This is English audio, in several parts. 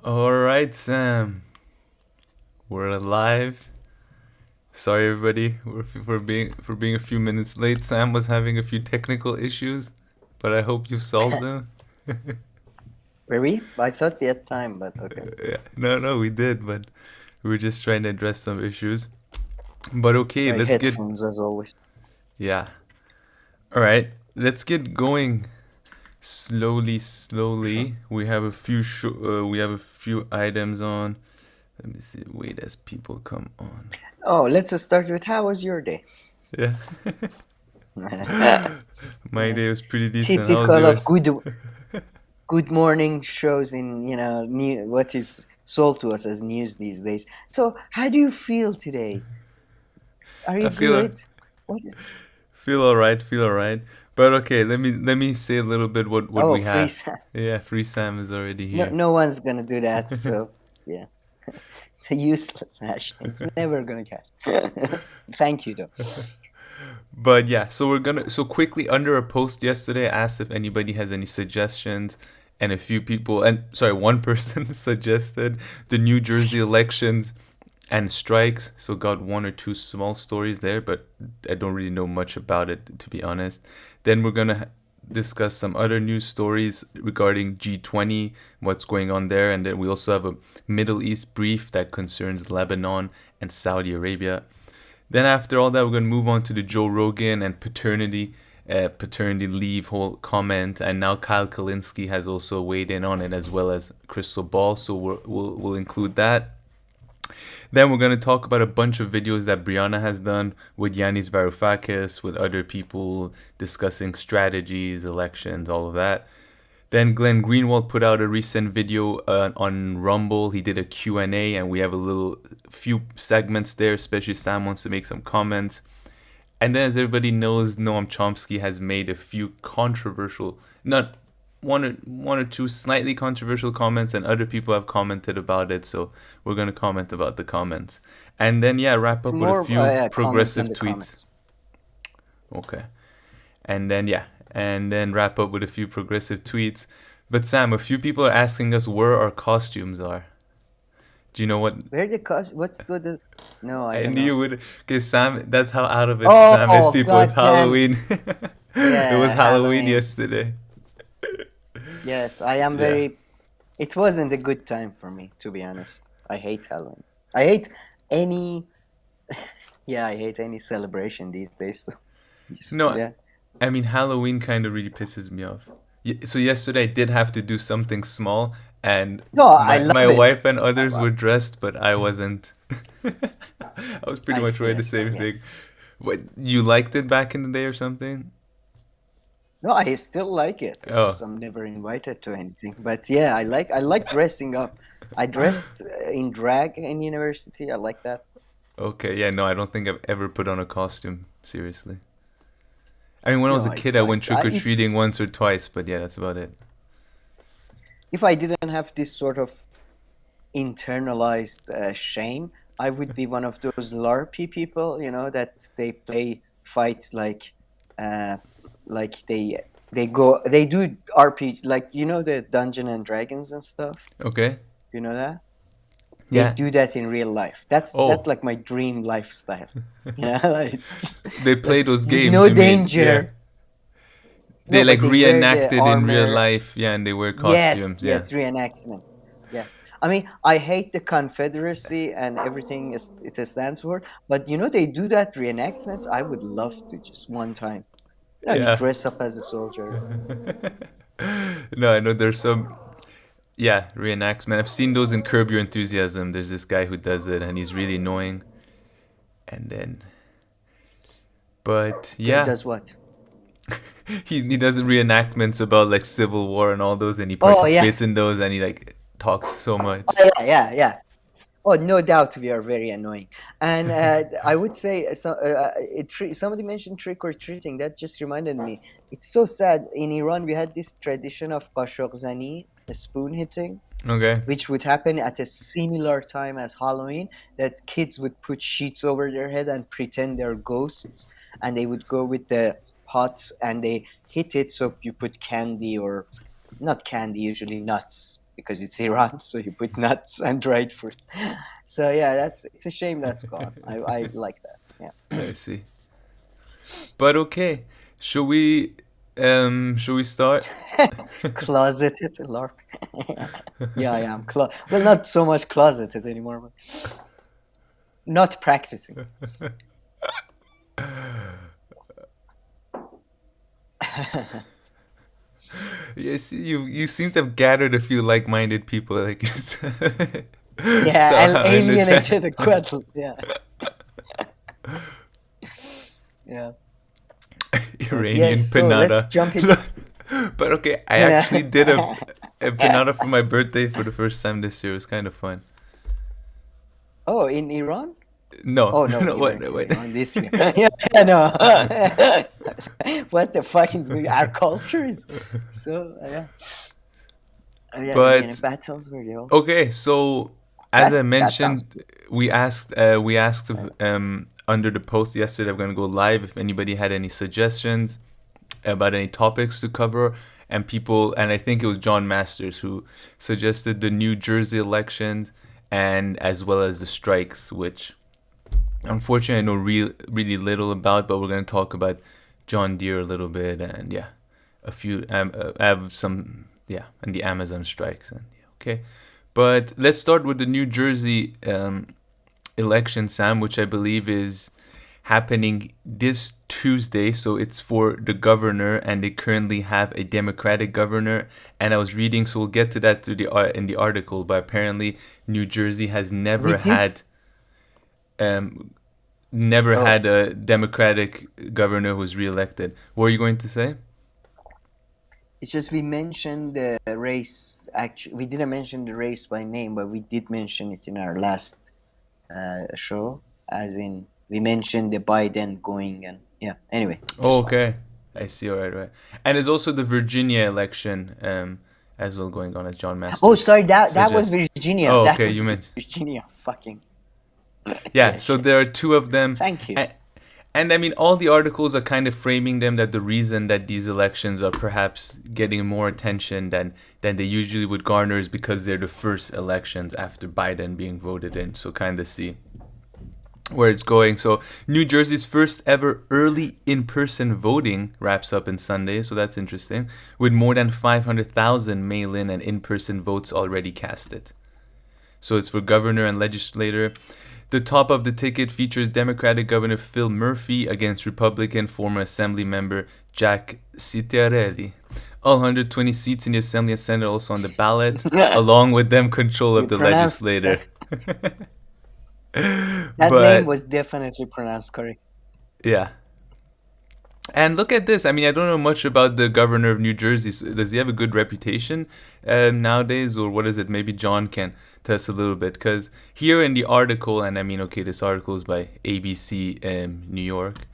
All right, Sam. We're alive. Sorry, everybody, for being a few minutes late. Sam was having a few technical issues, but I hope you solved them. Were we? I thought we had time, but okay. Yeah, no, we did, but we were just trying to address some issues. But okay, My let's get headphones, as always. yeah. All right, let's get going. Slowly, Sure. slowly. We have a few items on. Let me see. Wait, as people come on. Oh, let's just start with how was your day? Yeah. My Yeah. day was pretty decent. How was Typical of yours? good morning shows in what is sold to us as news these days. So, how do you feel today? Are you I feel good? What? feel all right. Feel all right. But okay, let me say a little bit what Oh, we free have. Sam. Yeah, Free Sam is already No, here. no one's gonna do that. So, yeah, it's a useless hash. It's never gonna catch. Thank you, though. But yeah, so quickly under a post yesterday, I asked if anybody has any suggestions, and a few people, and sorry, one person suggested the New Jersey elections and strikes. So got one or two small stories there, but I don't really know much about it, to be honest. Then we're gonna discuss some other news stories regarding G20, what's going on there, and then we also have a Middle East brief that concerns Lebanon and Saudi Arabia. Then after all that, we're gonna move on to the Joe Rogan and paternity leave whole comment, and now Kyle Kulinski has also weighed in on it as well as Crystal Ball, so we'll include that. Then we're gonna talk about a bunch of videos that Briahna has done with Yanis Varoufakas, with other people discussing strategies, elections, all of that. Then Glenn Greenwald put out a recent video on Rumble. He did a Q&A, and we have a little few segments there, especially Sam wants to make some comments. And then, as everybody knows, Noam Chomsky has made a few controversial, not one or two slightly controversial comments, and other people have commented about it. So we're gonna comment about the comments, and then yeah, wrap It's up with a more few comments on progressive the tweets. comments. Okay, and then yeah, and then wrap up with a few progressive tweets. But Sam, a few people are asking us where our costumes are. Do you know what? Where the cost? What's what is? No, I I don't knew know. you would. Okay, Sam, that's how out of it Sam is. Oh, People, it's god damn it. Halloween. It was Yeah, Halloween Halloween. yesterday. Yes, I am Yeah. very. It wasn't a good time for me, to be honest. I hate Halloween. I hate any. Yeah, I hate any celebration these days. So just No, yeah. I mean Halloween kind of really pisses me off. So yesterday I did have to do something small, and No, I my love it. wife and others I, were dressed, but I wasn't. I was pretty I much see. wearing I the see. same Yeah. thing. What, you liked it back in the day or something? No, I still like it. It's Oh, just I'm never invited to anything. But yeah, I like dressing up. I dressed in drag in university. I like that. okay. Yeah, no, I don't think I've ever put on a costume. Seriously. I mean, when I was No, a I kid, I went like trick or if treating once or twice, but yeah, that's about it. I didn't have this sort of internalized shame, I would be one of those LARPy people, that they play fight uh, like they do RP, like the Dungeon and Dragons and stuff. Okay. You know that they Yeah. do that in real life. That's Oh, like my dream lifestyle. Like, it's just they play like those games. no You mean? Yeah. danger. They No, like but they wear the reenacted in real armor. life. Yeah, and they wear Yes, costumes. Yeah. yes, reenactment. Yeah. I mean, I hate the Confederacy and everything it stands for, but they do that reenactments. I would love to just one time. You Yeah. dress up as a soldier. No, I know there's some. Yeah, reenactment. I've seen those in Curb Your Enthusiasm. There's this guy who does it, and he's really annoying. And then, but yeah, Does what? he does reenactments about like Civil War and all those, and he Oh, yeah. participates in those, and he like talks so Oh, much. yeah, yeah, yeah. Oh, no doubt we are very annoying. And I would say somebody mentioned trick or treating. That just reminded me. It's so sad. In Iran, we had this tradition of qashaq zani, spoon hitting, Okay. which would happen at a similar time as Halloween, that kids would put sheets over their head and pretend they're ghosts, and they would go with the pots and they hit it. So you put candy, or not candy, usually nuts. because it's Iran, so you put nuts and dried fruit. So yeah, it's a shame that's gone. I like that. Yeah. I see. But okay, should we should we start? Closeted LARP. Yeah, I am. Well, not so much closeted anymore, but not practicing. Yes, you seem to have gathered a few like-minded people, like you said. Yeah, Somehow in the alienated a chat. quadrant. Yeah, yeah. But Iranian yes, so let's panada. jump into. But okay, I actually did a panada for my birthday for the first time this year. It was kind of fun. Oh, in Iran? No, Oh no, no, you what, weren't in what? Iran this year. Yeah, no. What the fuck is going? Our culture is so yeah. Oh, yeah, Indian But battles were the old. okay, so as I That sounds mentioned, good. we asked under the post yesterday. I'm gonna go live if anybody had any suggestions about any topics to cover, and I think it was John Masters who suggested the New Jersey elections and as well as the strikes, which unfortunately I know really little about, but we're gonna talk about John Deere a little bit, and yeah, a few I have some, yeah, and the Amazon strikes, and yeah, okay. But let's start with the New Jersey election, Sam, which I believe is happening this Tuesday. So it's for the governor, and they currently have a Democratic governor. And I was reading, so we'll get to that in the article. But apparently, New Jersey has We never did. had never Oh, had a Democratic governor who was reelected. What are you going to say? it's just we mentioned the race. Actually, we didn't mention the race by name, but we did mention it in our last show. As in, we mentioned the Biden going and yeah. Anyway, Oh, just wanted. okay. I see. All right, right. And there's also the Virginia election as well going on, as John Oh, Masters sorry. That was suggests. Virginia. Oh, That okay. was You meant. Virginia. Fucking Yeah, yeah. so there are two of them. Thank you. And I mean, all the articles are kind of framing them that the reason that these elections are perhaps getting more attention than they usually would garner is because they're the first elections after Biden being voted in. So kind of see where it's going. So New Jersey's first ever early in-person voting wraps up in Sunday, so that's interesting, with more than 500,000 mail-in and in-person votes already casted. So it's for governor and legislator. The top of the ticket features Democratic Governor Phil Murphy against Republican former Assembly member Jack Ciattarelli. All 120 seats in the Assembly and Senate are also on the ballot, along with them control You of the pronounced legislator. that name But was definitely pronounced correct. yeah. And look at this. I mean, I don't know much about the governor of New Jersey. So does he have a good reputation nowadays, or what is it? Maybe John can tell us a little bit. Because here in the article, and I mean, okay, this article is by ABC New York,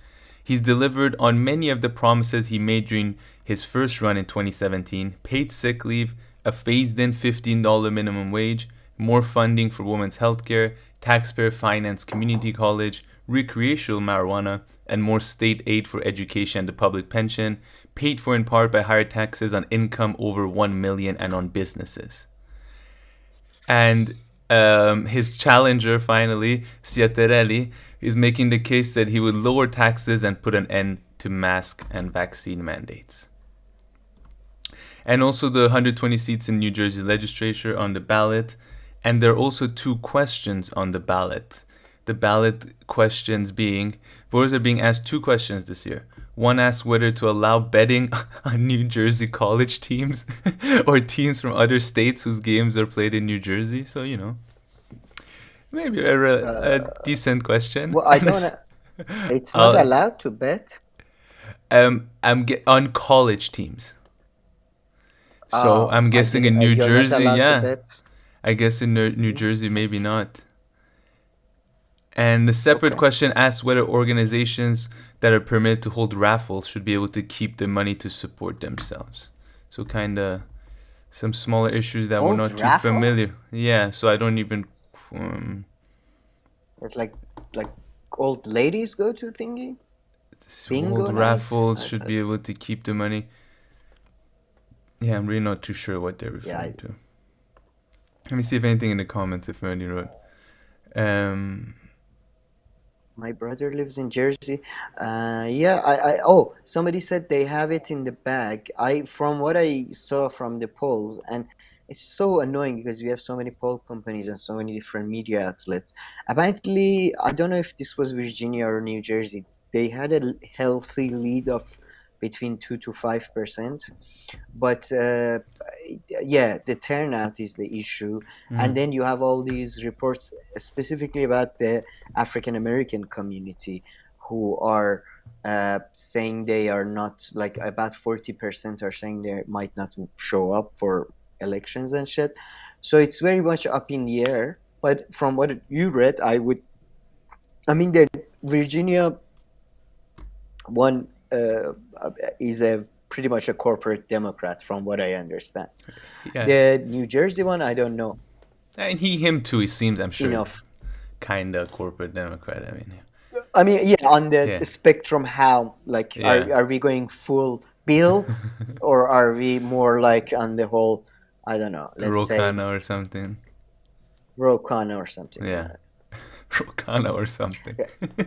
he's delivered on many of the promises he made during his first run in 2017: paid sick leave, a phased-in $15 minimum wage, more funding for women's healthcare, taxpayer-financed community college, recreational marijuana, and more state aid for education and the public pension, paid for in part by higher taxes on income over 1 million and on businesses. And his challenger, finally, Ciattarelli, is making the case that he would lower taxes and put an end to mask and vaccine mandates. And also the 120 seats in New Jersey legislature on the ballot. And there are also two questions on the ballot. The ballot questions being, voters are being asked two questions this year. One asks whether to allow betting on New Jersey college teams or teams from other states whose games are played in New Jersey. So, maybe a decent question. Well, I don't. It's not uh, allowed to bet. on college teams. So Oh, I'm I guessing didn't. in New You're not Jersey, allowed to yeah. bet. I guess in New Jersey, maybe not. And the separate Okay. question asks whether organizations that are permitted to hold raffles should be able to keep the money to support themselves. So kind of some smaller issues that we're Old not too raffles? familiar. Yeah, so I don't even. Um, It's like old ladies go to thingy. Bingo hold night. raffles should be able to keep the money. Yeah, I'm really not too sure what they're Yeah, referring to. Let me see if anything in the comments if anybody wrote. Um, My brother lives in Jersey. Yeah, oh, somebody said they have it in the bag. From what I saw from the polls, and it's so annoying because we have so many poll companies and so many different media outlets. Apparently, I don't know if this was Virginia or New Jersey. They had a healthy lead of between 2 to 5%, but yeah, the turnout is the issue. And mhm. then you have all these reports specifically about the African American community who are saying they are not, like, about 40% are saying they might not show up for elections and shit. So it's very much up in the air. But from what you read, I mean, the Virginia one is a pretty much a corporate Democrat, from what I understand. Yeah, The New Jersey one, I don't know and him too. He seems, I'm sure, enough. kind of corporate Democrat. I mean, I mean, yeah, on the yeah, spectrum, how, like, yeah, are we going full Bill, or are we more like on the whole, I don't know, let's say Rokana or something. Rokan or something. Yeah, Rokana or something. Yeah.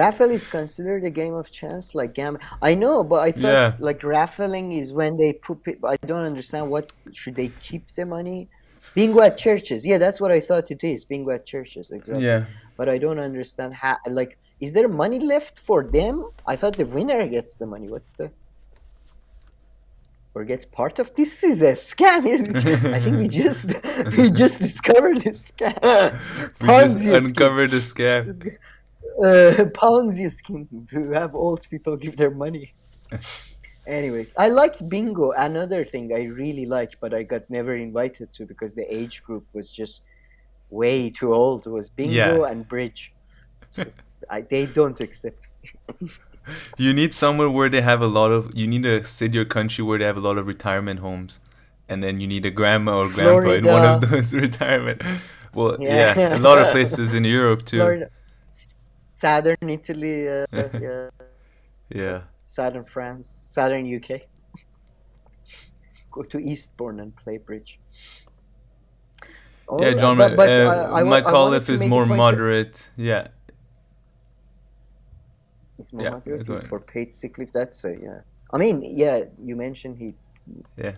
Raffle is considered a game of chance, like gambling. I know, but I thought Yeah, like raffling is when they put. I don't understand, what should they keep the money? Bingo at churches. Yeah, that's what I thought it is. Bingo at churches, exactly. yeah. But I don't understand how. Like, is there money left for them? I thought the winner gets the money. What's the, or gets part of this? Is a scam. I think we just we just discovered this scam. We just Ponzi scheme. uncovered the scam. Ponzi scheme to have old people give their money. Anyways, I liked bingo. Another thing I really liked, but I got never invited to because the age group was just way too old. Was Yeah. bingo and bridge. It's just, they don't accept. You need somewhere where they have a lot of. You need a city or country where they have a lot of retirement homes, and then you need a grandma or grandpa in one of Florida, those retirement. Well, yeah, a lot of yeah, places in Europe too. Florida, southern Italy, yeah, Yeah, southern France, southern UK. Go to Eastbourne and play bridge. All yeah, right, John. but My I wanted califf to is make a more point. moderate. Yeah, It's more yeah. moderate. Go He's ahead. for paid sick leave. That's yeah. I mean, yeah. You mentioned he. Yeah.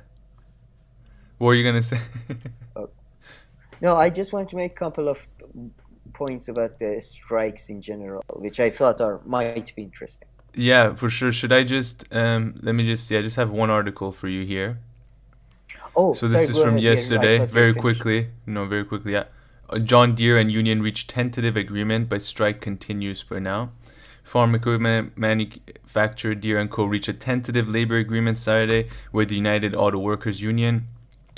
What were you gonna say? Uh, no, I just wanted to make a couple of points about the strikes in general, which I thought are might be interesting. Yeah, for sure. Should I just let me just I just have one article for you here. Oh, So this sorry. is Go from ahead. Yeah, I yesterday, thought you were very finished. quickly. No, very quickly. Yeah, John Deere and union reached tentative agreement, but strike continues for now. Farm equipment manufacturer Deere and Co. reached a tentative labor agreement Saturday with the United Auto Workers Union,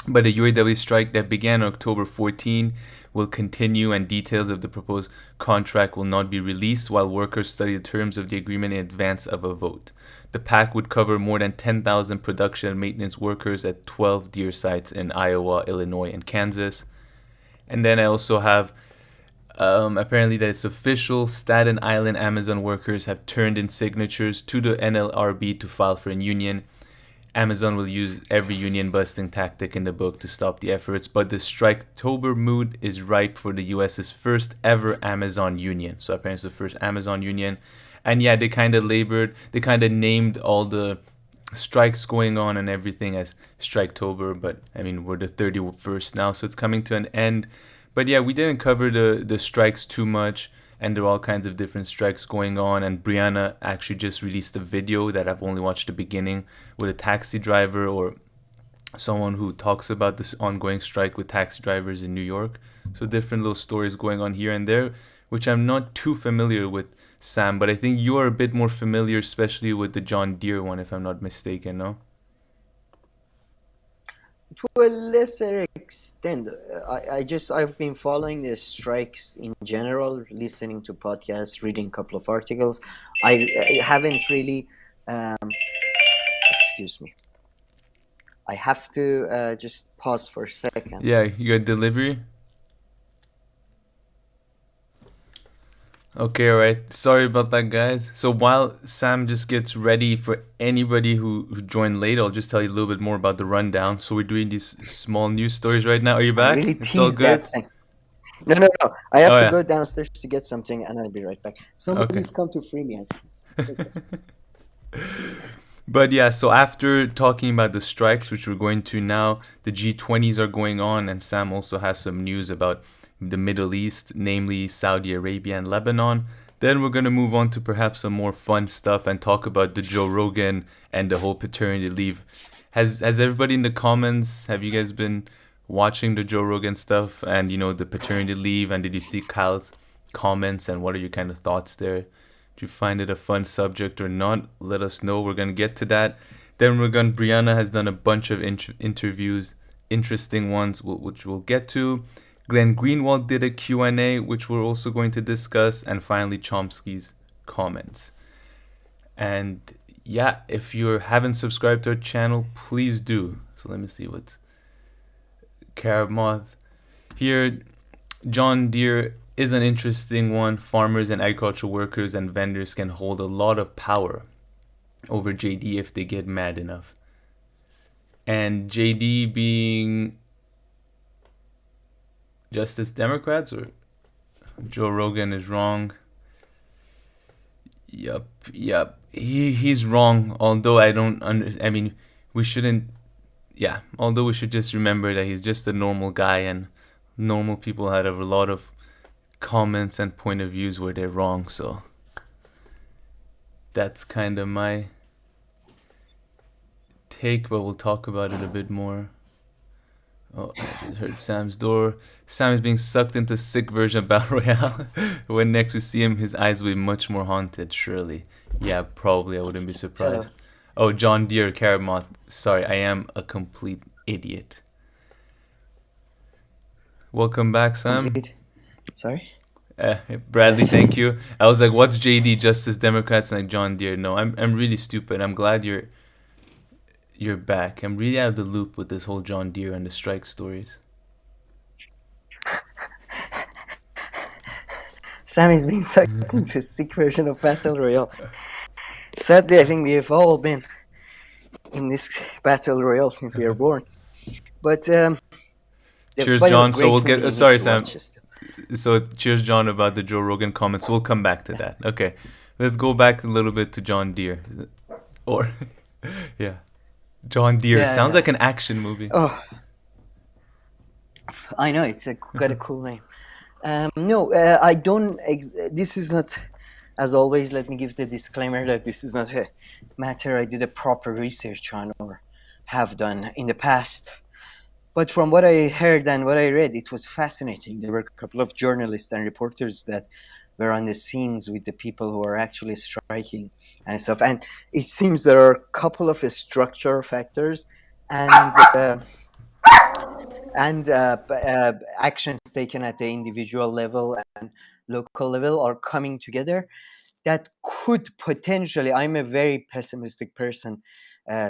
but a UAW strike that began on October 14 will continue, and details of the proposed contract will not be released while workers study the terms of the agreement in advance of a vote. The pact would cover more than 10,000 production and maintenance workers at 12 Deere sites in Iowa, Illinois, and Kansas. And then I also have apparently that it's official. Staten Island Amazon workers have turned in signatures to the NLRB to file for a union. Amazon will use every union busting tactic in the book to stop the efforts, but the Striketober mood is ripe for the US's first ever Amazon union. So apparently it's the first Amazon union. And yeah, they kind of named all the strikes going on and everything as Striketober, but I mean, we're the 31st now, so it's coming to an end. But yeah, we didn't cover the strikes too much, and there are all kinds of different strikes going on. And Brianna actually just released a video that I've only watched the beginning with a taxi driver or someone who talks about this ongoing strike with taxi drivers in New York. So different little stories going on here and there, which I'm not too familiar with, Sam, but I think you are a bit more familiar, especially with the John Deere one, if I'm not mistaken, no? To a lesser extent, I've been following the strikes in general, listening to podcasts, reading a couple of articles. I haven't really. Excuse me. I have to just pause for a second. Yeah, you got delivery? Okay, all right. Sorry about that, guys. So while Sam just gets ready for anybody who joined late, I'll just tell you a little bit more about the rundown. So we're doing these small news stories right now. Are you I back? really It's all teased that good? thing. No, no, no. I Oh, have to yeah. go downstairs to get something, and I'll be right back. Okay. Somebody's come to free me. I think. Take care. But yeah, so after talking about the strikes, which we're going to now, the G20s are going on, and Sam also has some news about the Middle East, namely Saudi Arabia and Lebanon. Then we're going to move on to perhaps some more fun stuff and talk about the Joe Rogan and the whole paternity leave. Has everybody in the comments, have you guys been watching the Joe Rogan stuff and the paternity leave, and did you see Kyle's comments, and what are your kind of thoughts there? Do you find it a fun subject or not? Let us know. We're gonna get to that. Then Brianna has done a bunch of interviews, interesting ones, which we'll get to. Glenn Greenwald did a Q&A, which we're also going to discuss, and finally Chomsky's comments. And yeah, if you haven't subscribed to our channel, please do. So let me see what's Caramoth here. John Deere is an interesting one. Farmers and agricultural workers and vendors can hold a lot of power over JD if they get mad enough. And JD being Justice Democrats, or Joe Rogan is wrong. Yup, yup. He's wrong. Although I don't I mean, we shouldn't. Yeah. Although we should just remember that he's just a normal guy, and normal people have a lot of comments and point of views where they're wrong. So that's kind of my take, but we'll talk about it a bit more. Oh, I just heard Sam's door. Sam is being sucked into sick version of Battle Royale. When next we see him, his eyes will be much more haunted, surely. Yeah, probably. I wouldn't be Hello. surprised. Oh, John Deere, Caramoth. Sorry, I am a complete idiot. Welcome back, Sam. Complete. Sorry. Bradley, thank you. I was like, what's JD, Justice Democrats, and like John Deere? No, I'm really stupid. I'm glad you're back. I'm really out of the loop with this whole John Deere and the strike stories. Sam is being sucked into a sick version of Battle Royale. Sadly, I think we have all been in this Battle Royale since we were born. But Cheers, by the way, John. So we'll great movie. get. You need Sorry, to Sam. watch this. So cheers, John, about the Joe Rogan comments. We'll come back to that. Okay, let's go back a little bit to John Deere, or yeah, John Deere Yeah, sounds yeah. like an action movie. Oh, I know it's got a cool name. No, I don't. This is not, as always. Let me give the disclaimer that this is not a matter I did a proper research on or have done in the past. But from what I heard and what I read, it was fascinating. There were a couple of journalists and reporters that were on the scenes with the people who are actually striking and stuff. And it seems there are a couple of structural factors and actions taken at the individual level and local level are coming together that could potentially. I'm a very pessimistic person,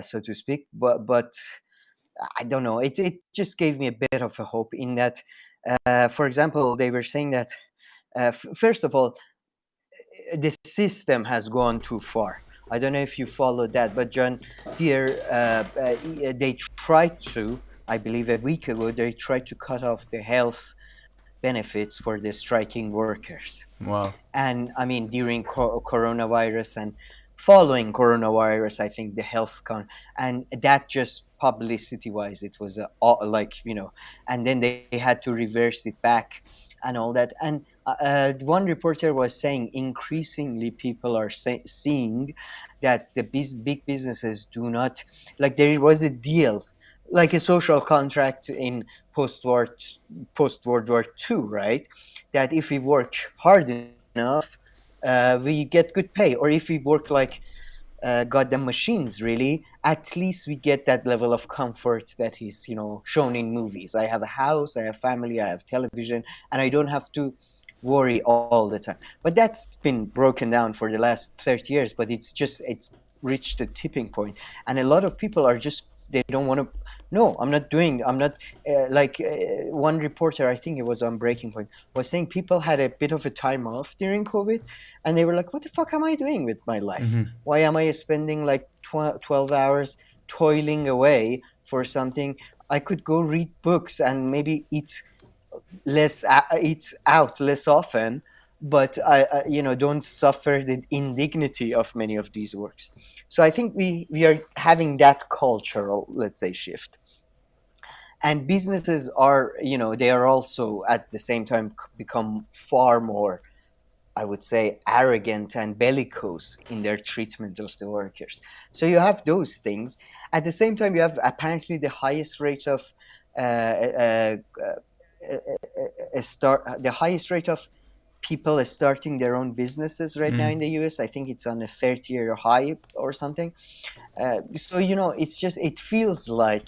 so to speak, but I don't know. It just gave me a bit of a hope in that, for example, they were saying that, first of all, the system has gone too far. I don't know if you followed that, but John Deere, they tried to, I believe a week ago, they tried to cut off the health benefits for the striking workers. Wow. And I mean, during coronavirus and following coronavirus, I think the and that just publicity wise, it was like, and then they had to reverse it back and all that. And one reporter was saying increasingly people are seeing that the big businesses do not, like, there was a deal, like a social contract in post World War II, right? That if we work hard enough, we get good pay, or if we work like goddamn machines, really, at least we get that level of comfort that is, shown in movies. I have a house, I have family, I have television, and I don't have to worry all the time. But that's been broken down for the last 30 years, but it's reached a tipping point, and a lot of people are just, they don't want to No, I'm not doing. I'm not like one reporter. I think it was on Breaking Point was saying people had a bit of a time off during COVID, and they were like, "What the fuck am I doing with my life? Hmm. Why am I spending like 12 hours toiling away for something? I could go read books and maybe eat out less often." But don't suffer the indignity of many of these works. So I think we are having that cultural, let's say, shift. And businesses are, they are also at the same time become far more, I would say, arrogant and bellicose in their treatment of the workers. So you have those things. At the same time, you have apparently the highest rate of the highest rate of people starting their own businesses right now Mm. in the US. I think it's on a 30-year high or something. So it's just it feels like,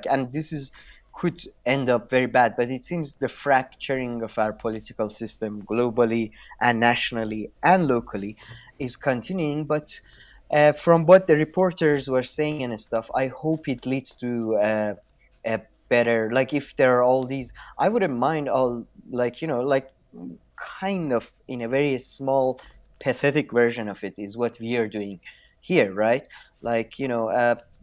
and this is could end up very bad, but it seems the fracturing of our political system globally and nationally and locally is continuing. But from what the reporters were saying and stuff, I hope it leads to a better, like, if there are all these, I wouldn't mind all, like, kind of in a very small pathetic version of it is what we are doing here, right? Like,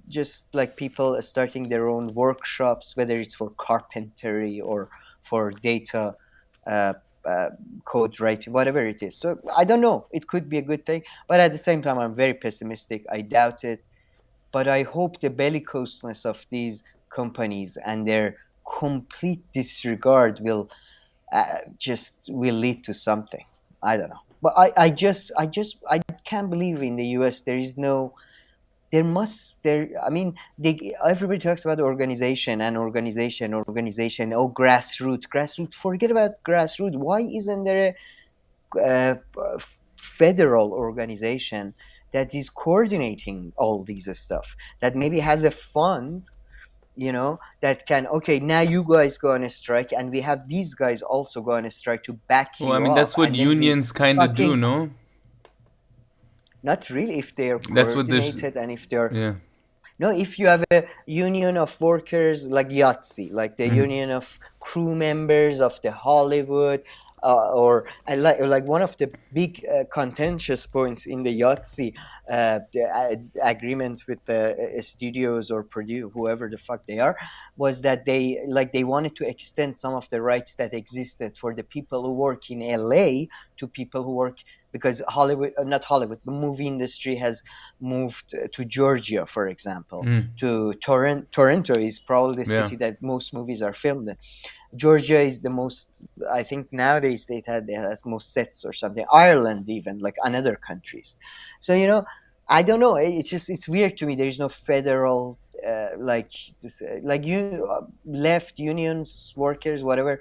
just like people starting their own workshops, whether it's for carpentry or for data uh, uh, code writing, whatever it is. So I don't know, it could be a good thing, but at the same time I'm very pessimistic. I doubt it, but I hope the bellicoseness of these companies and their complete disregard just will lead to something. I don't know, but I can't believe in the US there is no, there, I mean, everybody talks about organization and organization. Oh, grassroots, forget about grassroots. Why isn't there a federal organization that is coordinating all these stuff, that maybe has a fund, that can, okay, now you guys go on a strike and we have these guys also go on a strike to back Well, I you mean, up, that's what and then we unions kind of do, fucking, no? not really, if they're That's what there's. coordinated and if they're, Yeah. no, if you have a union of workers like Yahtzee, like the Hmm. union of crew members of the Hollywood, or like one of the big contentious points in the Yahtzee agreement with the studios or Purdue, whoever the fuck they are, was that they wanted to extend some of the rights that existed for the people who work in LA to people who work, because Hollywood, not Hollywood, the movie industry has moved to Georgia, for example, Mm. to Toronto is probably the Yeah. city that most movies are filmed in. Georgia is the most, I think nowadays it has most sets or something. Ireland, even, like, another countries. So I don't know. It's weird to me. There is no federal. Like like you left unions, workers, whatever.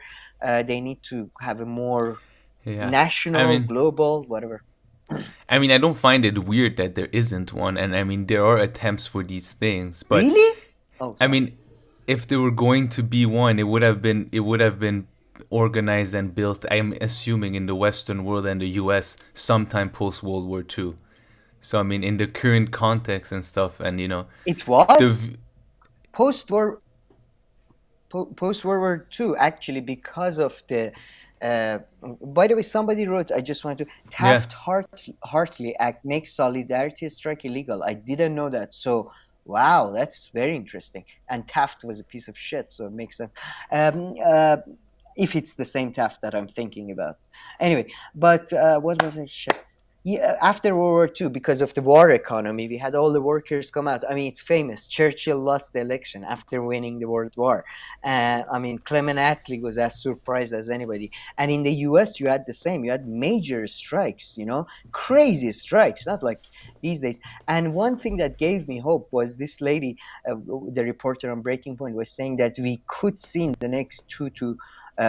They need to have a more Yeah. I national, mean, global, whatever. I don't find it weird that there isn't one, and I mean, there are attempts for these things, but Really? Oh, I sorry. mean, if there were going to be one, it would have been organized and built. I'm assuming in the Western world and the U.S. sometime post World War II. So I mean, in the current context and stuff, and It the was post war post World War II, actually, because of the. By the way, somebody wrote. I just wanted to. yeah, Taft-Hartley Act makes solidarity strike illegal. I didn't know that. So wow, that's very interesting. And Taft was a piece of shit, so it makes sense. Um, uh, if it's the same Taft that I'm thinking about. Anyway, but what was I? Yeah, after World War II, because of the war economy, we had all the workers come out. I mean, it's famous. Churchill lost the election after winning the World War. I mean, Clement Attlee was as surprised as anybody. And in the US, you had the same. You had major strikes, crazy strikes, not like these days. And one thing that gave me hope was this lady, the reporter on Breaking Point, was saying that we could see in the next 2 to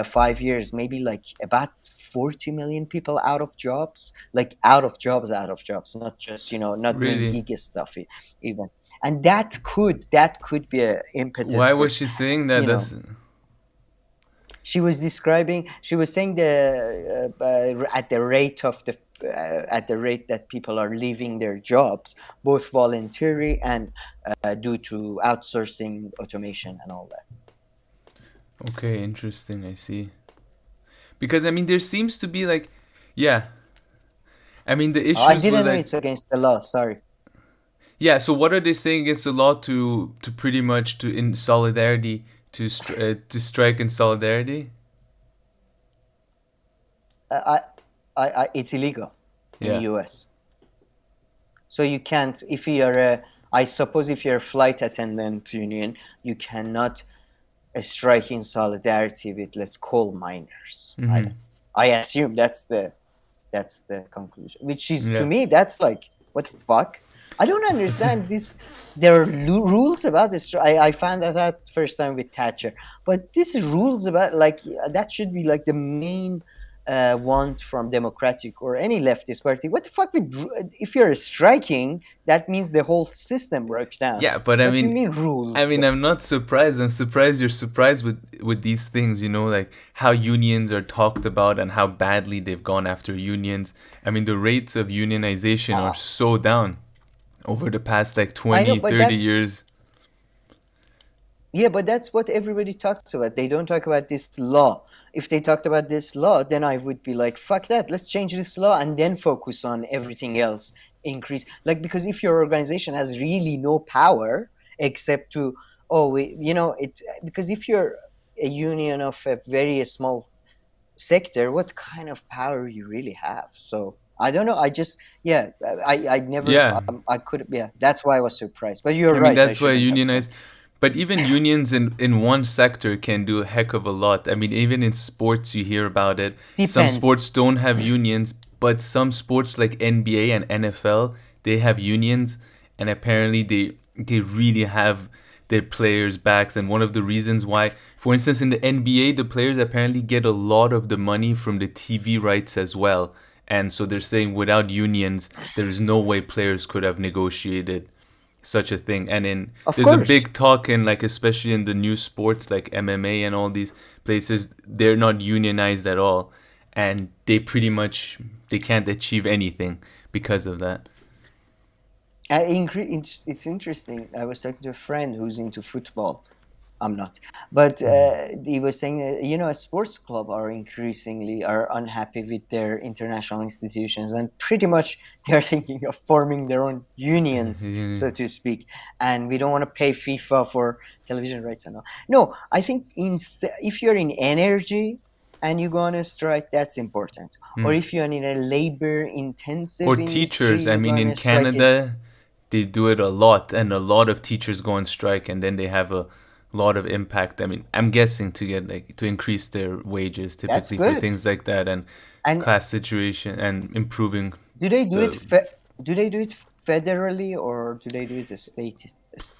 5 years, maybe like about 40 million people out of jobs, like out of jobs, not just, not doing really. gig stuff even. And that could be an impetus Why for, was she saying that? you know, That's she was saying the at the rate of the at the rate that people are leaving their jobs, both voluntary and due to outsourcing, automation, and all that. Okay, interesting. I see. Because I mean, there seems to be like, yeah. I mean, the I issues with didn't know like, it's against the law. Sorry. yeah. So what are they saying against the law to pretty much to in solidarity to strike in solidarity? I, it's illegal in the Yeah. U.S. So you can't, if you're a, I suppose if you're a flight attendant union, you cannot strike in solidarity with, let's coal miners. Mm-hmm. I assume that's the conclusion. Which is, to Yeah. me, that's like, what the fuck? I don't understand this. There are rules about this. I found that out first time with Thatcher. But this is rules about, like, that should be like the main want from Democratic or any leftist party. What the fuck with, if you're striking, that means the whole system works down. Yeah, but What do you mean I rules? mean, I'm not surprised. I'm surprised you're surprised with these things. You know, like how unions are talked about and how badly they've gone after unions. I mean, the rates of unionization are Uh, so down over the past like I know, 20, but 30 that's, years. yeah, but that's what everybody talks about. They don't talk about this law. If they talked about this law, then I would be like, fuck that. Let's change this law and then focus on everything else. Increase, like, because if your organization has really no power except to, oh, it, because if you're a union of a very small sector, what kind of power you really have? So I don't know. I just, yeah, I never, Yeah, I could, yeah, that's why I was surprised. But you're I mean right. I that's why shouldn't have done. unionize. But even unions in one sector can do a heck of a lot. I mean, even in sports, you hear about it. Some sports Depends. don't have unions, but some sports like NBA and NFL, they have unions, and apparently they really have their players' backs. And one of the reasons why, for instance, in the NBA, the players apparently get a lot of the money from the TV rights as well. And so they're saying without unions, there's no way players could have negotiated such a thing. And in Of there's a course. big talk in like especially in the new sports like MMA and all these places, they're not unionized at all, and they pretty much they can't achieve anything because of that. It's interesting. I was talking to a friend who's into football. I'm not, but he was saying, a sports club are increasingly are unhappy with their international institutions, and pretty much they are thinking of forming their own unions, so to speak. And we don't want to pay FIFA for television rights and all. No, I think if you're in energy and you go on a strike, that's important. Or Mm. if you're in a Or labor-intensive industry, teachers. I you go mean, on in a strike. It's Canada, they do it a lot, and a lot of teachers go on strike, and then they have a lot of impact. I mean, I'm guessing to get like to increase their wages that's typically for good. things like that and And class situation and improving do they do it? the. Do they do it federally, or do they do it a state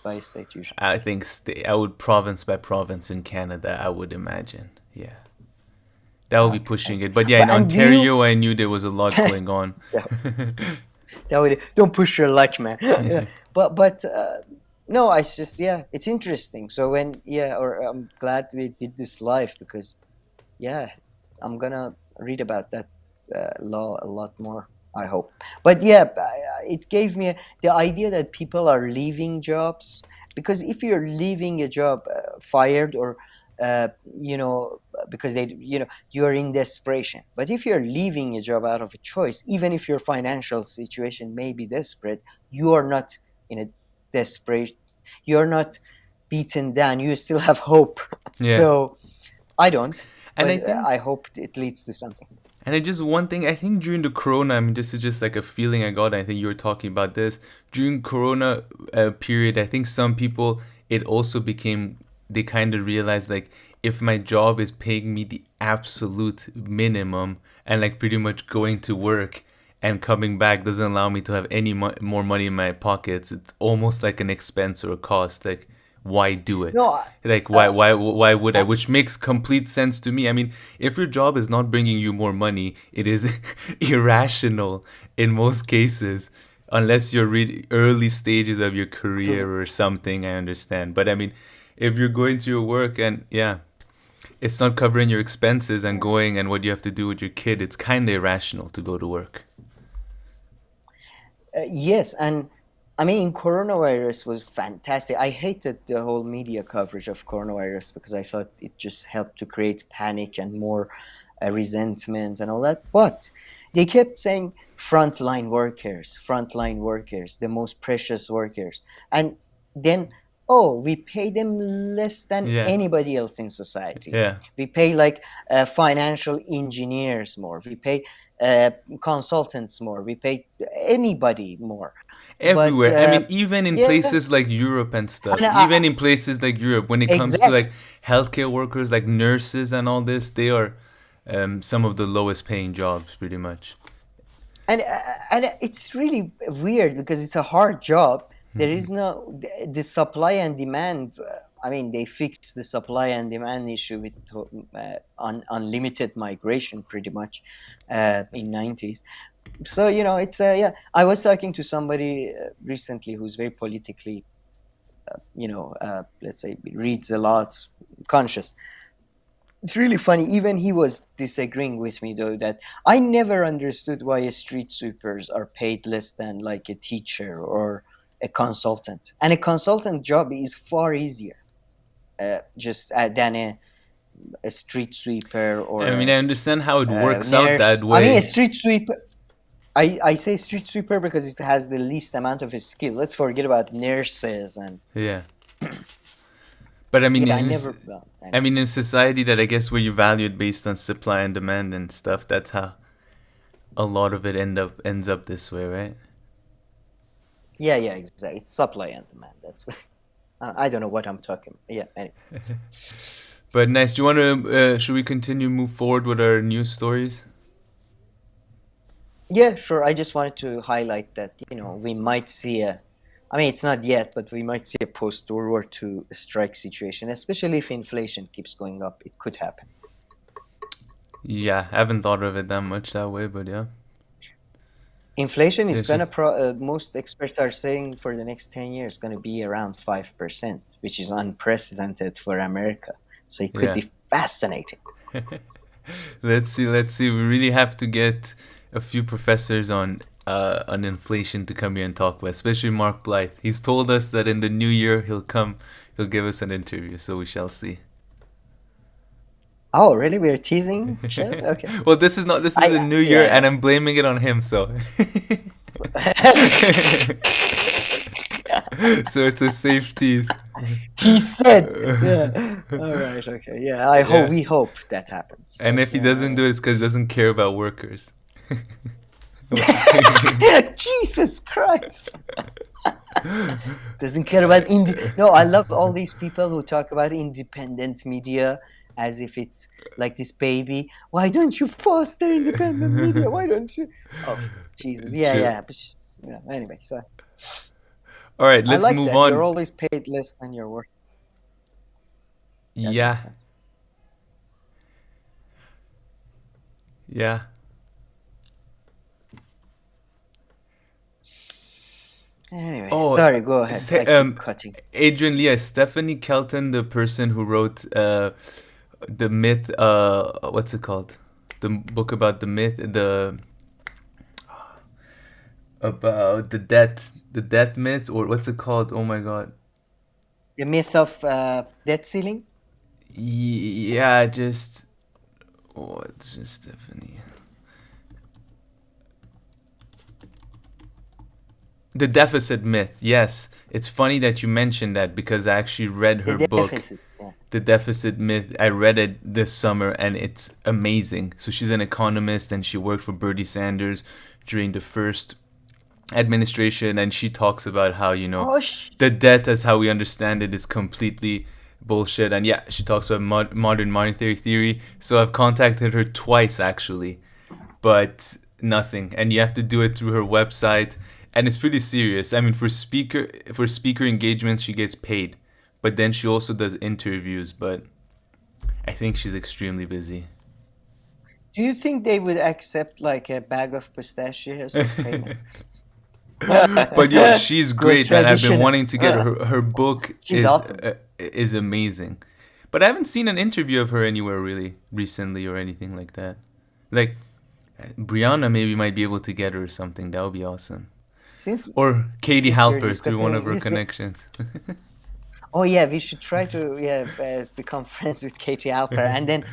by state usually? I think I would province by province in Canada. I would imagine, yeah, that would be Okay, I pushing see. it. But yeah, in But and do you? Ontario, I knew there was a lot going on. Yeah, that would, don't push your luck, man. Yeah. But no, I just, yeah, it's interesting. So when, yeah, or I'm glad we did this live because, yeah, I'm gonna read about that law a lot more. I hope. But yeah, it gave me the idea that people are leaving jobs, because if you're leaving a job, fired, or uh, because you're in desperation. But if you're leaving a job out of a choice, even if your financial situation may be desperate, you are not in a desperate. You're not beaten down. You still have hope. Yeah, So I don't, and but I think I hope it leads to something. And I just one thing I think during the Corona, I mean, this is just like a feeling I got. I think you were talking about this during Corona period. I think some people it also became they kind of realized like if my job is paying me the absolute minimum and like pretty much going to work and coming back doesn't allow me to have any more money in my pockets, it's almost like an expense or a cost. Like why do it? No, Like uh, why would I? uh, Which makes complete sense to me. I mean, if your job is not bringing you more money, it is irrational in most cases, unless you're really early stages of your to career or something. I understand, but I mean, if you're going to your work and yeah, it's not covering your expenses and going and what you have to do with your kid, it's kind of irrational to go to work. Yes, and I mean, coronavirus was fantastic. I hated the whole media coverage of coronavirus because I thought it just helped to create panic and more resentment and all that. But they kept saying frontline workers, the most precious workers. And then, oh, we pay them less than Yeah, anybody else in society. yeah. We pay like financial engineers more. We pay consultants more. We pay anybody more. But Everywhere. I mean, even in yeah, places like Europe and and stuff, even in places like Europe, when it comes to exactly, like healthcare workers, like nurses and all this, they are some of the lowest paying jobs, pretty much. and it's really weird because it's a hard job. There is no the supply and demand. I mean, they fixed the supply and demand issue with unlimited migration, pretty much, in 90s. So it's yeah. I was talking to somebody recently who's very politically, let's say, reads a lot, conscious. It's really funny. Even he was disagreeing with me though that I never understood why street sweepers are paid less than like a teacher or a consultant. And a consultant job is far easier, just than a street sweeper or I mean, I understand how it a works out nurse. that I mean, a way. street sweeper. I say street sweeper because it has the least amount of skill. Let's forget about nurses and Yeah. But I mean, yeah. I never. Well, I anyway. mean, in society that I guess where you value it based on supply and demand and stuff, that's how a lot of it ends up this way, right? Yeah, yeah, exactly. It's supply and demand. That's I don't know what I'm talking. Yeah, anyway. But nice. Do you want to? Should we continue move forward with our news stories? Yeah, sure. I just wanted to highlight that we might see a. I mean, it's not yet, but we might see a post-World War II strike situation, especially if inflation keeps going up. It could happen. Yeah, I haven't thought of it that much that way, but yeah. Inflation is Yes, yeah. gonna most experts are saying for the next 10 years gonna be around 5%, which is unprecedented for America. So it could Yeah. be fascinating. Let's see. Let's see. We really have to get a few professors on inflation to come here and talk about, especially Mark Blythe. He's told us that in the new year he'll come. He'll give us an interview. So we shall see. Oh, really? We're teasing shit? Okay. Well, this is not. This is the I new year, and yeah. I'm blaming it on him. So, so it's a safe tease. He said, yeah. All right, okay. Yeah, I hope Yeah. we hope that happens. And But if he doesn't do it, it's because he doesn't care about workers. Jesus Christ. Doesn't care about No, I love all these people who talk about independent media as if it's like this baby. Why don't you foster independent media? Why don't you? Oh, Jesus. Yeah, True. yeah. But yeah, anyway, so All right, I let's like move that. You're on. always paid less than your work. That makes Yeah, sense. yeah. Anyway, Oh, sorry, go ahead. I keep cutting. Adrian Lee, Stephanie Kelton, the person who wrote the myth. What's it called? The book about the myth. The about the death myth, or what's it called? Oh my god. The myth of debt ceiling? Yeah, just oh, it's just Stephanie. The deficit myth. Yes, it's funny that you mentioned that because I actually read The her book, deficit. Yeah. The Deficit Myth. I read it this summer and it's amazing. So she's an economist and she worked for Bernie Sanders during the first administration, and she talks about how Oh, the debt as how we understand it is completely bullshit. And yeah, she talks about modern monetary theory. So I've contacted her twice actually, but nothing. And you have to do it through her website, and it's pretty serious. I mean, for speaker engagements, she gets paid, but then she also does interviews. But I think she's extremely busy. do you think they would accept like a bag of pistachios as payment? But yo, she's Go great, man. I've been traditional. wanting to get her book She's awesome. is amazing. But I haven't seen an interview of her anywhere really recently or anything like that. Like Brianna maybe might be able to get her or something. That would be awesome. since Or Katie since we're Halper through one of discussing her this, connections. oh yeah, we should try to become friends with Katie Halper, and then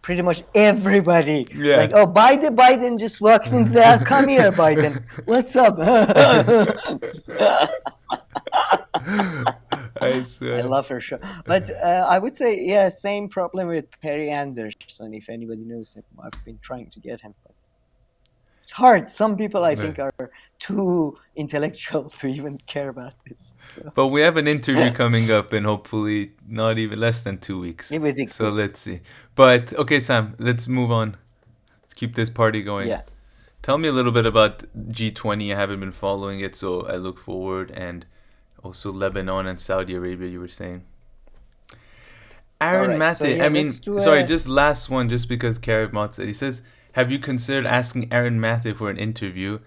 pretty much everybody like, Yeah. oh, Biden just walks into the house. Come here, Biden. What's up? I I swear. love her show. But I would say, yeah, same problem with Perry Anderson. If anybody knows him, I've been trying to get him, but it's hard. Some people I Yeah. think are too intellectual to even care about this. So But we have an interview coming up in hopefully not even less than 2 weeks. it would be So good. let's see. But okay, Sam, let's move on. Let's keep this party going. Yeah. Tell me a little bit about G20. I haven't been following it, so I look forward. And also Lebanon and Saudi Arabia, you were saying. All Aaron right. So Mate, yeah, I let's mean, do sorry, a. just last one, just because Karim Mott said. He says, have you considered asking Aaron Mate for an interview?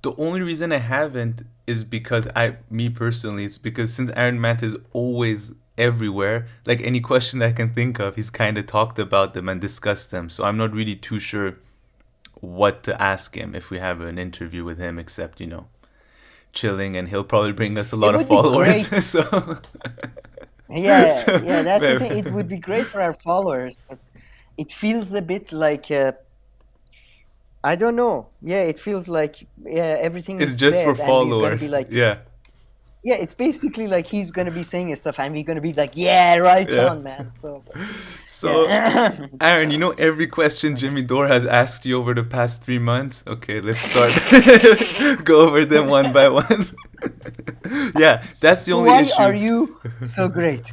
The only reason I haven't is because me personally, it's because since Aaron Mate is always everywhere, like any question I can think of, he's kind of talked about them and discussed them. So I'm not really too sure what to ask him if we have an interview with him, except, chilling, and he'll probably bring us a It lot of would be followers. great. So, Yeah, so yeah. That's the thing. It maybe. would be great for our followers, but it feels a bit like I don't know. Yeah, it feels like yeah, everything It's is just for said, and we're gonna be followers. like, Yeah. yeah, it's basically like he's gonna be saying his stuff, and we're gonna be like, yeah, right Yeah. on, man. So So, yeah. Aaron, every question Jimmy Dore has asked you over the past 3 months? Okay, let's start. Go over them one by one. Yeah, that's the So only why are issue. you so great?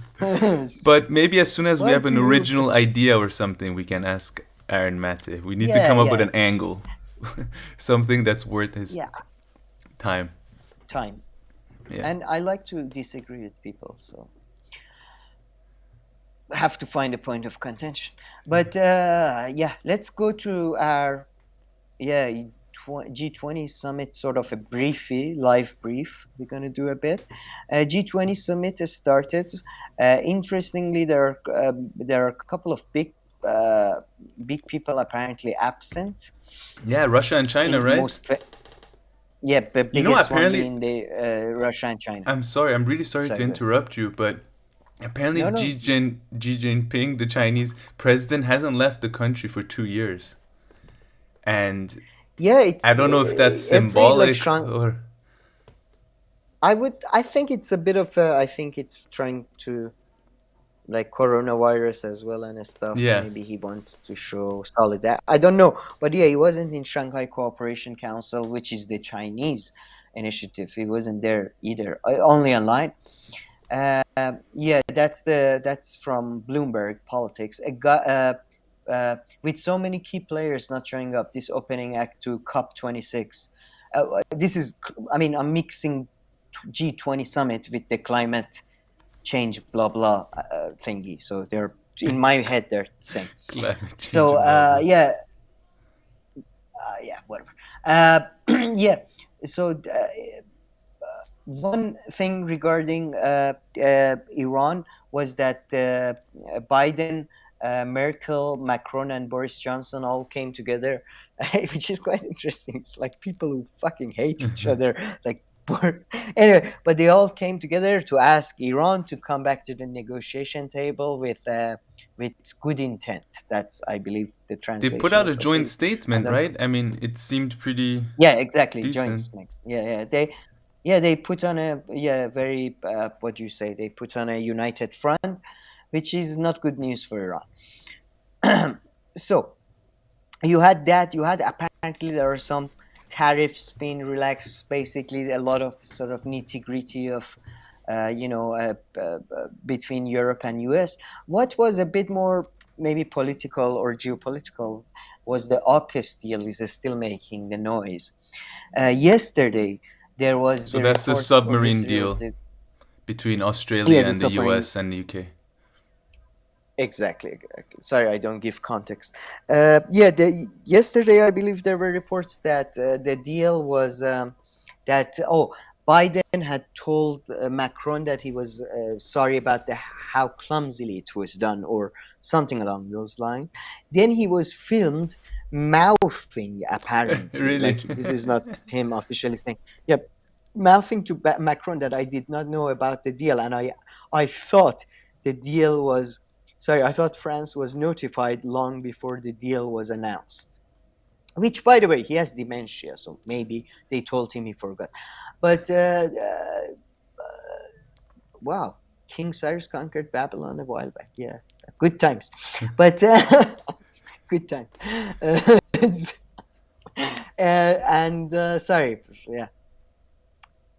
But maybe as soon as we Why have do an you? original idea or something, we can ask Aaron Mate. We need to Yeah, come up with yeah, an angle. Something that's worth his yeah. time. Time, Yeah. and I like to disagree with people, so have to find a point of contention. But yeah, let's go to our yeah G20 summit, sort of a live brief. We're gonna do a bit. G20 summit has started. Interestingly, there are a couple of big people apparently absent. Yeah, Russia and I China, think right? yeah, the biggest one Apparently, being the Russia and China. I'm sorry, I'm really sorry to Sorry, good. interrupt you, but apparently No, no. Xi Jinping, the Chinese president, hasn't left the country for 2 years. And Yeah, I it's don't know if that's every like symbolic or. I think it's a bit of I think it's trying to like coronavirus as well and stuff. Yeah. Maybe he wants to show solidarity. I don't know, but yeah, he wasn't in Shanghai Cooperation Council, which is the Chinese initiative. He wasn't there either, only online. Yeah, that's from Bloomberg Politics. With so many key players not showing up, this opening act to COP26. This is, I mean, I'm mixing G20 summit with the climate change blah blah thingy. So they're in my head they're the same. Climate change, So blah, blah. yeah, whatever. Yeah. So one thing regarding Iran was that Biden, Merkel, Macron, and Boris Johnson all came together, which is quite interesting. It's like people who fucking hate each other, like. Anyway, but they all came together to ask Iran to come back to the negotiation table with good intent. That's, I believe, the They put translation out of a what joint they. I statement, don't. right? I mean, it seemed pretty Yeah, exactly. Joint decent. snake. They put on a very what do you say? They put on a united front, which is not good news for Iran. So you had that. You had apparently there are some tariffs being relaxed. Basically, a lot of sort of nitty gritty of between Europe and US. What was a bit more maybe political or geopolitical was the AUKUS deal is still making the noise. Yesterday, there was So the that's the reports, or submarine yesterday was deal the between yeah, Australia the and the submarine. US and the UK. Exactly. Sorry, I don't give context. Yesterday, I believe there were reports that the deal was that Biden had told Macron that he was sorry about how clumsily it was done, or something along those lines. Then he was filmed mouthing, apparently, Really? like this is not him officially saying, "Yep." mouthing to Macron that I did not know about the deal, and I thought the deal was sorry, I thought France was notified long before the deal was announced. Which, by the way, he has dementia, so maybe they told him he forgot. But wow, King Cyrus conquered Babylon a while back. Yeah, good times. But good time. Uh, and sorry, yeah,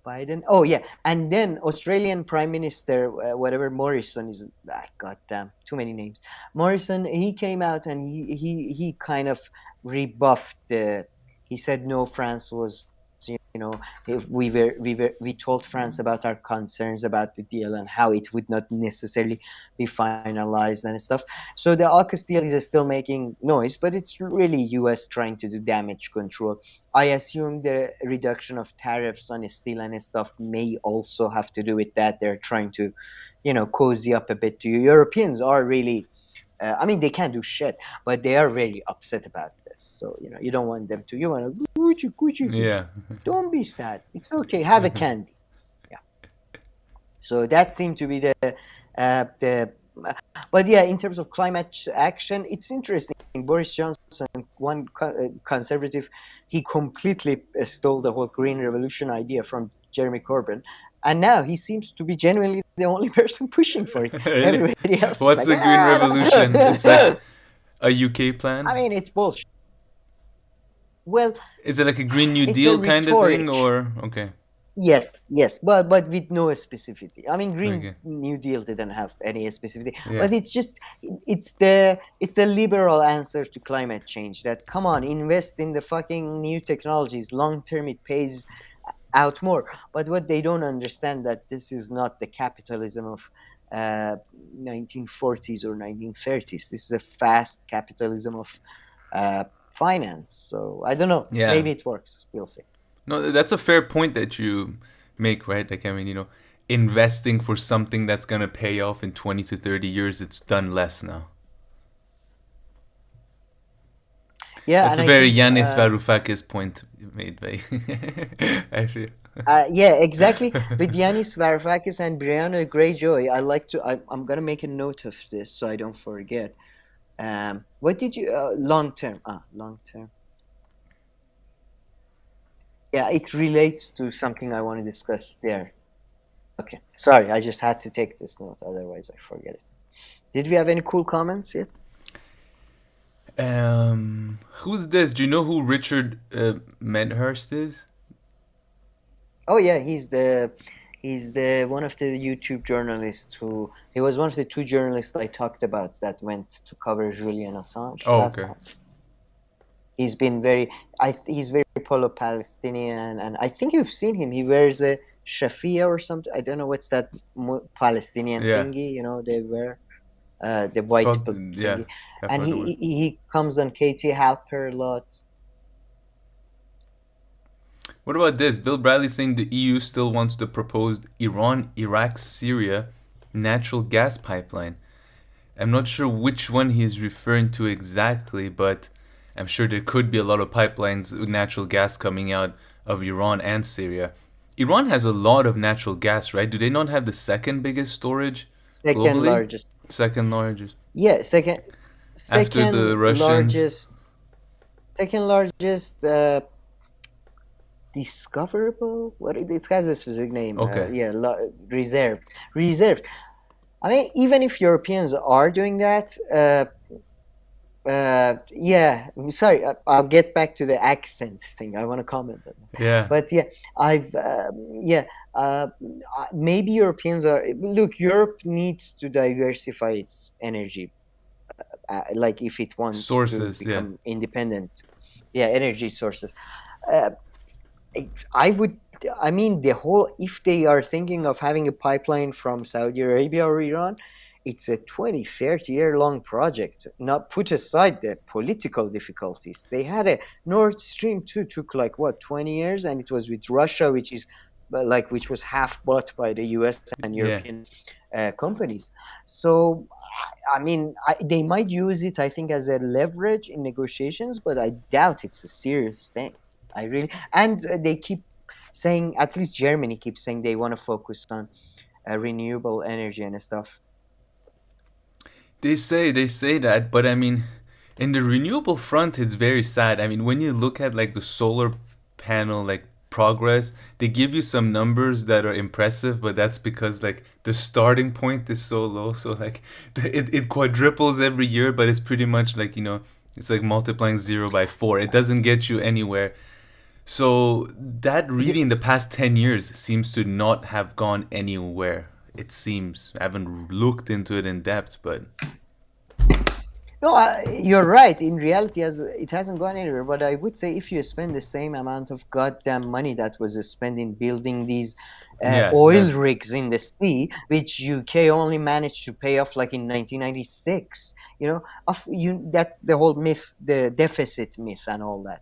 Biden. Oh yeah, and then Australian Prime Minister, whatever Morrison is. God damn, too many names. Morrison. He came out and he kind of rebuffed the. He said no, France was. You know, if we told France about our concerns about the deal and how it would not necessarily be finalized and stuff. So the AUKUS deal is still making noise, but it's really U.S. trying to do damage control. I assume the reduction of tariffs on steel and stuff may also have to do with that. They're trying to, cozy up a bit to you. Europeans are really, I mean, they can't do shit, but they are very upset about this. So, you don't want them to, you want to, Gucci, Gucci, Gucci. Yeah. Don't be sad. It's okay. Have a candy. Yeah. So that seemed to be the but yeah, in terms of climate action, it's interesting. Boris Johnson, one conservative, he completely stole the whole green revolution idea from Jeremy Corbyn, and now he seems to be genuinely the only person pushing for it. Really? Everybody else is What's like, the Green Revolution? It's like a UK I plan? mean, it's bullshit. Well, Is it like a Green New it's a Deal kind of thing, rhetoric. or okay, Yes, but with no specificity. I mean, Green okay, New Deal didn't have any specificity, yeah, but it's the liberal answer to climate change. That come on, invest in the fucking new technologies. Long term, it pays out more. But what they don't understand that this is not the capitalism of 1940s or 1930s. This is a fast capitalism of finance. So I don't know. yeah. Maybe it works. We'll see. No, that's a fair point that you make, right? Like, I mean, investing for something that's gonna pay off in 20 to 30 years, it's done less now. Yeah, That's and a I very think Yanis Varoufakis point made by. I feel. yeah, exactly. With Yanis Varoufakis and Briahna Greyjoy, I'm gonna make a note of this so I don't forget. What did you long term? Long term. Yeah, it relates to something I want to discuss there. Okay, sorry, I just had to take this note, otherwise I forget it. Did we have any cool comments yet? Who's this? Do you know who Richard Medhurst is? Oh yeah, he's the one of the YouTube journalists who he was one of the two journalists I talked about that went to cover Julian Assange Oh, last okay. time. He's been he's very pro-Palestinian, and I think you've seen him. He wears a shafia or something. I don't know what's that Palestinian Yeah, thingy. They wear the it's white called. Yeah, thingy, I and forgot the he word. he, he comes on KT Halper a lot. What about this? Bill Bradley saying the EU still wants the proposed Iran, Iraq, Syria natural gas pipeline. I'm not sure which one he's referring to exactly, but I'm sure there could be a lot of pipelines with natural gas coming out of Iran and Syria. Iran has a lot of natural gas, right? Do they not have the second biggest storage Second globally? largest. Second largest. Yeah, After second the Russians? largest. Second largest. Discoverable. It has a specific name. Okay. Yeah, reserved. I mean, even if Europeans are doing that, yeah. Sorry, I'll get back to the accent thing. I want to comment on that. Yeah. But yeah, yeah. Maybe Europeans are. Look, Europe needs to diversify its energy. Like if it wants to Sources, yeah. become independent, yeah, energy sources. Uh, I would. I mean, if they are thinking of having a pipeline from Saudi Arabia or Iran, it's a 20, 30-year long project. Not put aside the political difficulties. They had a Nord Stream 2 took like what 20 years, and it was with Russia, which was half bought by the US and Yeah. European companies. So I mean, they might use it, I think, as a leverage in negotiations, but I doubt it's a serious thing. I really and they keep saying, at least Germany keeps saying they want to focus on renewable energy and stuff. They say that, but I mean, in the renewable front, it's very sad. I mean, when you look at like the solar panel like progress, they give you some numbers that are impressive, but that's because like the starting point is so low. So like it quadruples every year, but it's pretty much like it's like multiplying 0 by 4. It doesn't get you anywhere. So that really in the past 10 years seems to not have gone anywhere. It seems. I haven't looked into it in depth, but No, you're right. In reality, as it hasn't gone anywhere. But I would say if you spend the same amount of goddamn money that was spent in building these yeah, oil that rigs in the sea, which UK only managed to pay off like in 1996. That's the whole myth, the deficit myth, and all that.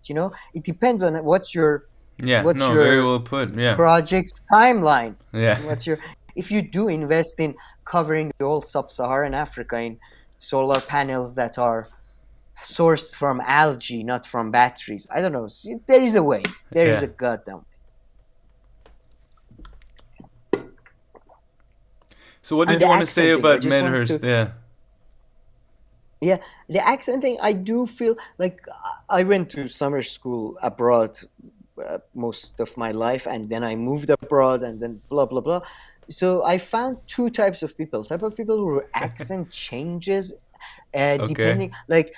It depends on yeah, what's no, very your well put. Yeah, project's timeline. yeah, What's your If you do invest in covering the whole sub-Saharan Africa in solar panels that are sourced from algae, not from batteries. I don't know. There is a way. There is yeah. a goddamn. So what And did the you want to say accent thing, I about just wanted Medhurst? to. Yeah, Yeah, the accent thing. I do feel like I went to summer school abroad most of my life, and then I moved abroad, and then blah blah blah. So I found two types of people. Type of people who accent changes okay, depending. Like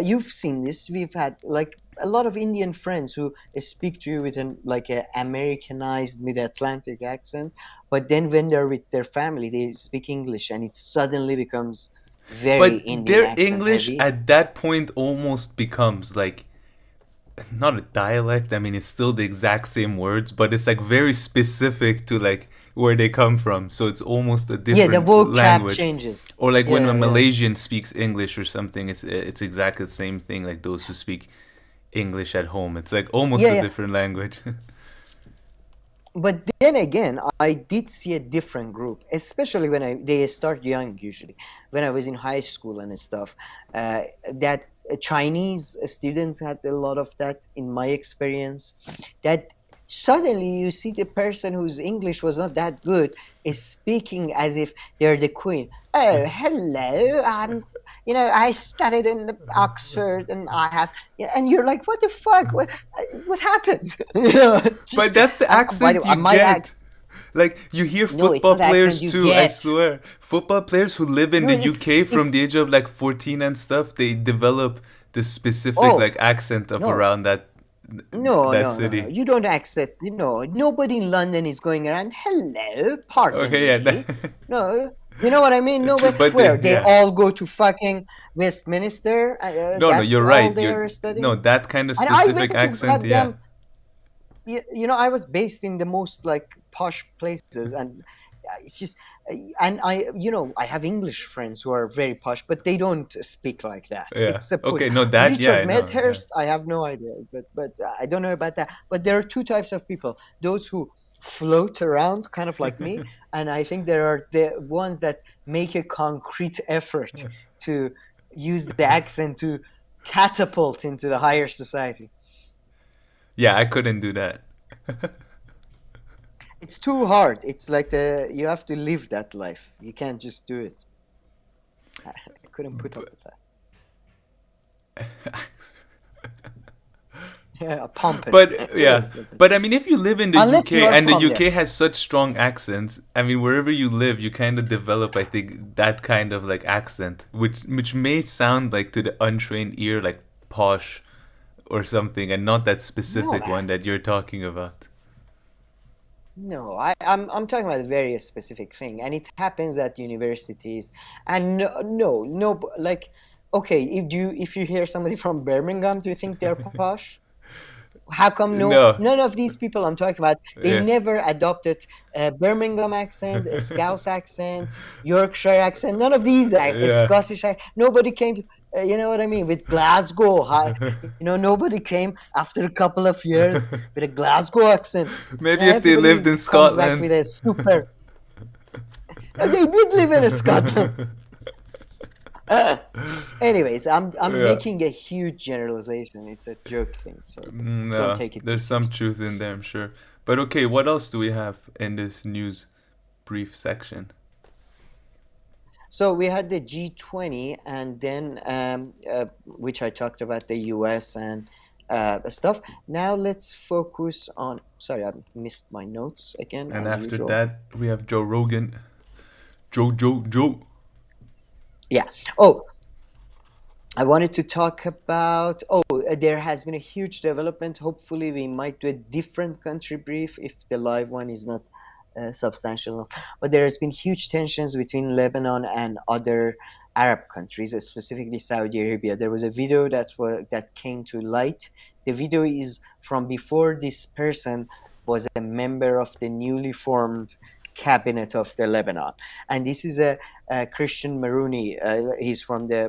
you've seen this. We've had like a lot of Indian friends who speak to you with an like a Americanized mid-Atlantic accent, but then when they're with their family, they speak English, and it suddenly becomes very but Indian their accent English heavy. at that point almost becomes like not a dialect. I mean, it's still the exact same words, but it's like very specific to like where they come from. So it's almost a Yeah, the different vocab language. changes. Or like when a Yeah, yeah, Malaysian speaks English or something, it's exactly the same thing. Like those who speak English at home, it's like almost yeah, a yeah. different language. But then again, I did see a different group, especially when they start young usually. When I was in high school and stuff, that Chinese students had a lot of that in my experience. That suddenly you see the person whose English was not that good is speaking as if they're the queen. Oh, hello. I studied in Oxford, and I have, and you're like, what the fuck? What happened? But Just that's the by the accent way, you get. Like you hear no, it's football not accent players you too, I get. swear. Football players who live in No, the UK from it's the age of like 14 and stuff, they develop this specific oh like accent of no, around no, that no, no, no. city. You don't accept. Nobody in London is going around. Hello, pardon Okay, yeah. me. No, you know what I mean. No, True, but where they yeah. all go to fucking Westminster. No, That's you're all right. they You're are no studying. that kind of And I specific went to accent, yeah. goddamn. I was based in the most like posh places, and it's just and I have English friends who are very posh, but they don't speak like that. Yeah. It's a put. Okay, no that yeah, Richard I know. Yeah. Medhurst, I have no idea, but I don't know about that. But there are two types of people: those who float around, kind of like me, and I think there are the ones that make a concrete effort to use the accent to catapult into the higher society. Yeah, I couldn't do that. It's too hard. It's like you have to live that life. You can't just do it. I couldn't put up But, with that. Yeah, pompous. but yeah, but I mean, if you live in the Unless you UK are and the from there. UK has such strong accents, I mean, wherever you live, you kind of develop, I think, that kind of like accent, which may sound like to the untrained ear like posh or something, and not that No, specific man. one that you're talking about. No, I'm talking about a very specific thing, and it happens at universities. And no, like, okay, if you hear somebody from Birmingham, do you think they're posh? How come No, none of these people I'm talking about, they yeah, never adopted a Birmingham accent, a Scouse accent, Yorkshire accent, none of these a yeah. Scottish accent. Nobody came to, you know what I mean, with Glasgow. Nobody came after a couple of years with a Glasgow accent. Maybe if they lived Everybody in comes back Scotland. with a super. They did live in Scotland. Anyways, I'm Yeah. making a huge generalization. It's a joke thing, so don't No, take it too there's some seriously. truth in there, I'm sure. But okay, what else do we have in this news brief section? So we had the G20, and then which I talked about the US and stuff. Now let's focus on. Sorry, I missed my notes again And as after usual. that, we have Joe Rogan. Joe. Yeah. Oh, I wanted to talk about. Oh, there has been a huge development. Hopefully, we might do a different country brief if the live one is not substantial enough. But there has been huge tensions between Lebanon and other Arab countries, specifically Saudi Arabia. There was a video that came to light. The video is from before this person was a member of the newly formed cabinet of the Lebanon, and this is a Christian Marouni. He's from the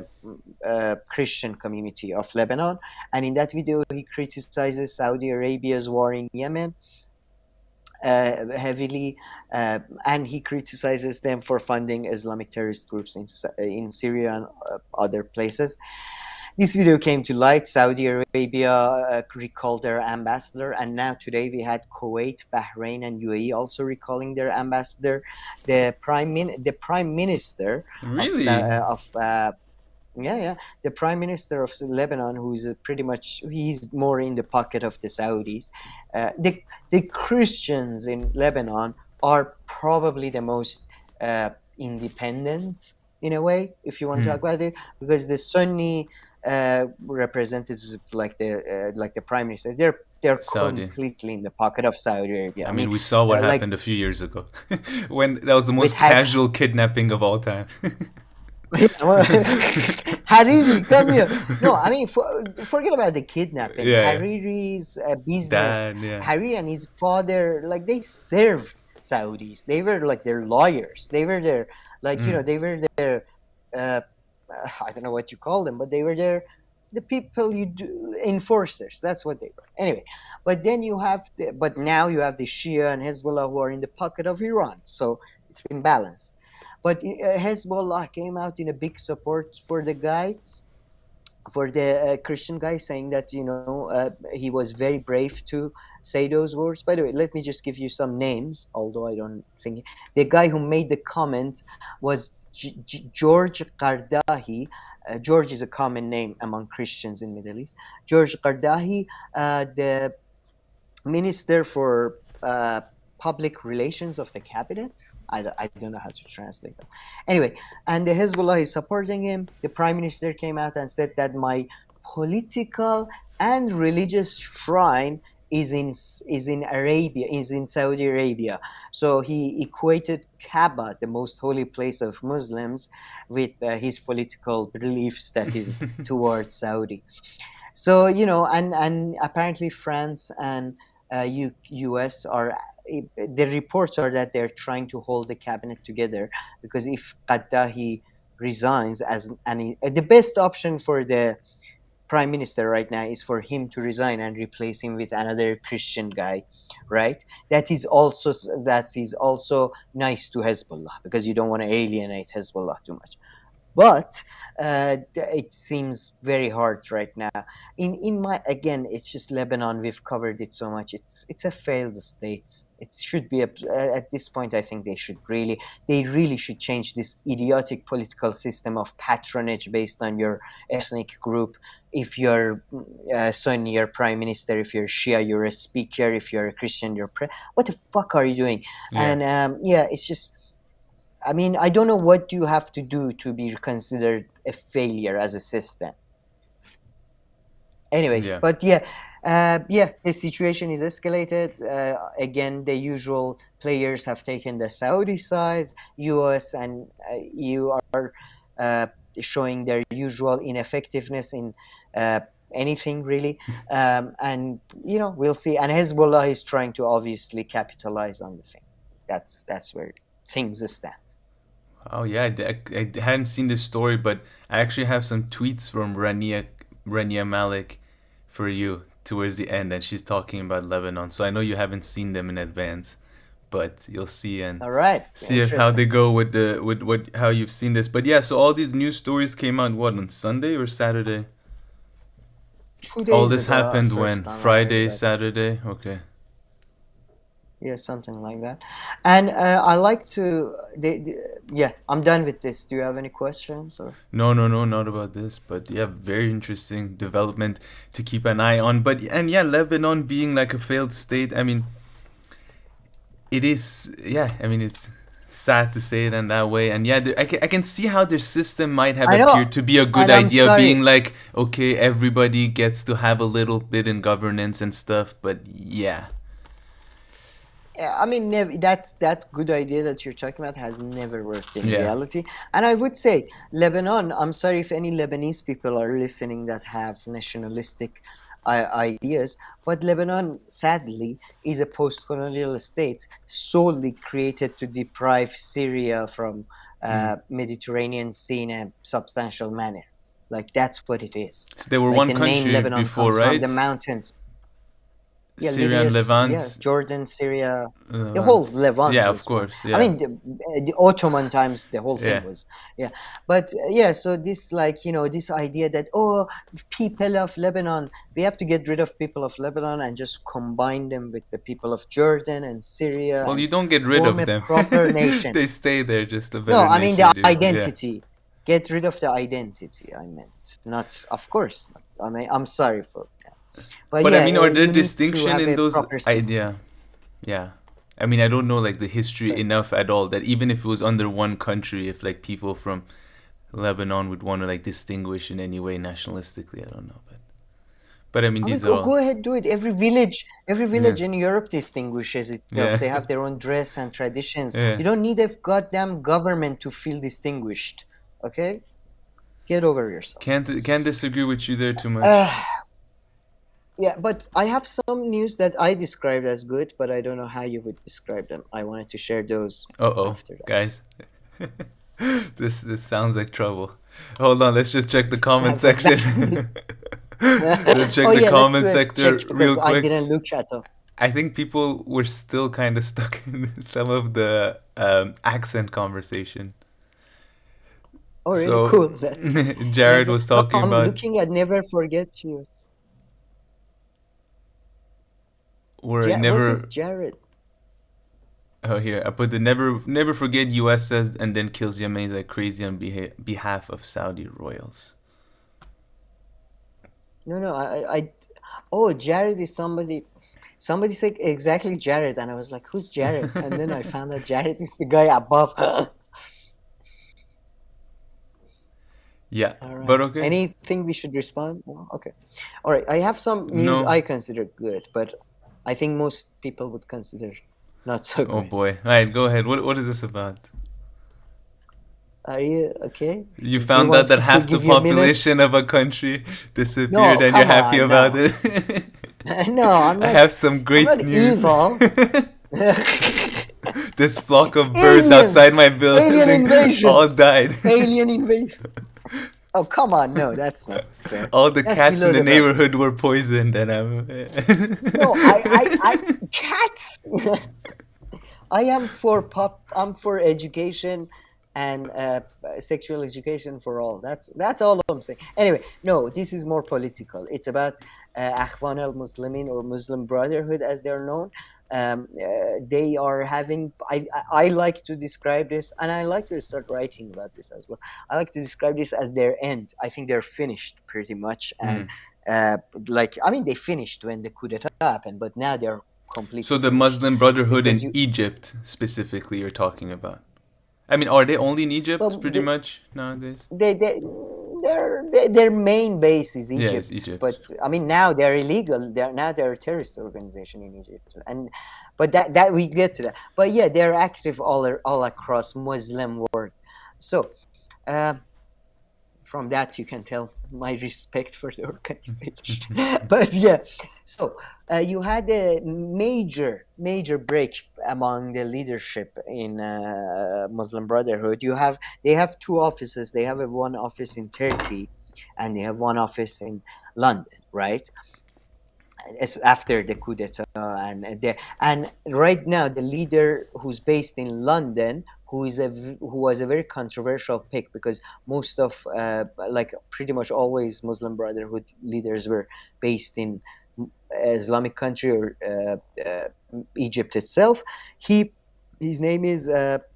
Christian community of Lebanon. And in that video, he criticizes Saudi Arabia's war in Yemen heavily, and he criticizes them for funding Islamic terrorist groups in Syria and other places. This video came to light. Saudi Arabia recalled their ambassador, and now today we had Kuwait, Bahrain, and UAE also recalling their ambassador. The prime minister Really? of yeah, yeah. The prime minister of Lebanon, who's pretty much he's more in the pocket of the Saudis. The Christians in Lebanon are probably the most independent in a way, if you want to Hmm. talk about it, because the Sunni representatives, like the prime minister, they're Saudi. completely in the pocket of Saudi Arabia. I I mean, mean, we saw what like happened a few years ago when that was the with most casual kidnapping of all time. Yeah, well, Hariri, come here. No, I mean, forget about the kidnapping. Yeah, yeah. Hariri's business, Dad, yeah. Hariri and his father, like they served Saudis. They were like their lawyers. They were their, like, Mm. they were their, uh, I don't know what you call them, but they were their, the people you do, enforcers. That's what they were. Anyway, but now you have the Shia and Hezbollah who are in the pocket of Iran. So it's been balanced. But Hezbollah came out in a big support for the guy, for the Christian guy, saying that he was very brave to say those words. By the way, let me just give you some names, although I don't think the guy who made the comment was George Qardahi. George is a common name among Christians in Middle East. George Qardahi, the minister for public relations of the cabinet. I don't know how to translate that. Anyway, and the Hezbollah is supporting him. The prime minister came out and said that my political and religious shrine is in Arabia, is in Saudi Arabia. So he equated Kaaba, the most holy place of Muslims, with his political beliefs that is towards Saudi. So and apparently France and US are the reports are that they're trying to hold the cabinet together, because if Qaddafi resigns the best option for the prime minister right now is for him to resign and replace him with another Christian guy, right? That is also nice to Hezbollah, because you don't want to alienate Hezbollah too much. But it seems very hard right now. In my again, it's just Lebanon. We've covered it so much. It's a failed state. It should be at this point. I think they really should change this idiotic political system of patronage based on your ethnic group. If you're Sunni, you're prime minister. If you're Shia, you're a speaker. If you're a Christian, what the fuck are you doing? Yeah, And yeah, it's just, I mean, I don't know what you have to do to be considered a failure as a system. Anyways, yeah. but yeah, yeah, the situation is escalated. Again, the usual players have taken the Saudi side. US and EU are uh, showing their usual ineffectiveness in uh, anything really. And we'll see. And Hezbollah is trying to obviously capitalize on the thing. That's where things stand. Oh yeah, I hadn't seen this story, but I actually have some tweets from Rania Malik for you towards the end, and she's talking about Lebanon. So I know you haven't seen them in advance, but you'll see and All right, see if how they interesting. go with the with what how you've seen this. But yeah, so all these news stories came out what on Sunday or Saturday? Two All days this ago, happened first when time I heard Friday, about it. Saturday. Okay. Yeah, something like that. And I like to. Yeah, I'm done with this. Do you have any questions or? No, no, no, not about this. But yeah, very interesting development to keep an eye on. But and yeah, Lebanon being like a failed state. I mean, it is. Yeah, I mean it's sad to say it in that way. And yeah, I can see how their system might have I know, appeared to be a good and I'm idea, being sorry. like, okay, everybody gets to have a little bit in governance and stuff. But yeah, Yeah, I mean, that good idea that you're talking about has never worked in yeah. reality. And I would say Lebanon. I'm sorry if any Lebanese people are listening that have nationalistic ideas, but Lebanon, sadly, is a post-colonial state solely created to deprive Syria from Mm. Mediterranean Sea in a substantial manner. Like that's what it is. So they were Like one the name country Lebanon before, comes from the right? mountains. Yeah, Syria Libya, and yeah, Levant. Jordan, Syria, the whole Levant. Levant Yeah, of was one. course. I Yeah, mean, the Ottoman times, the whole thing yeah. was, yeah. But yeah, so this, like, this idea that, oh, people of Lebanon, we have to get rid of people of Lebanon and just combine them with the people of Jordan and Syria Well, and you don't get rid form of a them. proper nation. They stay there, just a No, better I mean the nation, dude. Yeah. identity. Get rid of the identity, I meant. Not, of course. Not. I mean, I'm sorry for, yeah. But But I yeah, mean, are there you need to distinction have in a those proper system. idea? Yeah. I mean, I don't know like the history Sorry. enough at all that even if it was under one country, if like people from Lebanon would want to like distinguish in any way nationalistically, I don't know, but I mean I mean, these are go all ahead, do it. Every yeah village in Europe distinguishes itself. yeah They have their own dress and traditions. yeah. You don't need a goddamn government to feel distinguished. Okay? Get over yourself. Can't disagree with you there too much. Uh, yeah, but I have some news that I described as good, but I don't know how you would describe them. I wanted to share those Uh oh, after that. guys, this sounds like trouble. Hold on, let's just check the comment Sounds like bad section. news. Let's check Oh the yeah, let's comment do a check sector real because I quick. didn't look at all. I think people were still kind of stuck in some of the accent conversation. Oh really? So Cool. That's Jared was no, talking I'm about looking at Never Forget You. where it What is never. Jared? Oh, here I put the never forget U.S. says and then kills Yemenis like crazy on behalf of Saudi royals. No, oh, Jared is somebody. Somebody said exactly Jared, and I was like, who's Jared? And then I found out Jared is the guy above. Yeah, All right. but okay. Anything we should respond? No? Okay. All right. I have some news No. I consider good, but I think most people would consider not so Oh good. boy. All right, go ahead. What is this about? Are you okay? You Do you found out want that me to half the give you a minute? population of a country disappeared No, and you're come happy on, about no. it? No, I'm I not. have some I'm great not news. evil. This flock of birds outside Aliens, my alien building invasion, all died. alien invasion. Oh, come on. No, that's not fair. All the That's cats in below the the belt. neighborhood were poisoned, and No, cats. I'm for education and sexual education for all. That's all I'm saying. Anyway, no, this is more political. It's about Akhwan al-Muslimin or Muslim Brotherhood, as they're known. They are having. I like to describe this, and I like to start writing about this as well. I like to describe this as their end. I think they're finished pretty much, and Mm. like I mean, they finished when the coup d'état happened, but now they're So completely the finished Muslim Brotherhood because in you. Egypt specifically, you're talking about. I mean, are they only in Egypt Well, pretty much nowadays? they their main base is Yeah, it's Egypt, but Egypt. I mean now they're illegal. They're a terrorist organization in Egypt, and but that we get to that. But yeah, they're active all across Muslim world. So uh, from that you can tell my respect for the organization. But yeah, so you had a major break among the leadership in Muslim Brotherhood. They have two offices. They have one office in Turkey, and they have one office in London, right? as after the coup d'etat, and right now the leader who's based in London, who was a very controversial pick, because most of like pretty much always Muslim Brotherhood leaders were based in Islamic country or Egypt itself. He his name is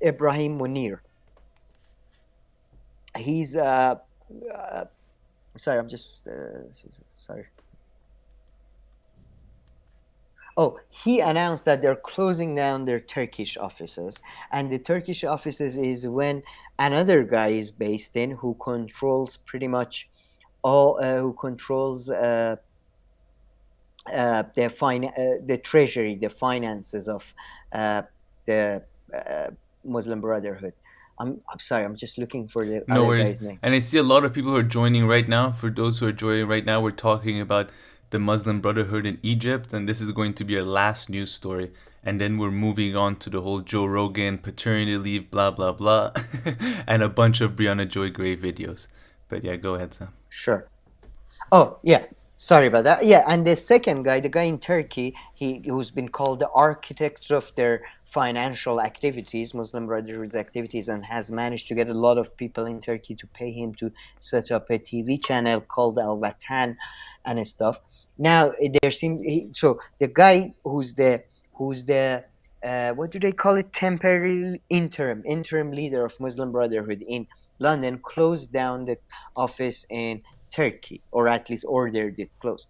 Ibrahim Munir. He's uh, sorry, I'm just sorry. Oh, he announced that they're closing down their Turkish offices. And the Turkish offices is when another guy is based in, who controls pretty much all, who controls the treasury, the finances of uh, the uh, Muslim Brotherhood. I'm sorry, I'm just looking for the No other worries. guy's name. And I see a lot of people who are joining right now. For those who are joining right now, we're talking about the Muslim Brotherhood in Egypt, and this is going to be our last news story. And then we're moving on to the whole Joe Rogan paternity leave, blah blah blah, and a bunch of Brianna Joy Gray videos. But yeah, go ahead, Sam. Sure. Oh, yeah. Sorry about that. Yeah, and the second guy, the guy in Turkey, who's been called the architect of their financial activities, Muslim Brotherhood's activities, and has managed to get a lot of people in Turkey to pay him to set up a TV channel called Al Watan and stuff. Now there seems so the guy who's the what do they call it, temporary interim leader of Muslim Brotherhood in London, closed down the office in Turkey, or at least ordered it closed.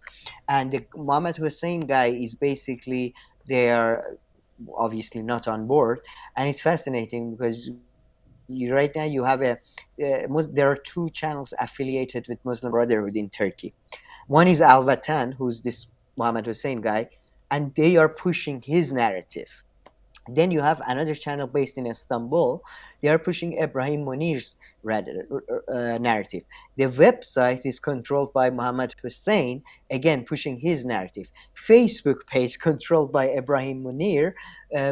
And the Mohammed Hussein guy is basically, they are obviously not on board, and it's fascinating because right now you have there are two channels affiliated with Muslim Brotherhood in Turkey. One is Al Watan, who's this Mohammed Hussein guy, and they are pushing his narrative. Then you have another channel based in Istanbul. They are pushing Ibrahim Munir's narrative. The website is controlled by Muhammad Hussein, again pushing his narrative. Facebook page controlled by Ibrahim Munir,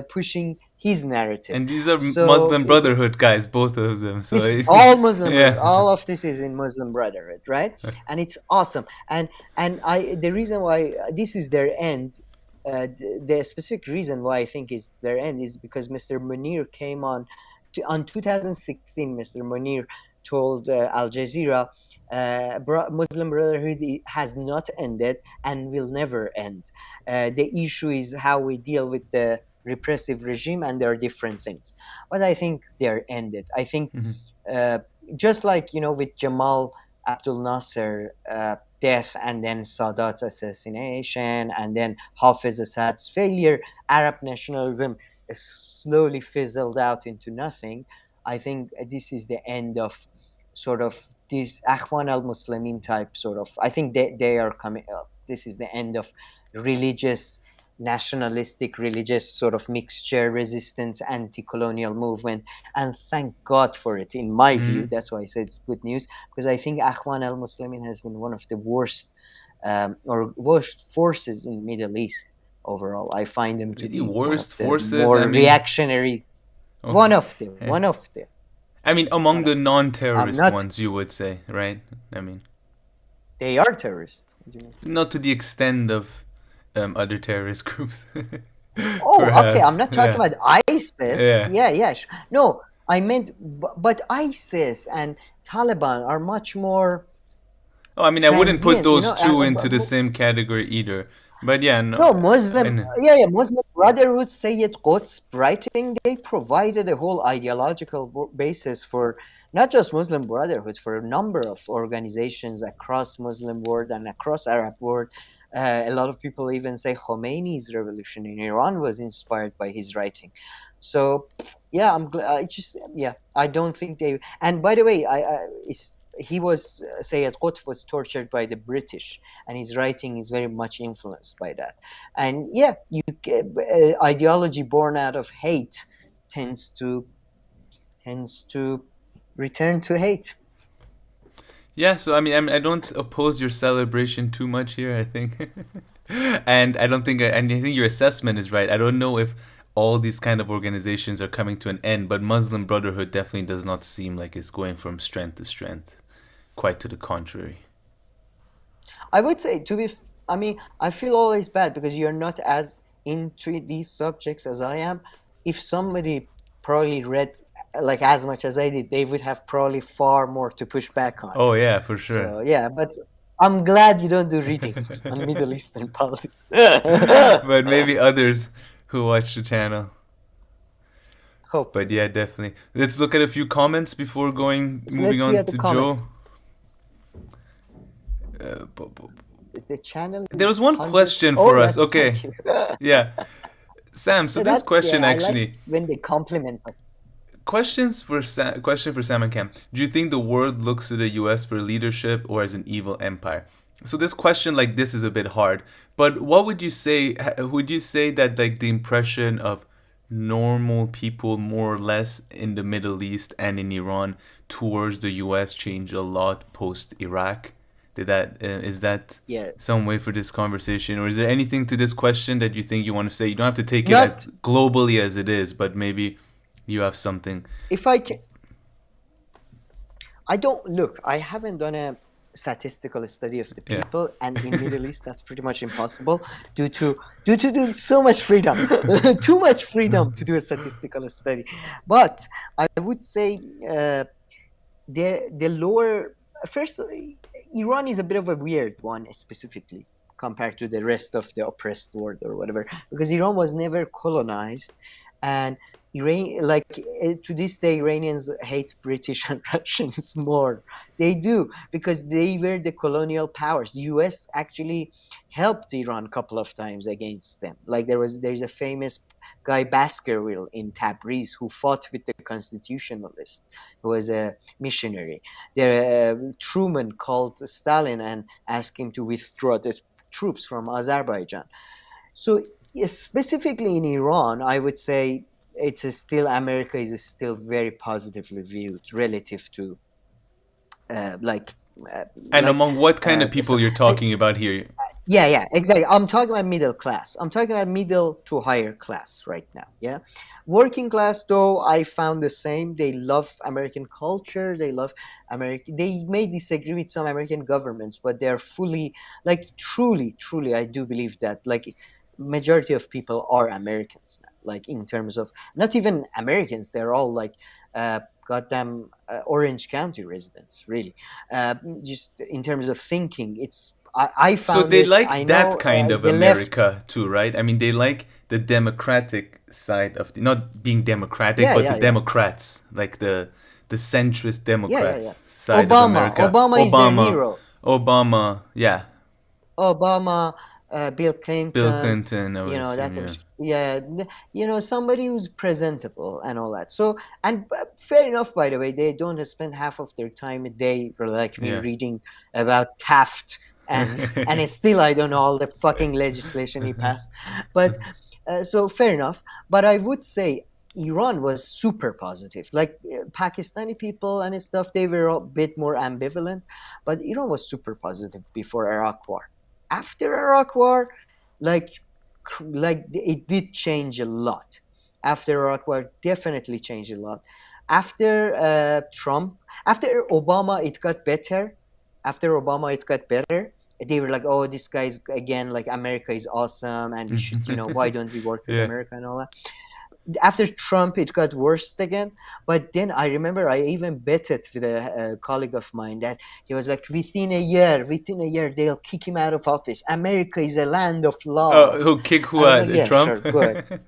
pushing his narrative. And these are So Muslim Brotherhood guys, both of them. So this all Muslim Brotherhood. yeah. All of this is in Muslim Brotherhood, right? And it's awesome. And the reason why this is their end, the specific reason why I think is their end is because Mr. Munir came on 2016. Mr. Munir told Al Jazeera, Muslim Brotherhood has not ended and will never end. The issue is how we deal with the repressive regime, and there are different things. But I think they're ended. I think Mhm. uh, just like with Jamal Abdul Nasser death, and then Sadat's assassination, and then Hafiz Assad's failure, Arab nationalism slowly fizzled out into nothing. I think this is the end of sort of this Akhwan al-Muslimin type sort of. I think they are coming up. This is the end of religious, nationalistic, religious sort of mixture, resistance, anti-colonial movement, and thank God for it. In my view, Mhm. that's why I said it's good news, because I think Akhwan al-Muslimin has been one of the worst or worst forces in Middle East overall. I find them to The be one of worst the forces. I more mean, reactionary. okay. Yeah. One of them, I mean, one among of the them. I'm non-terrorist not. ones, you would say, right? I mean, They are terrorists. What do you mean? not to the extent of other terrorist groups, Oh, okay. I'm perhaps. not talking Yeah, about ISIS. yeah. Yeah, yeah. No, I meant, but ISIS and Taliban are much more Oh, I mean, I wouldn't put transient. those two into the same category either. But yeah, no, No, Muslim, and yeah, yeah, Muslim Brotherhood, Sayyid Quds writing, they provided a whole ideological basis for not just Muslim Brotherhood, for a number of organizations across Muslim world and across Arab world. A lot of people even say Khomeini's revolution in Iran was inspired by his writing. So, yeah, I just, yeah, I don't think they. And by the way, he was Sayyid Qutb was tortured by the British, and his writing is very much influenced by that. And yeah, ideology born out of hate tends to tends to return to hate. yeah. So I don't oppose your celebration too much here. I think, and I think your assessment is right. I don't know if all these kind of organizations are coming to an end, but Muslim Brotherhood definitely does not seem like it's going from strength to strength. Quite to the contrary. I would say, to be I mean, I feel always bad because you're not as into these subjects as I am. If somebody probably read like as much as I did, they would have probably far more to push back on. Oh yeah, for sure. So yeah, but I'm glad you don't do readings on Middle Eastern politics. But maybe others who watch the channel. But Hopefully. yeah, definitely. Let's look at a few comments before going So moving let's see on at the to comments. Joe. Bu- bu- The channel There is was one 100. question Oh for yeah, us. thank Okay. you. Yeah. Sam, so So this that question yeah, I like actually when they compliment us. question for Sam and Cam. Do you think the world looks to the US for leadership or as an evil empire? So this question like this is a bit hard, but what would you say would you say that like the impression of normal people more or less in the Middle East and in Iran towards the US changed a lot post Iraq? Did that is that Yeah, some way for this conversation, or is there anything to this question that you think you want to say? You don't have to take it as not globally as it is, but maybe you have something. if I can. I don't look. I haven't done a statistical study of the Yeah. people, and in Middle East, that's pretty much impossible due to so much freedom, too much freedom to do a statistical study. But I would say the lower first, Iran is a bit of a weird one specifically compared to the rest of the oppressed world or whatever, because Iran was never colonized, and Iran, like to this day, Iranians hate British and Russians more. They do because they were the colonial powers. The U.S. actually helped Iran a couple of times against them. Like there's a famous guy Baskerville in Tabriz who fought with the constitutionalists, who was a missionary. Truman called Stalin and asked him to withdraw the troops from Azerbaijan. So specifically in Iran, I would say still America is still very positively viewed relative to uh, like uh, And like among what kind of so people you're talking about here? yeah, exactly. I'm talking about middle class. I'm talking about middle to higher class right now. Yeah. Working class, though, I found the same. They love American culture. They love American. They may disagree with some American governments, but they're fully, like, truly, I do believe that, like, majority of people are Americans now. Like, in terms of not even Americans, they're all like, goddamn Orange County residents, really. Just in terms of thinking, I So found they it. like I that know kind of the left. America too, right? I mean, they like the democratic side of the, not being democratic, Yeah, but the yeah, yeah, Democrats, like the centrist yeah. Democrats side of Obama, America. Obama is their Obama, hero. Obama, yeah, Obama, Bill Bill Clinton, Clinton, I would that assume, kind yeah. of, yeah, somebody who's presentable and all that. So, and fair enough, by the way, they don't spend half of their time a day, or like me, Yeah. reading about Taft, and still I don't know all the fucking legislation he passed. But so fair enough. But I would say Iran was super positive. Like Pakistani people and stuff, they were a bit more ambivalent, but Iran was super positive before Iraq War. After Iraq War, like it did change a lot. After Iraq War, definitely changed a lot. After Trump, after Obama, it got better. After Obama, it got better. They were like, "Oh, this guy's again like America is awesome, and we should, why don't we work with Yeah. America and all that." After Trump, it got worse again. But then I remember I even betted with a colleague of mine that he was like, within a year, they'll kick him out of office. America is a land of laws. Who kick who I was like, out? yeah, Trump? sure, good.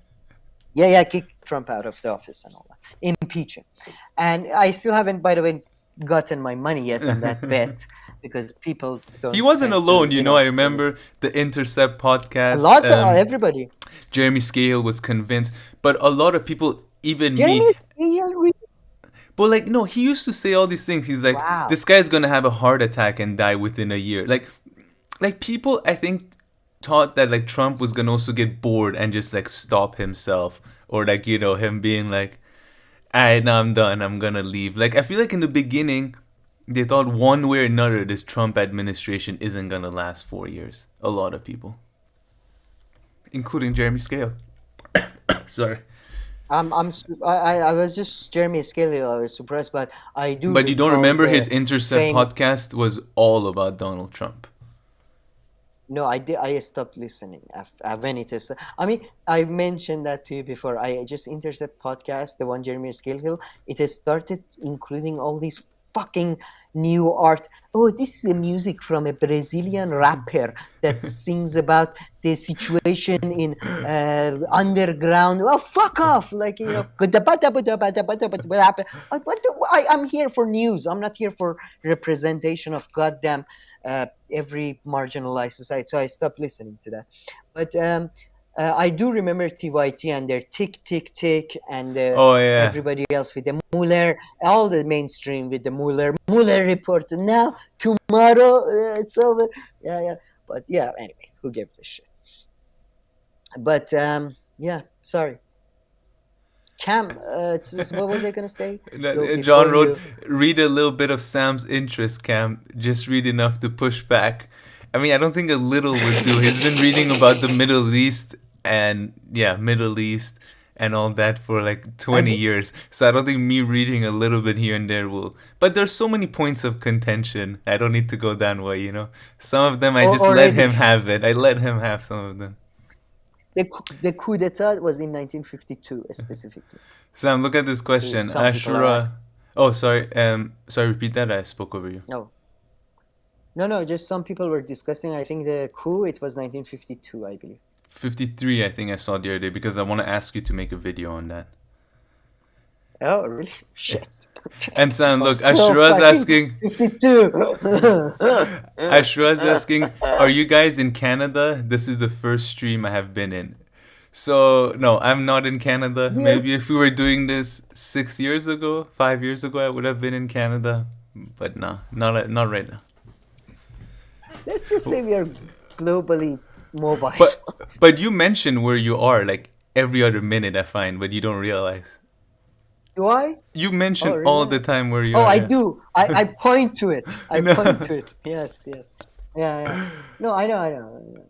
Yeah, kick Trump out of the office and all that. Impeach him. And I still haven't, by the way, gotten my money yet on that bet because people He don't wasn't tend to, alone, I remember the Intercept a podcast. lot of everybody. Jeremy Scahill was convinced, but a lot of people, even me, Jeremy Scahill, but like, no, he used to say all these things. He's like, wow. this guy's gonna have a heart attack and die within a year. Like people, I think, thought that like Trump was gonna also get bored and just like stop himself, or like him being like, alright, now I'm done, I'm gonna leave. Like I feel like in the beginning, they thought one way or another this Trump administration isn't gonna last 4 years. A lot of people, including Jeremy Scale. Sorry. I was just Jeremy Scahill. I was surprised, but I do But you don't recall remember the his Intercept fame. podcast was all about Donald Trump. No, I did. I stopped listening when it is. I mean, I mentioned that to you before. I just Intercept podcast, the one Jeremy Scalehill. It has started including all these fucking new art. Oh, this is a music from a Brazilian rapper that sings about the situation in underground. Oh, fuck off! Like what I'm here for news. I'm not here for representation of goddamn every marginalized society. So I stopped listening to that. But I do remember TYT and their tick tick tick and Oh yeah. everybody else with the Mueller, all the mainstream with the Mueller report. And now tomorrow it's over. Yeah, yeah. But yeah, anyways, who gives a shit? But yeah, sorry. Cam, what was I gonna say? John Before wrote, you, read a little bit of Sam's interest, Cam. Just read enough to push back. I mean, I don't think a little would do. He's been reading about the Middle East and, yeah, Middle East and all that for like I 20 did, years. So I don't think me reading a little bit here and there will. But there's so many points of contention. I don't need to go that way, you know? Some of them I just let already. him have it. I let him have some of them. The coup d'état was in 1952 specifically. Sam, look at this question. Some people are asking. Ashura. Oh, sorry. Sorry, repeat that. I spoke over you. No, no, no. Just some people were discussing. I think the coup it was 1952, I believe. 53, I think I saw the other day because I want to ask you to make a video on that. Oh, really? Shit. And Sam, look, So Ashura's fucking asking. 52. Ashura's asking, are you guys in Canada? This is the first stream I have been in. So no, I'm not in Canada. Yeah. Maybe if we were doing this 6 years ago, 5 years ago, I would have been in Canada. But no, not right now. Let's just say we are globally mobile. But you mention where you are like every other minute. I find, but you don't realize. Do I? You mention Oh, really? all the time where you Oh, are. I yeah. do. I point to it. I No. point to it. Yes, yes. Yeah, yeah. No, I know.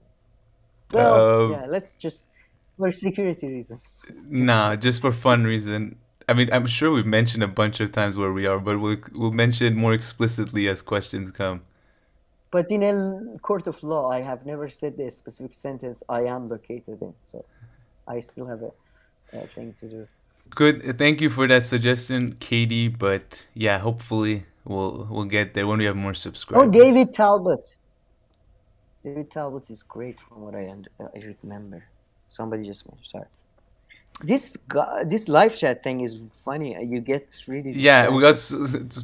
Well, yeah, let's just, for security reasons. Nah, just for fun reason. I mean, I'm sure we've mentioned a bunch of times where we are, but we'll mention more explicitly as questions come. But in a court of law, I have never said the specific sentence I am located in. So I still have a thing to do. Good. Thank you for that suggestion, Katie. But yeah, hopefully we'll get there when we have more subscribers. Oh, David Talbot. David Talbot is great from what I remember. Somebody just mentioned. Sorry. This live chat thing is funny. You get really distracted. Yeah, we got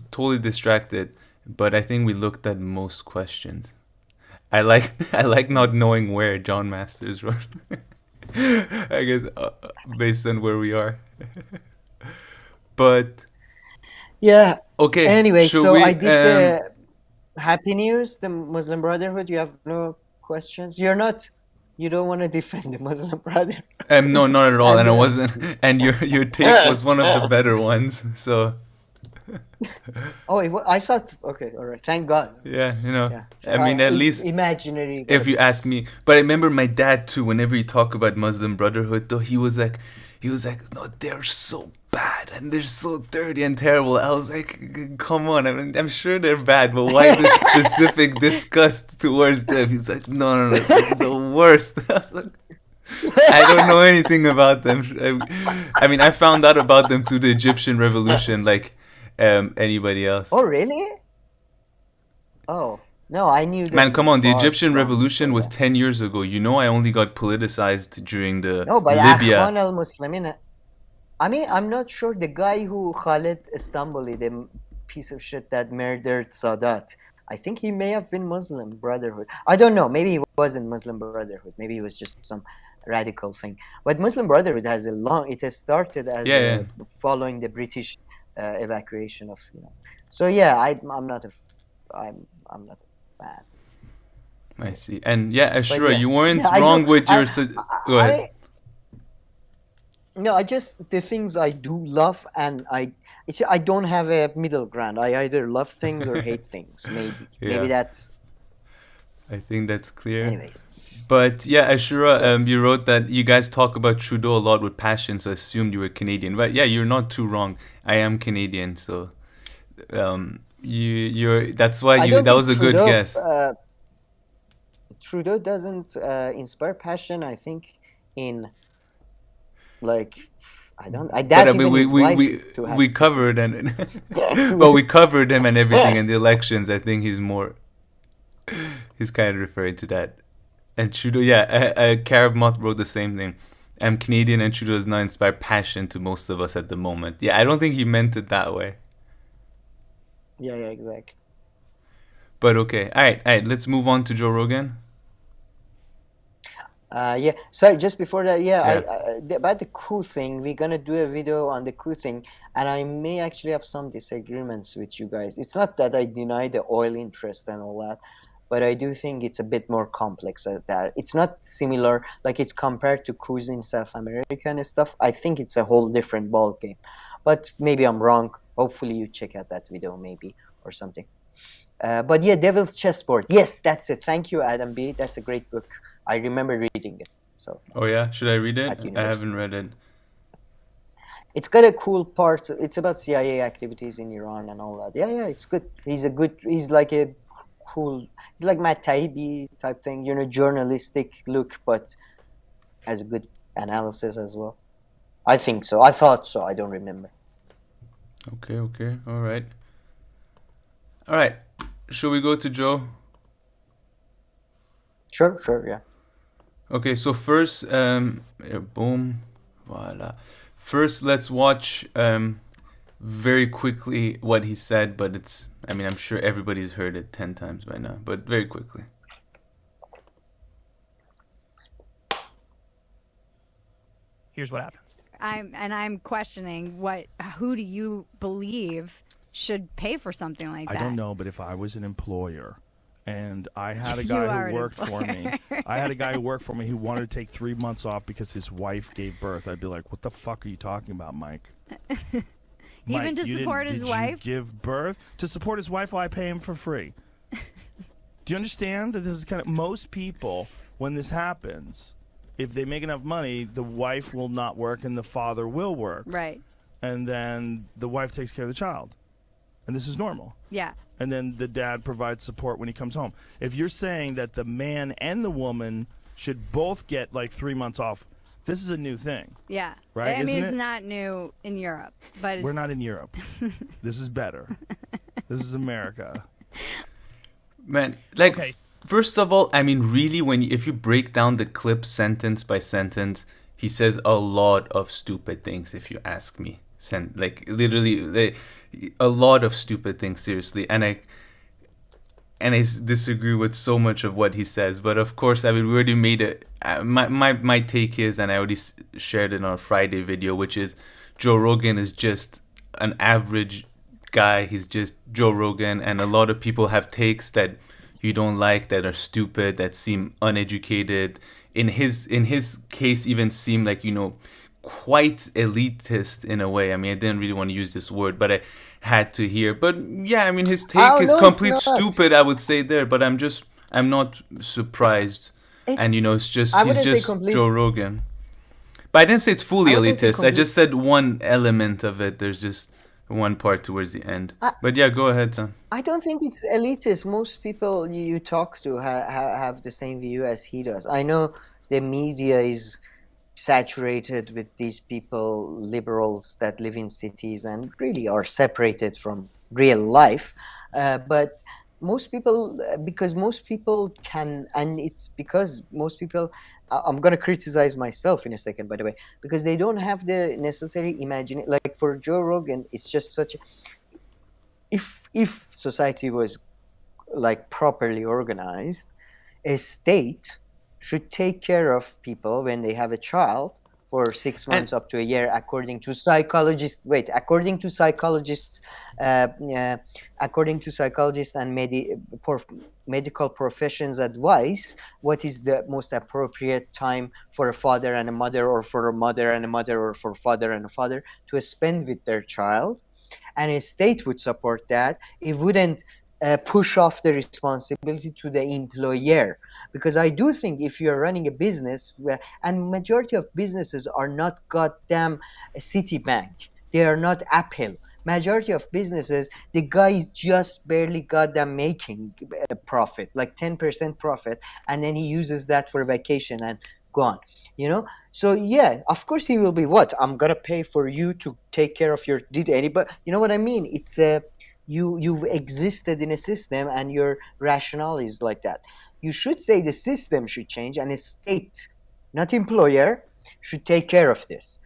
totally distracted, but I think we looked at most questions. I like not knowing where John Masters wrote. I guess based on where we are. But yeah. okay. Anyway, should so we, I did the Happy News, the Muslim Brotherhood. You have no questions. You don't want to defend the Muslim Brotherhood. no, not at all, and I wasn't. And your take was one of the better ones. So Oh, I thought. Okay, all right. Thank God. yeah, Yeah. I mean, at It's least imaginary. if you ask me. But I remember my dad too. Whenever you talk about Muslim Brotherhood, though, he was like, no, they're so bad and they're so dirty and terrible. I was like, come on. I mean, I'm sure they're bad, but why this specific disgust towards them? He's like, no, they're the worst. I was like, I don't know anything about them. I mean, I found out about them through the Egyptian revolution, like anybody else. Oh, really? Oh, no, I knew them. Man, come on. The far Egyptian from revolution was that. 10 years ago. You know, I only got politicized during the No, by Libya. Akhwan al-Muslimin. I mean, I'm not sure. The guy who Khalid Istanbuli, the piece of shit that murdered Sadat, I think he may have been Muslim Brotherhood. I don't know. Maybe he wasn't Muslim Brotherhood. Maybe it was just some radical thing. But Muslim Brotherhood has it has started as Yeah. following the British evacuation of, So yeah, I'm not a fan. I see. And yeah, sure, yeah. you weren't Yeah, wrong with your... Go ahead. No, I just the things I do love, and I don't have a middle ground. I either love things or hate things. Maybe that's. I think that's clear. Anyways. But yeah, Ashura, you wrote that you guys talk about Trudeau a lot with passion, so I assumed you were Canadian. But yeah, you're not too wrong. I am Canadian, so that's why that was a good guess. Trudeau doesn't inspire passion, I think, in like I But I doubt mean, even we his we wife we is too we happy to see covered and him. but we covered him and everything in the elections. I think he's kind of referring to that. And Trudeau, yeah, Carib Mott wrote the same thing. I'm Canadian and Trudeau does not inspire passion to most of us at the moment. Yeah, I don't think he meant it that way. Yeah, yeah, exactly. But okay, all right, let's move on to Joe Rogan. Yeah. Sorry, just before that, yeah, Yeah. about the coup thing, we're gonna do a video on the coup thing, and I may actually have some disagreements with you guys. It's not that I deny the oil interest and all that, but I do think it's a bit more complex than that. It's not similar, like it's compared to coups in South America and stuff. I think it's a whole different ball game, but maybe I'm wrong. Hopefully, you check out that video, maybe or something. But yeah, Devil's Chessboard. Yes, that's it. Thank you, Adam B. That's a great book. I remember reading it. So Oh yeah, should I read it? at I university, haven't read it. it's got a cool part. It's about CIA activities in Iran and all that. Yeah, yeah, it's good. He's like a cool. He's like Matt Taibbi type thing. Journalistic look, but has a good analysis as well. I think so. I thought so. I don't remember. Okay, all right. All right, shall we go to Joe? Sure, sure, yeah. Okay, so first, yeah, boom, voila. First, let's watch very quickly what he said, but I mean, I'm sure everybody's heard it 10 times by now, but very quickly. Here's what happens. I'm questioning who do you believe should pay for something like that? I don't know, but if I was an employer and I had a You guy are who an worked for me, I had a guy who worked for me who wanted to take 3 months off because his wife gave birth, I'd be like, what the fuck are you talking about, Mike? Even Mike, to support his did wife? You give birth? To support his wife, I pay him for free. Do you understand that this is kind of most people, when this happens, if they make enough money, the wife will not work and the father will work. Right. And then the wife takes care of the child. And this is normal. Yeah. And then the dad provides support when he comes home. If you're saying that the man and the woman should both get like 3 months off, this is a new thing. Yeah. Right, I mean, isn't it's it? not new in Europe, but We're not in Europe. This is better. This is America. Man, like, Okay. first of all, I mean, really, if you break down the clip sentence by sentence, he says a lot of stupid things, if you ask me. Like, literally, a lot of stupid things, seriously. And I disagree with so much of what he says. But of course, I mean, we already made it. My take is, and I already shared it on a Friday video, which is Joe Rogan is just an average guy. He's just Joe Rogan, and a lot of people have takes that you don't like, that are stupid, that seem uneducated. In his case, even seem like, quite elitist in a way. I mean, I didn't really want to use this word, but I had to hear. But yeah, I mean, his take Oh, is no, it's complete not. stupid, I would say there. But I'm not surprised. And it's I he's wouldn't say just complete. Joe Rogan. But I didn't say it's fully I wouldn't say elitist. I complete. just said one element of it. There's just one part towards the end. But yeah, go ahead, Tom. I don't think it's elitist. Most people you talk to have the same view as he does. I know the media is saturated with these people, liberals that live in cities and really are separated from real life. But most people, because most people can, and it's because most people, I'm going to criticize myself in a second, by the way, because they don't have the necessary imagination. Like for Joe Rogan, it's just such a, if society was like properly organized, a state should take care of people when they have a child for 6 months up to a year, according to psychologists. According to psychologists, and medical professions' advice, what is the most appropriate time for a father and a mother, or for a mother and a mother, or for a father and a father to spend with their child? And a state would support that. It wouldn't push off the responsibility to the employer, because I do think if you're running a business, and majority of businesses are not goddamn Citibank, they are not Apple, majority of businesses, the guy is just barely got them making a profit, like 10% profit, and then he uses that for vacation and gone, you know. So yeah, of course he will be, what, I'm gonna pay for you to take care of your, did anybody, you know what I mean? It's a, you've existed in a system and your rationale is like that. You should say the system should change and a state, not employer, should take care of this.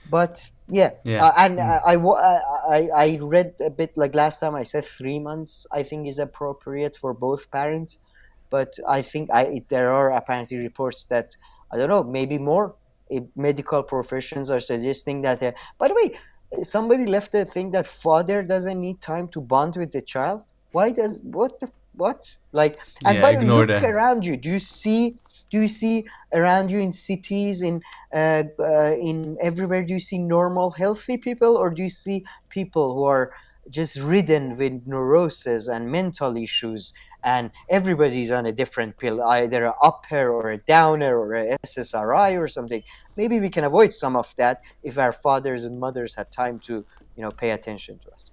But yeah, Yeah. and I read a bit, like last time I said 3 months I think is appropriate for both parents, but I think there are apparently reports that, I don't know, maybe more. Medical professions are suggesting that. By the way, somebody left a thing that father doesn't need time to bond with the child. Why does, what? Like, and Yeah, by the way, ignore look that. around you. Do you see around you in cities, in everywhere? Do you see normal, healthy people, or do you see people who are just ridden with neurosis and mental issues? And everybody's on a different pill, either a upper or a downer or a SSRI or something. Maybe we can avoid some of that if our fathers and mothers had time to, pay attention to us.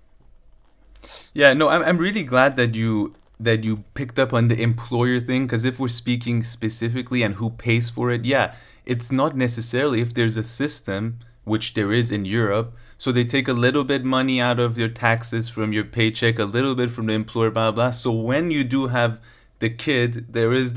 Yeah, no, I'm really glad that you picked up on the employer thing, because if we're speaking specifically and who pays for it, yeah, it's not necessarily, if there's a system, which there is in Europe, so they take a little bit money out of your taxes from your paycheck, a little bit from the employer, blah blah. So when you do have the kid, there is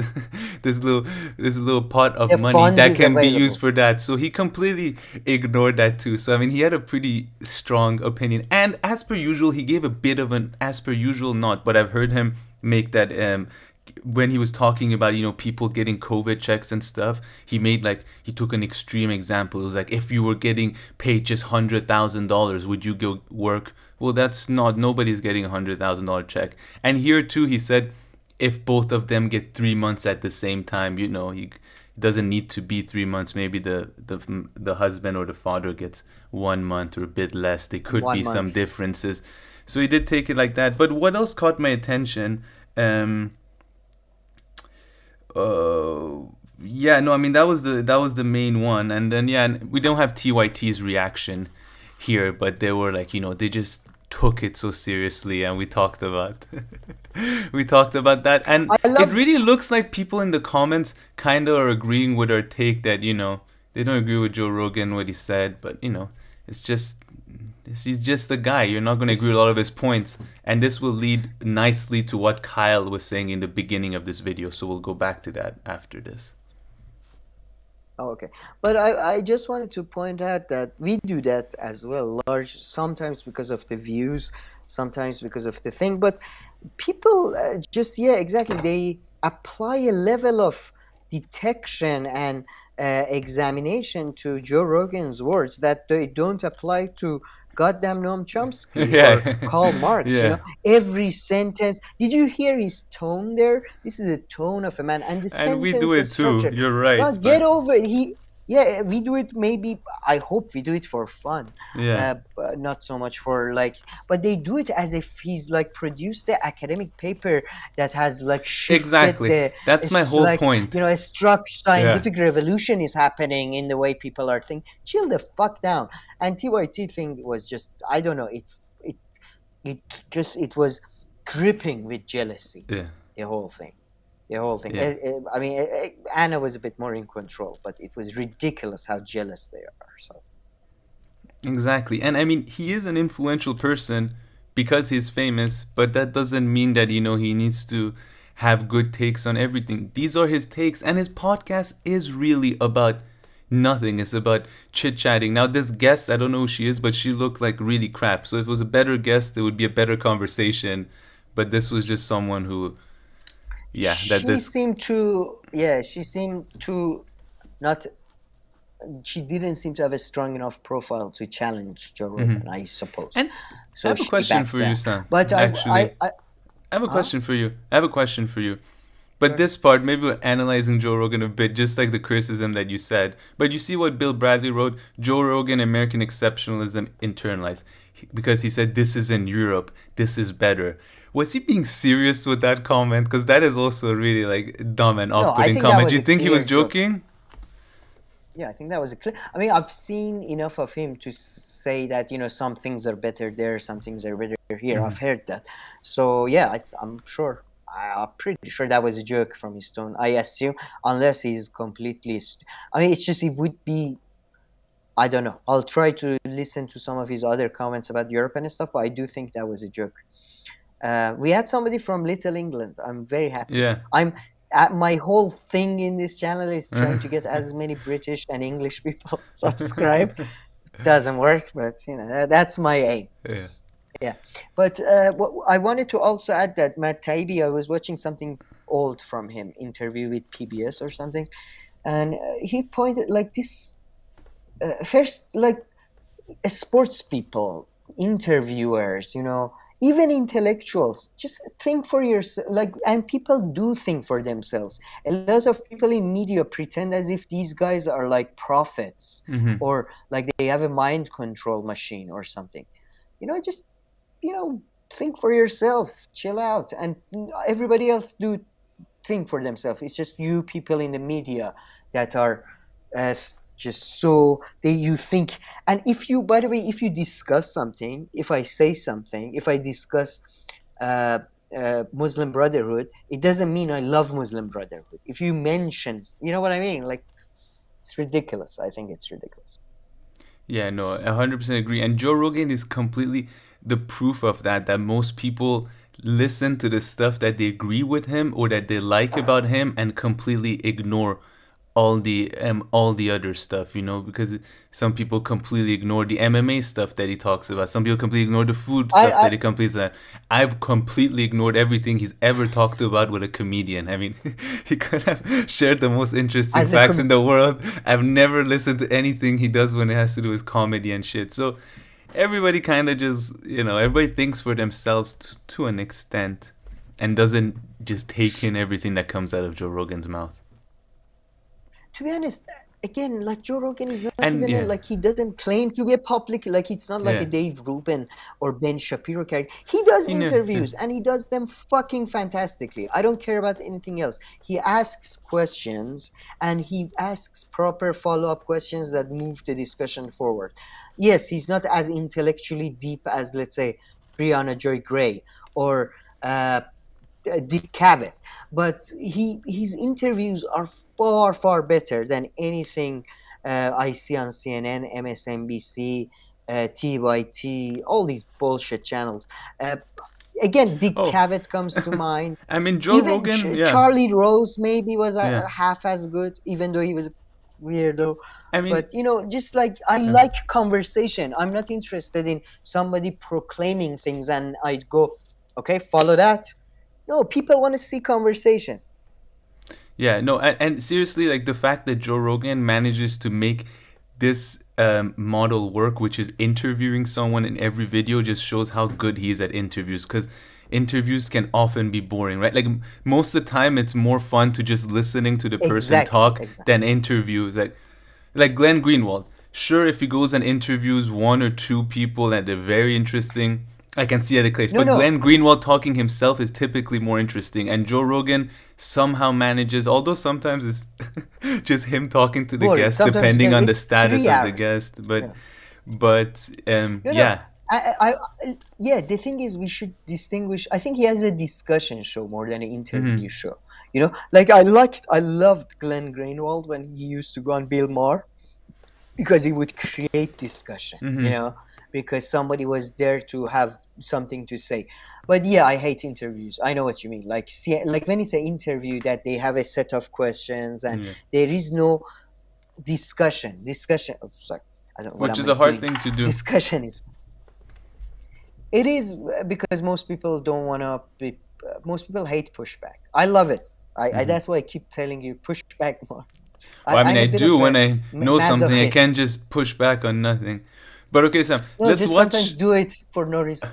this little pot of The money fund that is can be available. used for that. So he completely ignored that too. So I mean, he had a pretty strong opinion, and as per usual, he gave a bit of an as per usual not, but I've heard him make that when he was talking about, people getting COVID checks and stuff, he took an extreme example. It was like, if you were getting paid just $100,000, would you go work? Well, that's not, nobody's getting $100,000 check. And here too, he said, if both of them get 3 months at the same time, he doesn't need to be 3 months. Maybe the husband or the father gets 1 month or a bit less. There could 1 be some month. differences. So he did take it like that. But what else caught my attention? Yeah, no, I mean, that was the main one. And then, yeah, we don't have TYT's reaction here, but they were like, they just took it so seriously, and we talked about that. And it really looks like people in the comments kind of are agreeing with our take that, they don't agree with Joe Rogan, what he said, but he's just a guy. You're not going to agree with all of his points. And this will lead nicely to what Kyle was saying in the beginning of this video. So we'll go back to that after this. Oh, okay. But I just wanted to point out that we do that as well, sometimes because of the views, sometimes because of the thing. But people exactly. They apply a level of detection and examination to Joe Rogan's words that they don't apply to goddamn Noam Chomsky or Karl Marx. Yeah. Every sentence. Did you hear his tone there? This is a tone of a man, and the And we sentence do it is too. structured. You're right. God, get over it. Yeah, we do it. Maybe I hope we do it for fun. Yeah. Not so much for but they do it as if he's produced the academic paper that has shifted Exactly. That's my whole point. A scientific revolution is happening in the way people are thinking. Chill the fuck down. And TYT thing was just, I don't know. It was dripping with jealousy. Yeah. The whole thing. Yeah. I mean, Anna was a bit more in control, but it was ridiculous how jealous they are. So. Exactly. And I mean, he is an influential person because he's famous, but that doesn't mean that, he needs to have good takes on everything. These are his takes, and his podcast is really about nothing. It's about chit-chatting. Now, this guest, I don't know who she is, but she looked like really crap. So if it was a better guest, it would be a better conversation. But this was just someone who... Yeah, she seemed to not. She didn't seem to have a strong enough profile to challenge Joe Rogan, I suppose. And so I have a question for you, Sam. But actually, I have a question for you. But this part, maybe we're analyzing Joe Rogan a bit, just like the criticism that you said. But you see what Bill Bradley wrote? Joe Rogan, American exceptionalism internalized. Because he said, this is in Europe, this is better. Was he being serious with that comment? Because that is also really dumb and off-putting comment. Do you think he was joking? Yeah, I think that was a clear. I mean, I've seen enough of him to say that, some things are better there, some things are better here. I've heard that. So, yeah, I'm sure. I'm pretty sure that was a joke from his tone. I assume, unless he's completely. I mean, it's just, it would be. I don't know. I'll try to listen to some of his other comments about Europe and stuff, but I do think that was a joke. We had somebody from Little England. I'm very happy. Yeah. My whole thing in this channel is trying to get as many British and English people subscribe. Doesn't work, but that's my aim. Yeah. Yeah, but I wanted to also add that Matt Taibbi, I was watching something old from him, interview with PBS or something, and he pointed like this. First, like sports people, interviewers, even intellectuals, just think for yourself. And people do think for themselves. A lot of people in media pretend as if these guys are like prophets, or like they have a mind control machine or something. Just think for yourself, chill out, and everybody else do think for themselves. It's just you people in the media that are just so you think. And by the way, if you discuss something, if I say something, if I discuss Muslim Brotherhood, it doesn't mean I love Muslim Brotherhood. If you mention, you know what I mean? Like, it's ridiculous. I think it's ridiculous. Yeah, no, 100% agree. And Joe Rogan is completely the proof of that most people listen to the stuff that they agree with him or that they like about him and completely ignore all the other stuff, because some people completely ignore the MMA stuff that he talks about. Some people completely ignore the food stuff that he completely. I've completely ignored everything he's ever talked about with a comedian. I mean, he could have shared the most interesting facts in the world. I've never listened to anything he does when it has to do with comedy and shit. So everybody kind of just, everybody thinks for themselves to an extent and doesn't just take in everything that comes out of Joe Rogan's mouth. To be honest, again, like Joe Rogan is not like he doesn't claim to be a public, like it's not like a Dave Rubin or Ben Shapiro character. He does interviews and he does them fucking fantastically. I don't care about anything else. He asks questions and he asks proper follow-up questions that move the discussion forward. Yes, he's not as intellectually deep as, let's say, Briahna Joy Gray or Dick Cavett, but his interviews are far, far better than anything I see on CNN, MSNBC, TYT, all these bullshit channels. Again, Dick Cavett comes to mind. I mean, Joe Rogan, Charlie Rose maybe was half as good, even though he was a weirdo. I mean, but just like I like conversation. I'm not interested in somebody proclaiming things and I'd go, okay, follow that. No, people want to see conversation. Yeah, no, and seriously, like the fact that Joe Rogan manages to make this model work, which is interviewing someone in every video, just shows how good he is at interviews. Because interviews can often be boring, right? Like most of the time, it's more fun to just listening to the person talk than interviews. Like Glenn Greenwald. Sure, if he goes and interviews one or two people and they're very interesting, I can see at the case. But Glenn Greenwald talking himself is typically more interesting. And Joe Rogan somehow manages, although sometimes it's just him talking to the guest, depending on the status of the guest. But yeah. The thing is, we should distinguish. I think he has a discussion show more than an interview show. Like I loved Glenn Greenwald when he used to go on Bill Maher because he would create discussion, because somebody was there to have something to say. But yeah, I hate interviews. I know what you mean. Like when it's an interview that they have a set of questions and there is no discussion. Oh, sorry. I don't know Which is a hard thing to do. Discussion is. It is because most people don't want to be. Most people hate pushback. I love it. I that's why I keep telling you push back more. Well, I do when I know something. I can't just push back on nothing. But okay, Sam, let's watch. Sometimes do it for no reason.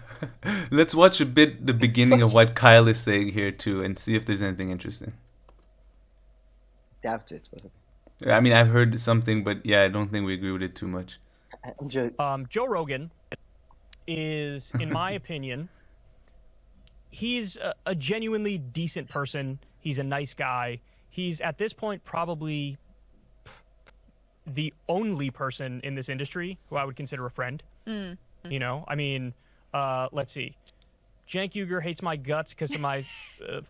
Let's watch a bit the beginning of what Kyle is saying here too, and see if there's anything interesting. Doubt it. I mean, I've heard something, but yeah, I don't think we agree with it too much. Joe Rogan is, in my opinion, he's a genuinely decent person. He's a nice guy. He's at this point probably the only person in this industry who I would consider a friend. You know, I mean, let's see. Cenk Uygur hates my guts because of my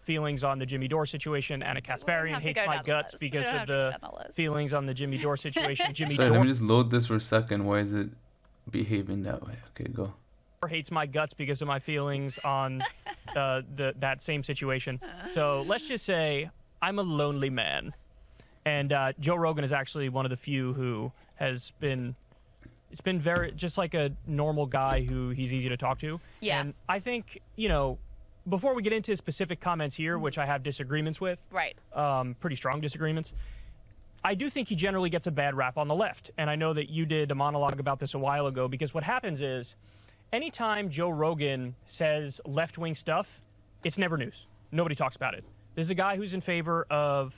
feelings on the Jimmy Dore situation. Anna Kasparian hates my guts because of the feelings on the Jimmy Dore situation. Jimmy Sorry, Dore let me just load this for a second. Why is it behaving that way? Okay, go. hates my guts because of my feelings on that same situation. So let's just say I'm a lonely man. And Joe Rogan is actually one of the few who has been... It's been very, just like a normal guy who he's easy to talk to. Yeah. And I think, you know, before we get into specific comments here, which I have disagreements with, right, pretty strong disagreements, I do think he generally gets a bad rap on the left. And I know that you did a monologue about this a while ago, because what happens is, anytime Joe Rogan says left-wing stuff, it's never news. Nobody talks about it. This is a guy who's in favor of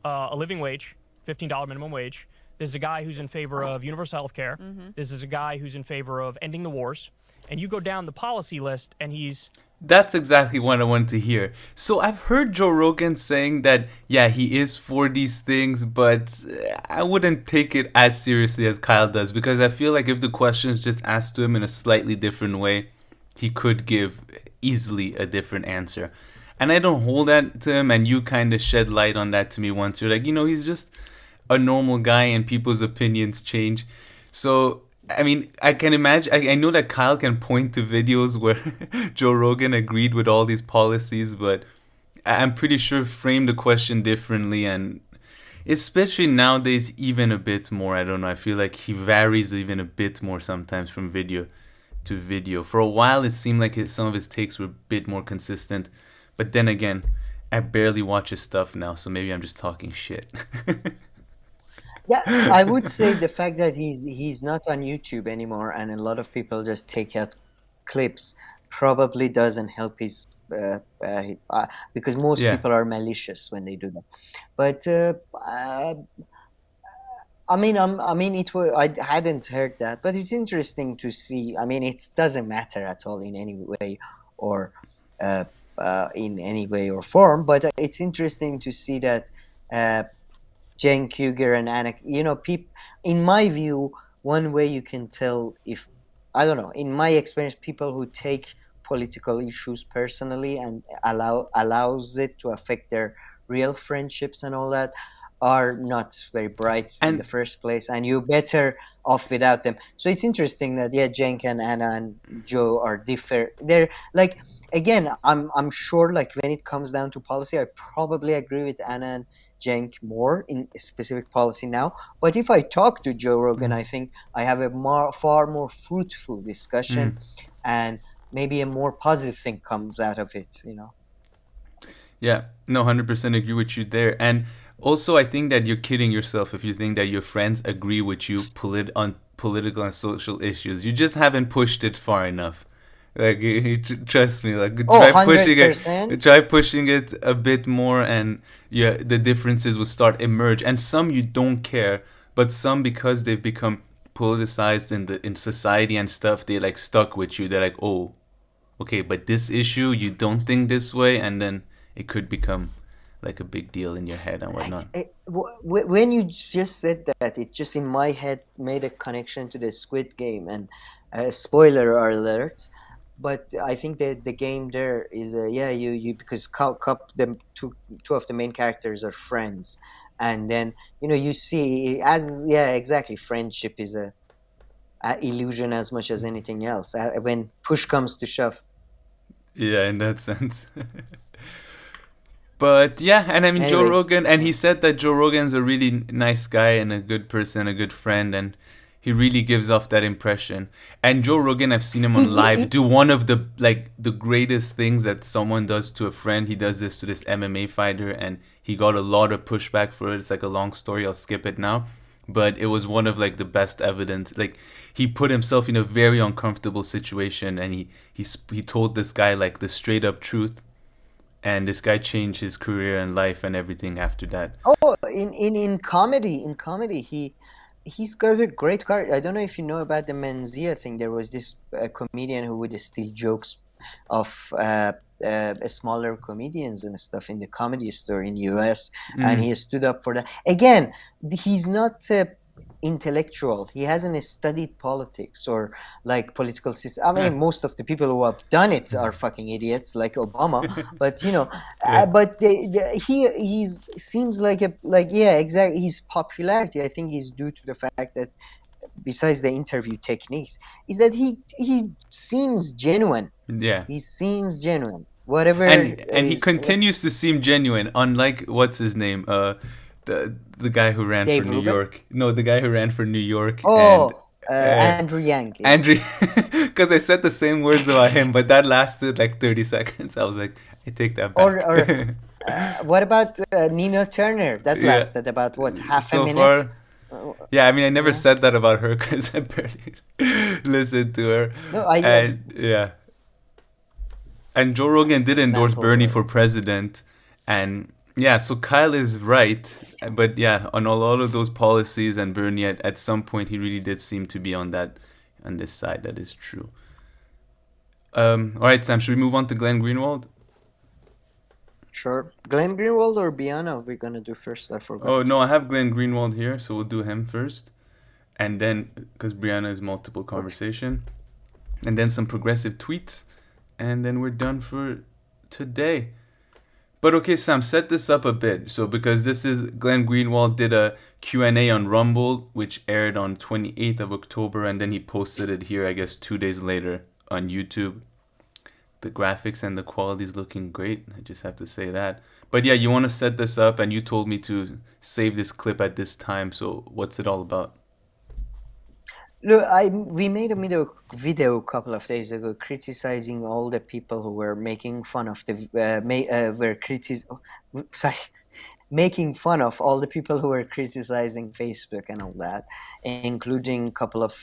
a living wage, $15 minimum wage. This is a guy who's in favor of universal health care. This is a guy who's in favor of ending the wars. And you go down the policy list, and he's... That's exactly what I wanted to hear. So I've heard Joe Rogan saying that, yeah, he is for these things, but I wouldn't take it as seriously as Kyle does, because I feel like if the question's just asked to him in a slightly different way, he could give easily a different answer. And I don't hold that to him, and you kind of shed light on that to me once. You're like, you know, he's just a normal guy and people's opinions change. So, I mean, I can imagine, I know that Kyle can point to videos where Joe Rogan agreed with all these policies, but I'm pretty sure framed the question differently, and especially nowadays even a bit more. I don't know, I feel like he varies even a bit more sometimes from video to video. For a while it seemed like some of his takes were a bit more consistent, but then again, I barely watch his stuff now, so maybe I'm just talking shit. Yeah, I would say the fact that he's not on YouTube anymore, and a lot of people just take out clips, probably doesn't help his because most people are malicious when they do that. But I mean, I hadn't heard that, but it's interesting to see. I mean, it doesn't matter at all in any way or in any way or form, but it's interesting to see that. Cenk Uygur and Anak, you know, in my view, one way you can tell if, I don't know, in my experience, people who take political issues personally and allows it to affect their real friendships and all that are not very bright in the first place, and you're better off without them. So it's interesting that, yeah, Cenk and Anna and Joe are different. They're like, again, I'm sure, like, when it comes down to policy, I probably agree with Anna and Cenk more in specific policy now. But if I talk to Joe Rogan, I think I have a far more fruitful discussion, and maybe a more positive thing comes out of it, you know? Yeah, no, 100% agree with you there. And also, I think that you're kidding yourself if you think that your friends agree with you on political and social issues. You just haven't pushed it far enough. Like, trust me, like, try pushing it a bit more, and yeah, the differences will start emerge. And some you don't care, but some, because they've become politicized in society and stuff, they like stuck with you. They're like, oh, okay, but this issue you don't think this way, and then it could become like a big deal in your head and whatnot. When you just said that, it just in my head made a connection to the Squid Game, and spoiler alerts. But I think that the game there is you because two of the main characters are friends, and then you see exactly, friendship is a illusion as much as anything else when push comes to shove. Yeah, in that sense. But yeah, and I mean, anyways, Joe Rogan, and he said that Joe Rogan's a really nice guy and a good person, a good friend, and he really gives off that impression. And Joe Rogan, I've seen him on live do one of the greatest things that someone does to a friend. He does this to this MMA fighter, and he got a lot of pushback for it. It's like a long story. I'll skip it now. But it was one of like the best evidence. Like, he put himself in a very uncomfortable situation, and he told this guy like the straight up truth. And this guy changed his career and life and everything after that. Oh, in comedy, he's got a great career. I don't know if you know about the Menzia thing. There was this comedian who would steal jokes of smaller comedians and stuff in the Comedy Store in US, and he stood up for that. Again, he's not intellectual. He hasn't studied politics or like political system. I mean, most of the people who have done it are fucking idiots, like Obama. But but he's seems like exactly. His popularity, I think, is due to the fact that, besides the interview techniques, is that he seems genuine. Yeah. He seems genuine. Whatever. And he continues to seem genuine, unlike what's his name, the guy who ran Dave for New Rubin? York. No, the guy who ran for New York. Oh, and, Andrew Yang. Andrew, because I said the same words about him, but that lasted like 30 seconds. I was like, I take that back. Or what about Nina Turner? That Yeah. lasted about what, half So a minute? far, yeah, I mean, I never Yeah. said that about her because I barely listened to her. No, Yeah. And Joe Rogan did endorse Examples Bernie are- for president. And yeah, so Kyle is right. But yeah, on a lot of those policies, and Bernie, at some point, he really did seem to be on this side. That is true. All right, Sam, should we move on to Glenn Greenwald? Sure. Glenn Greenwald or Briahna we're gonna do first? I forgot. Oh, no, I have Glenn Greenwald here, so we'll do him first. And then, because Brianna is multiple conversation. And then some progressive tweets. And then we're done for today. But okay, Sam, set this up a bit. So because this is Glenn Greenwald did a Q&A on Rumble, which aired on 28th of October, and then he posted it here, I guess, 2 days later on YouTube. The graphics and the quality is looking great. I just have to say that. But yeah, you want to set this up, and you told me to save this clip at this time. So what's it all about? Look, we made a video a couple of days ago criticizing all the people who were making fun of making fun of all the people who were criticizing Facebook and all that, including a couple of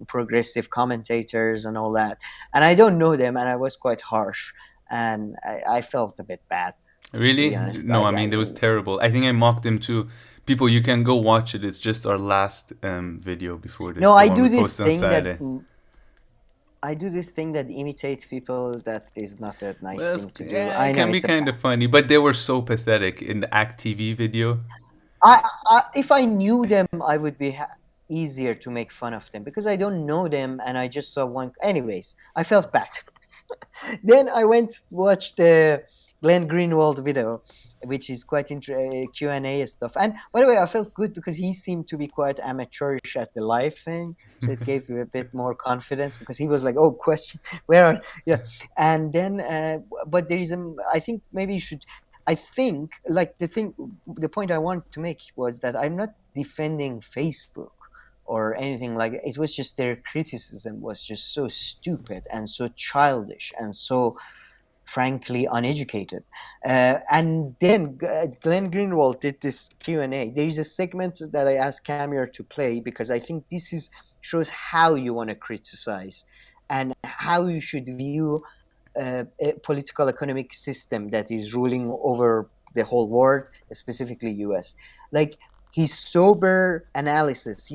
progressive commentators and all that. And I don't know them, and I was quite harsh, and I felt a bit bad. Really? To be honest, No, I mean, it was terrible. I think I mocked him too. People, you can go watch it. It's just our last video before this. No, the I one do we this posted on thing Saturday. that imitates people. That is not a nice Well, thing to do. yeah, I it know can be it's kind of funny, but they were so pathetic in the Act TV video. if I knew them, I would be easier to make fun of them, because I don't know them and I just saw one. Anyways, I felt bad. Then I went to watch the Glenn Greenwald video, which is quite Q&A stuff. And by the way, I felt good because he seemed to be quite amateurish at the live thing. So it gave me a bit more confidence, because he was like, oh, question, where are, yeah. And then, but there is, I think maybe you should, I think, like the point I wanted to make was that I'm not defending Facebook or anything like that. It was just their criticism was just so stupid and so childish and so frankly uneducated. And then Glenn Greenwald did this Q&A. There is a segment that I asked Camille to play, because I think this shows how you want to criticize and how you should view a political economic system that is ruling over the whole world, specifically US. Like his sober analysis,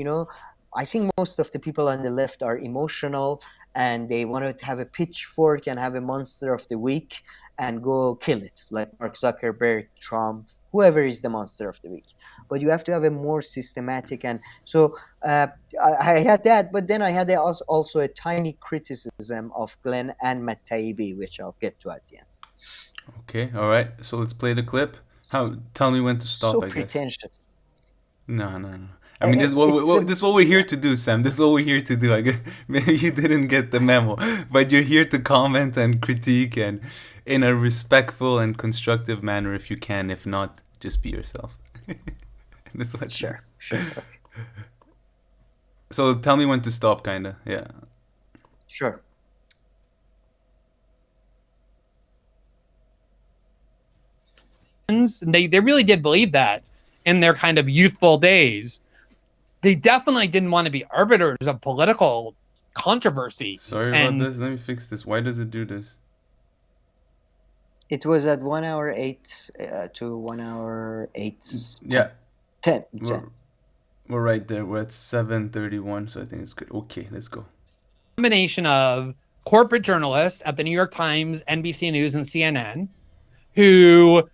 I think most of the people on the left are emotional and they want to have a pitchfork and have a monster of the week and go kill it, like Mark Zuckerberg, Trump, whoever is the monster of the week. But you have to have a more systematic, and so I had that, but then I had also a tiny criticism of Glenn and Matt Taibbi, which I'll get to at the end. Okay, all right. So let's play the clip. Tell me when to stop, So I guess. pretentious. No. I mean, this is what we're here to do, Sam. This is what we're here to do. I guess maybe you didn't get the memo, but you're here to comment and critique, and in a respectful and constructive manner if you can. If not, just be yourself. That's what. Sure. Okay. So tell me when to stop, kinda. Yeah. Sure. They really did believe that in their kind of youthful days. They definitely didn't want to be arbiters of political controversies. Sorry about this. Let me fix this. Why does it do this? It was at 1 hour 8 to 1 hour 8. Yeah. 10. We're right there. We're at 7:31, so I think it's good. Okay, let's go. Combination of corporate journalists at the New York Times, NBC News, and CNN who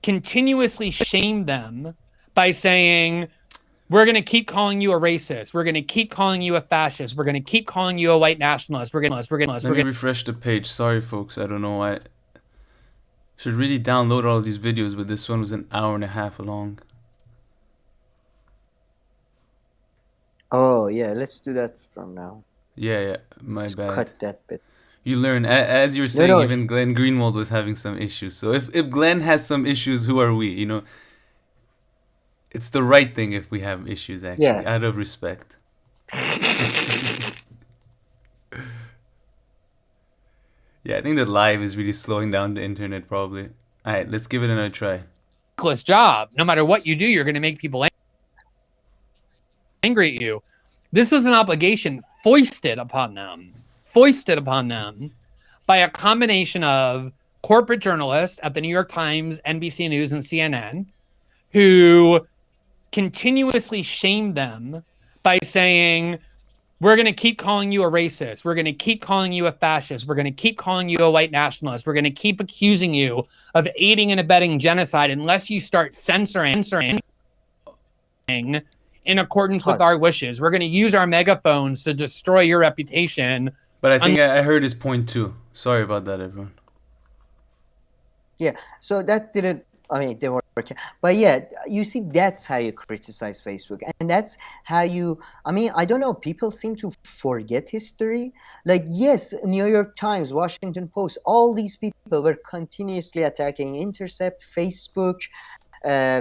continuously shame them by saying, We're going to keep calling you a racist. We're going to keep calling you a fascist. We're going to keep calling you a white nationalist. We're going to Let me refresh the page. Sorry, folks. I don't know why. Should really download all of these videos, but this one was an hour and a half long. Oh yeah, let's do that from now. Yeah, my Just bad. cut that bit. You learn, as you were saying, no. even Glenn Greenwald was having some issues. So if Glenn has some issues, who are we? You know, it's the right thing if we have issues, actually, Yeah. out of respect. Yeah, I think that live is really slowing down the internet, probably. All right, let's give it another try. job. No matter what you do, you're going to make people angry at you. This was an obligation foisted upon them by a combination of corporate journalists at the New York Times, NBC News, and CNN who continuously shamed them by saying, we're going to keep calling you a racist. We're going to keep calling you a fascist. We're going to keep calling you a white nationalist. We're going to keep accusing you of aiding and abetting genocide unless you start censoring in accordance with our wishes. We're going to use our megaphones to destroy your reputation. But I think I heard his point too. Sorry about that, everyone. Yeah, so that didn't, I mean, they were working. But yeah, you see, that's how you criticize Facebook. And that's how you, I mean, I don't know, people seem to forget history. Like, yes, New York Times, Washington Post, all these people were continuously attacking Intercept, Facebook,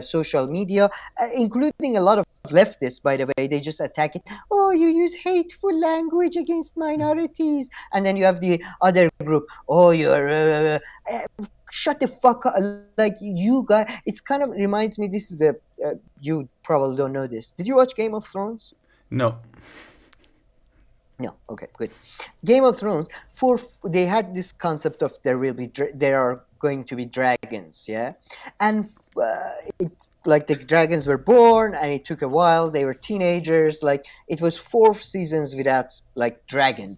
social media, including a lot of leftists, by the way. They just attack it. Oh, you use hateful language against minorities. And then you have the other group. Oh, you're... shut the fuck up. Like, you guys, it's kind of reminds me, this is you probably don't know this. Did you watch Game of Thrones? No. No. Okay, good. Game of Thrones, they had this concept of there are going to be dragons, yeah? And like the dragons were born and it took a while. They were teenagers. Like, it was 4 seasons without like dragon.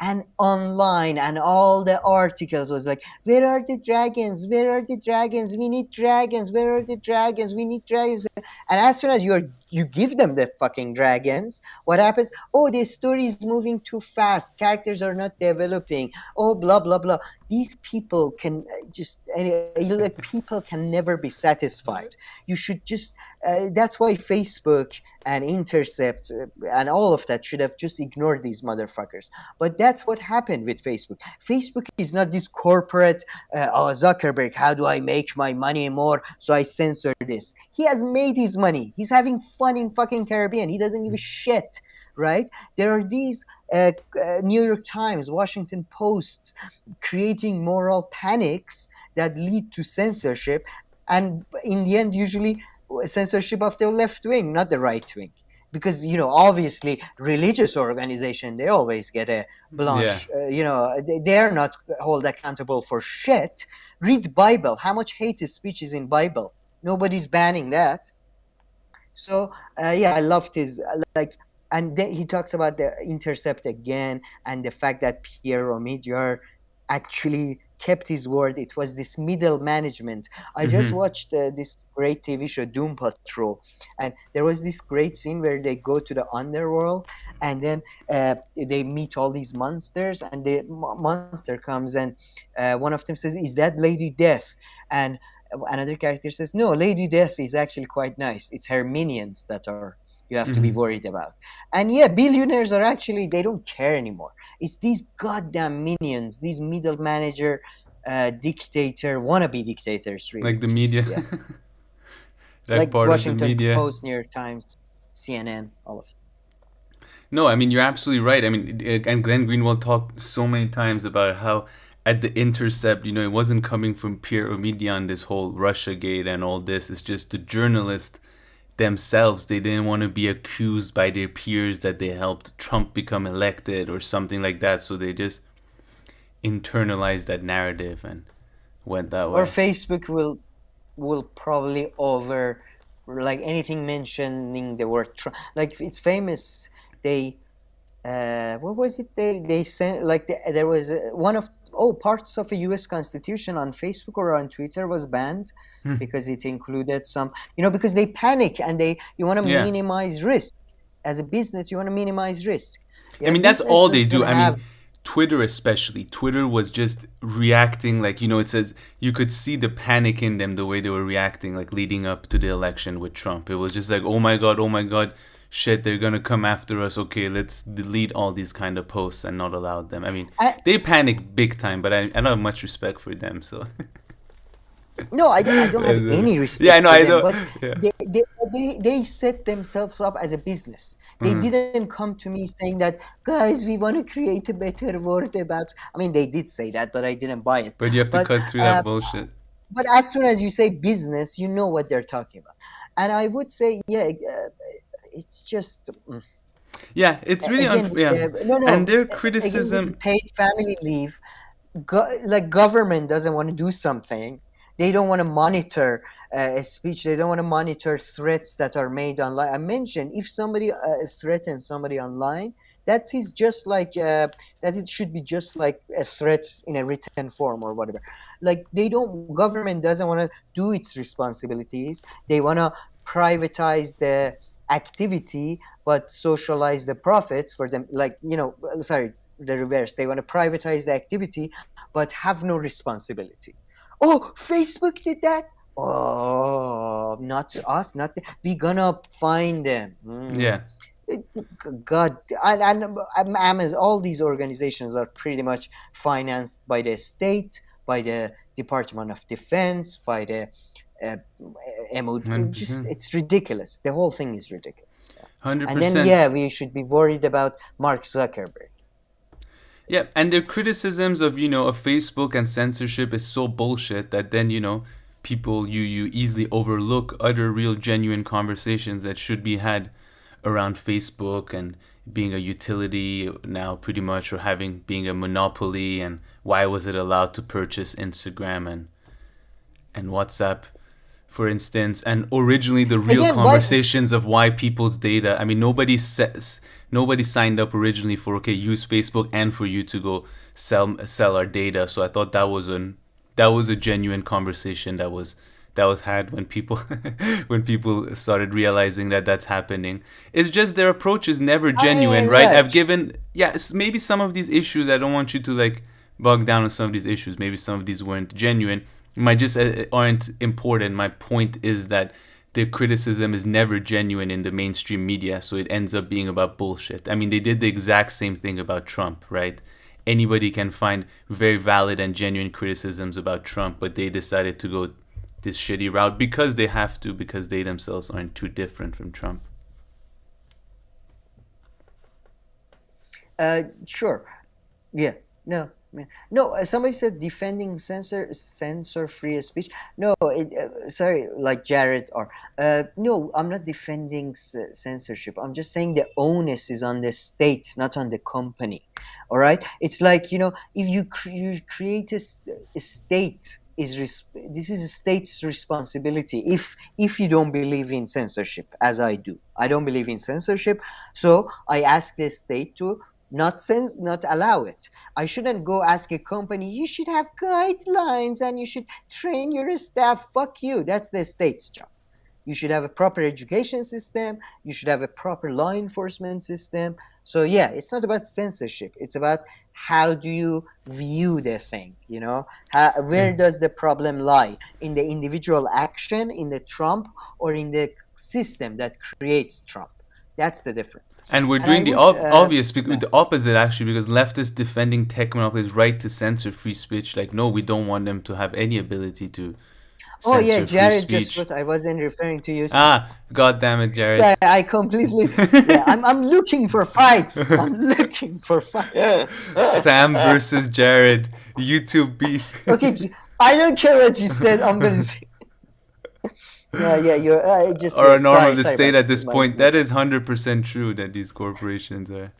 And online and all the articles was like, where are the dragons? Where are the dragons? We need dragons. Where are the dragons? We need dragons. And as soon as you give them the fucking dragons, what happens? Oh, the story is moving too fast. Characters are not developing. Oh, blah, blah, blah. These people can people can never be satisfied. You should just, that's why Facebook and Intercept and all of that should have just ignored these motherfuckers. But that's what happened with Facebook. Facebook is not this corporate, Zuckerberg, how do I make my money more? So I censor this. He has made his money. He's having fun in fucking Caribbean. He doesn't give a shit, right? There are these New York Times, Washington Post creating moral panics that lead to censorship. And in the end, usually censorship of the left wing, not the right wing. Because, obviously, religious organization, they always get a blanche. Yeah. They are not held accountable for shit. Read Bible. How much hate speech is in Bible? Nobody's banning that. So, I loved his, and then he talks about the Intercept again and the fact that Pierre Omidyar actually kept his word. It was this middle management. I just watched this great TV show, Doom Patrol, and there was this great scene where they go to the underworld and then they meet all these monsters, and the monster comes and one of them says, is that Lady Death? And another character says, no, Lady Death is actually quite nice. It's her minions that you have to be worried about. And billionaires are actually, they don't care anymore. It's these goddamn minions, these middle manager, dictator, wannabe dictators, really. Like the media. Yeah. That like part Washington of the media. Post, New York Times, CNN, all of it. No, I mean, you're absolutely right. I mean, and Glenn Greenwald talked so many times about how at the Intercept, it wasn't coming from Pierre Omidyar, this whole Russiagate and all this. It's just the journalists themselves. They didn't want to be accused by their peers that they helped Trump become elected or something like that. So they just internalized that narrative and went that way. Or Facebook will probably like anything mentioning the word Trump. Like, it's famous. They what was it? They sent, like, there was one of parts of a U.S. Constitution on Facebook or on Twitter was banned because it included some, because they panic and you want to Yeah. minimize risk. As a business, you want to minimize risk. I mean, that's all they do. I have mean, Twitter especially. Twitter was just reacting like, it says you could see the panic in them the way they were reacting like leading up to the election with Trump. It was just like, oh my God, shit, they're going to come after us. Okay, let's delete all these kind of posts and not allow them. I mean, they panic big time, but I don't have much respect for them, so... No, I don't have any respect. Yeah, I know, for I them, know. but they set themselves up as a business. They didn't come to me saying that, guys, we want to create a better world about. I mean, they did say that, but I didn't buy it. But you have to cut through that bullshit. But as soon as you say business, you know what they're talking about. And I would say, it's just. Yeah, it's really unfair. No. And their Again, criticism. with paid family leave, government doesn't want to do something. They don't want to monitor a speech. They don't want to monitor threats that are made online. I mentioned if somebody threatens somebody online, that is just like that. It should be just like a threat in a written form or whatever. Like government doesn't want to do its responsibilities. They want to privatize the activity, but socialize the profits for them. The reverse. They want to privatize the activity, but have no responsibility. Oh, Facebook did that? Oh, not us, we're gonna find them. Yeah. God, and Amazon, all these organizations are pretty much financed by the state, by the Department of Defense, by the MOD. It's ridiculous. The whole thing is ridiculous. 100%. And then, we should be worried about Mark Zuckerberg. Yeah, and their criticisms of, of Facebook and censorship is so bullshit that then, people, you easily overlook other real genuine conversations that should be had around Facebook and being a utility now pretty much, or being a monopoly, and why was it allowed to purchase Instagram and WhatsApp, for instance, and originally the real conversations of why people's data. I mean, nobody signed up originally for use Facebook and for you to go sell our data. So I thought that was a genuine conversation that was had when people started realizing that that's happening. It's just their approach is never genuine, right? I've given maybe some of these issues. I don't want you to bog down on some of these issues. Maybe some of these weren't genuine. Might just aren't important. My point is that their criticism is never genuine in the mainstream media, so it ends up being about bullshit. I mean, they did the exact same thing about Trump, right? Anybody can find very valid and genuine criticisms about Trump, but they decided to go this shitty route because they have to, because they themselves aren't too different from Trump. Sure. Yeah. No, somebody said defending censor-free speech. No, sorry, like Jared or no, I'm not defending censorship. I'm just saying the onus is on the state, not on the company. All right, it's like if you create a state, this is a state's responsibility. If you don't believe in censorship, as I do, I don't believe in censorship, so I ask the state to not allow it. I shouldn't go ask a company, you should have guidelines and you should train your staff. Fuck you. That's the state's job. You should have a proper education system. You should have a proper law enforcement system. So it's not about censorship. It's about how do you view the thing, where does the problem lie? In the individual action, in the Trump, or in the system that creates Trump? That's the difference. And we're doing the opposite, actually, because leftists defending tech monopolies' right to censor free speech. Like, no, we don't want them to have any ability to censor Jared free just wrote, I wasn't referring to you. God damn it, Jared. Sorry, I completely... I'm looking for fights. I'm looking for fights. Sam versus Jared. YouTube beef. Okay, I don't care what you said. I'm going to say... you're just or a norm of the state at this point. That is 100% true that these corporations are.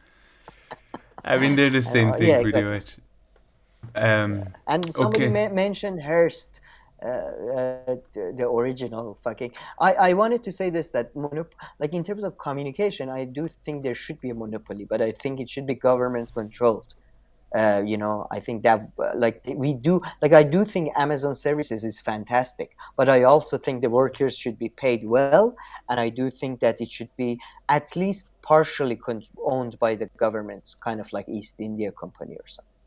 I mean, they're the same thing pretty much. And somebody mentioned Hearst, the original fucking. I wanted to say this, that in terms of communication, I do think there should be a monopoly, but I think it should be government controlled. I think that I do think Amazon services is fantastic, but I also think the workers should be paid well, and I do think that it should be at least partially owned by the governments, kind of like East India Company or something.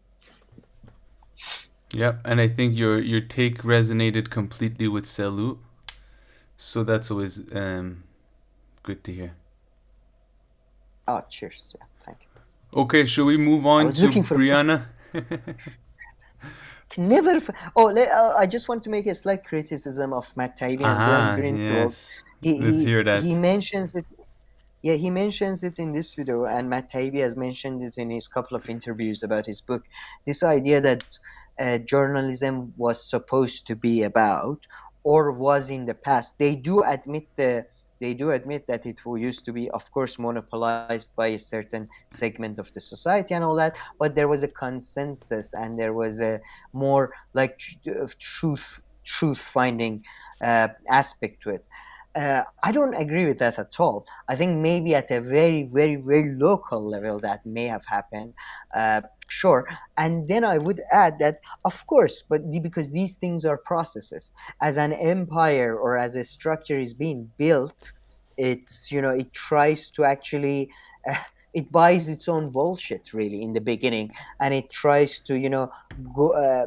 Yep, and I think your take resonated completely with Selu, so that's always good to hear. Oh, cheers! Yeah, thank you. Okay, shall we move on was to looking for- Briahna? I just want to make a slight criticism of Matt Taibbi and Ah, Glenn Greenwald. yes. Let's hear that. He mentions it. Yeah, he mentions it in this video, and Matt Taibbi has mentioned it in his couple of interviews about his book. This idea that journalism was supposed to be about, or was in the past. They do admit that it used to be, of course, monopolized by a certain segment of the society and all that. But there was a consensus, and there was a more like truth finding aspect to it. I don't agree with that at all. I think maybe at a very, very, very local level that may have happened. Sure. And then I would add that, of course, because these things are processes. As an empire or as a structure is being built, it's, it tries to actually, it buys its own bullshit really in the beginning, and it tries to, go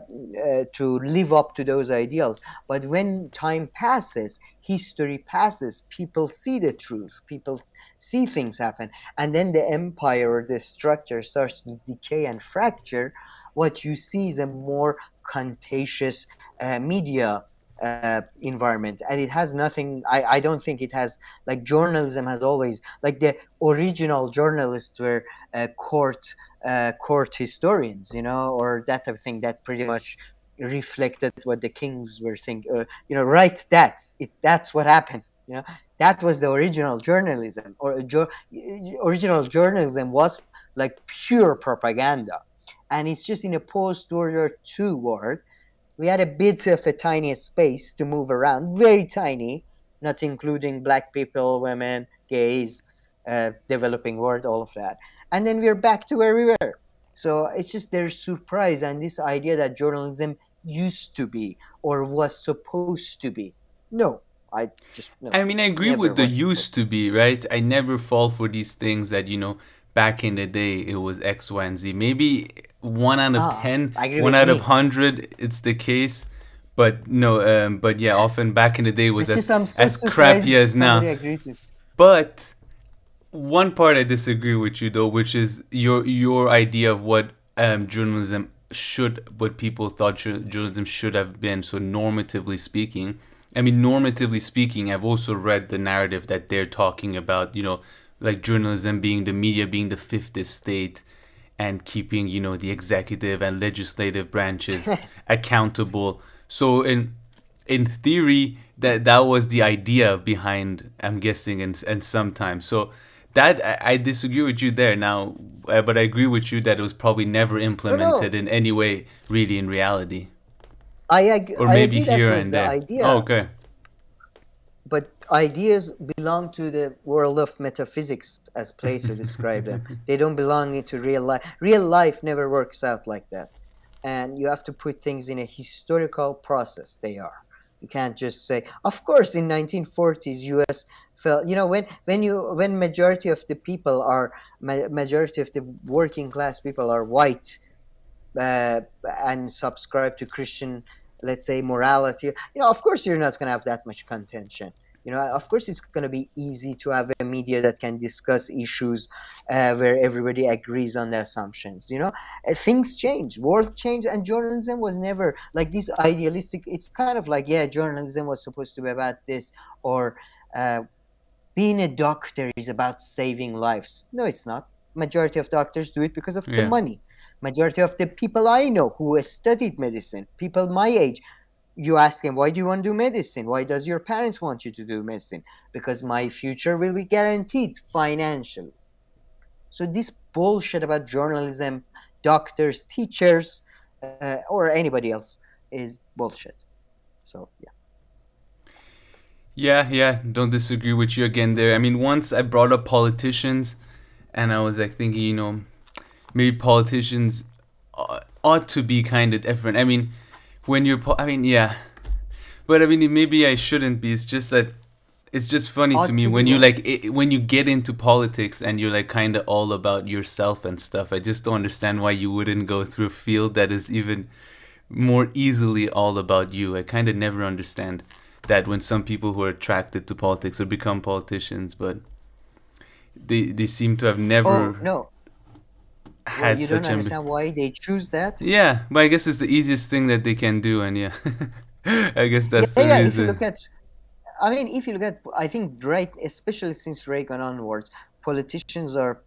to live up to those ideals. But when time passes, history passes, people see the truth, people see things happen, and then the empire or the structure starts to decay and fracture. What you see is a more contagious media environment, and it has nothing. I don't think it has, like, journalism has always, like, the original journalists were court historians, or that type of thing that pretty much reflected what the kings were thinking. Right? That's what happened. That was the original journalism, or original journalism was like pure propaganda, and it's just in a post-World War II world. We had a bit of a tiny space to move around, very tiny, not including black people, women, gays, developing world, all of that. And then we're back to where we were. So it's just their surprise and this idea that journalism used to be or was supposed to be. No, no. I mean, I agree with the used to be, right? I never fall for these things that, back in the day it was X, Y, and Z. Maybe 1 out of 10, 1 out of 100, it's the case. But no, but yeah, often back in the day it was as crappy as now. But one part I disagree with you though, which is your idea of what journalism what people thought journalism should have been. So normatively speaking, I mean, normatively speaking, I've also read the narrative that they're talking about, like journalism being the media being the fifth estate and keeping, the executive and legislative branches accountable. So in theory, that was the idea behind, I'm guessing, and sometimes. So that I disagree with you there now, but I agree with you that it was probably never implemented in any way, really, in reality. Or maybe here and there. Oh, okay. But ideas belong to the world of metaphysics, as Plato described them. They don't belong into real life. Real life never works out like that. And you have to put things in a historical process. They are. You can't just say, of course, in 1940s, U.S. felt, when majority of the working class people are white and subscribe to Christian, let's say, morality, of course you're not going to have that much contention. Of course it's going to be easy to have a media that can discuss issues where everybody agrees on the assumptions. Things change, world change, and journalism was never like this idealistic. It's kind of like, journalism was supposed to be about this, or being a doctor is about saving lives. No, it's not. Majority of doctors do it because of the money. Majority of the people I know who studied medicine, people my age, you ask them, why do you want to do medicine? Why does your parents want you to do medicine? Because my future will be guaranteed financially. So this bullshit about journalism, doctors, teachers, or anybody else is bullshit. So, Yeah, don't disagree with you again there. I mean, once I brought up politicians, and I was like thinking, maybe politicians ought to be kind of different. I mean, when you're, yeah, but I mean, maybe I shouldn't be. It's just that it's just funny Ought to me to when be you what? when you get into politics and you're like kind of all about yourself and stuff. I just don't understand why you wouldn't go through a field that is even more easily all about you. I kind of never understand that when some people who are attracted to politics or become politicians, but they seem to have never Oh no. Well, had you don't such understand why they choose that? Yeah, but I guess it's the easiest thing that they can do, and yeah, I guess that's Yeah, the yeah. If you look reason. at, I mean, if you look at, I think right, especially since Reagan onwards, politicians are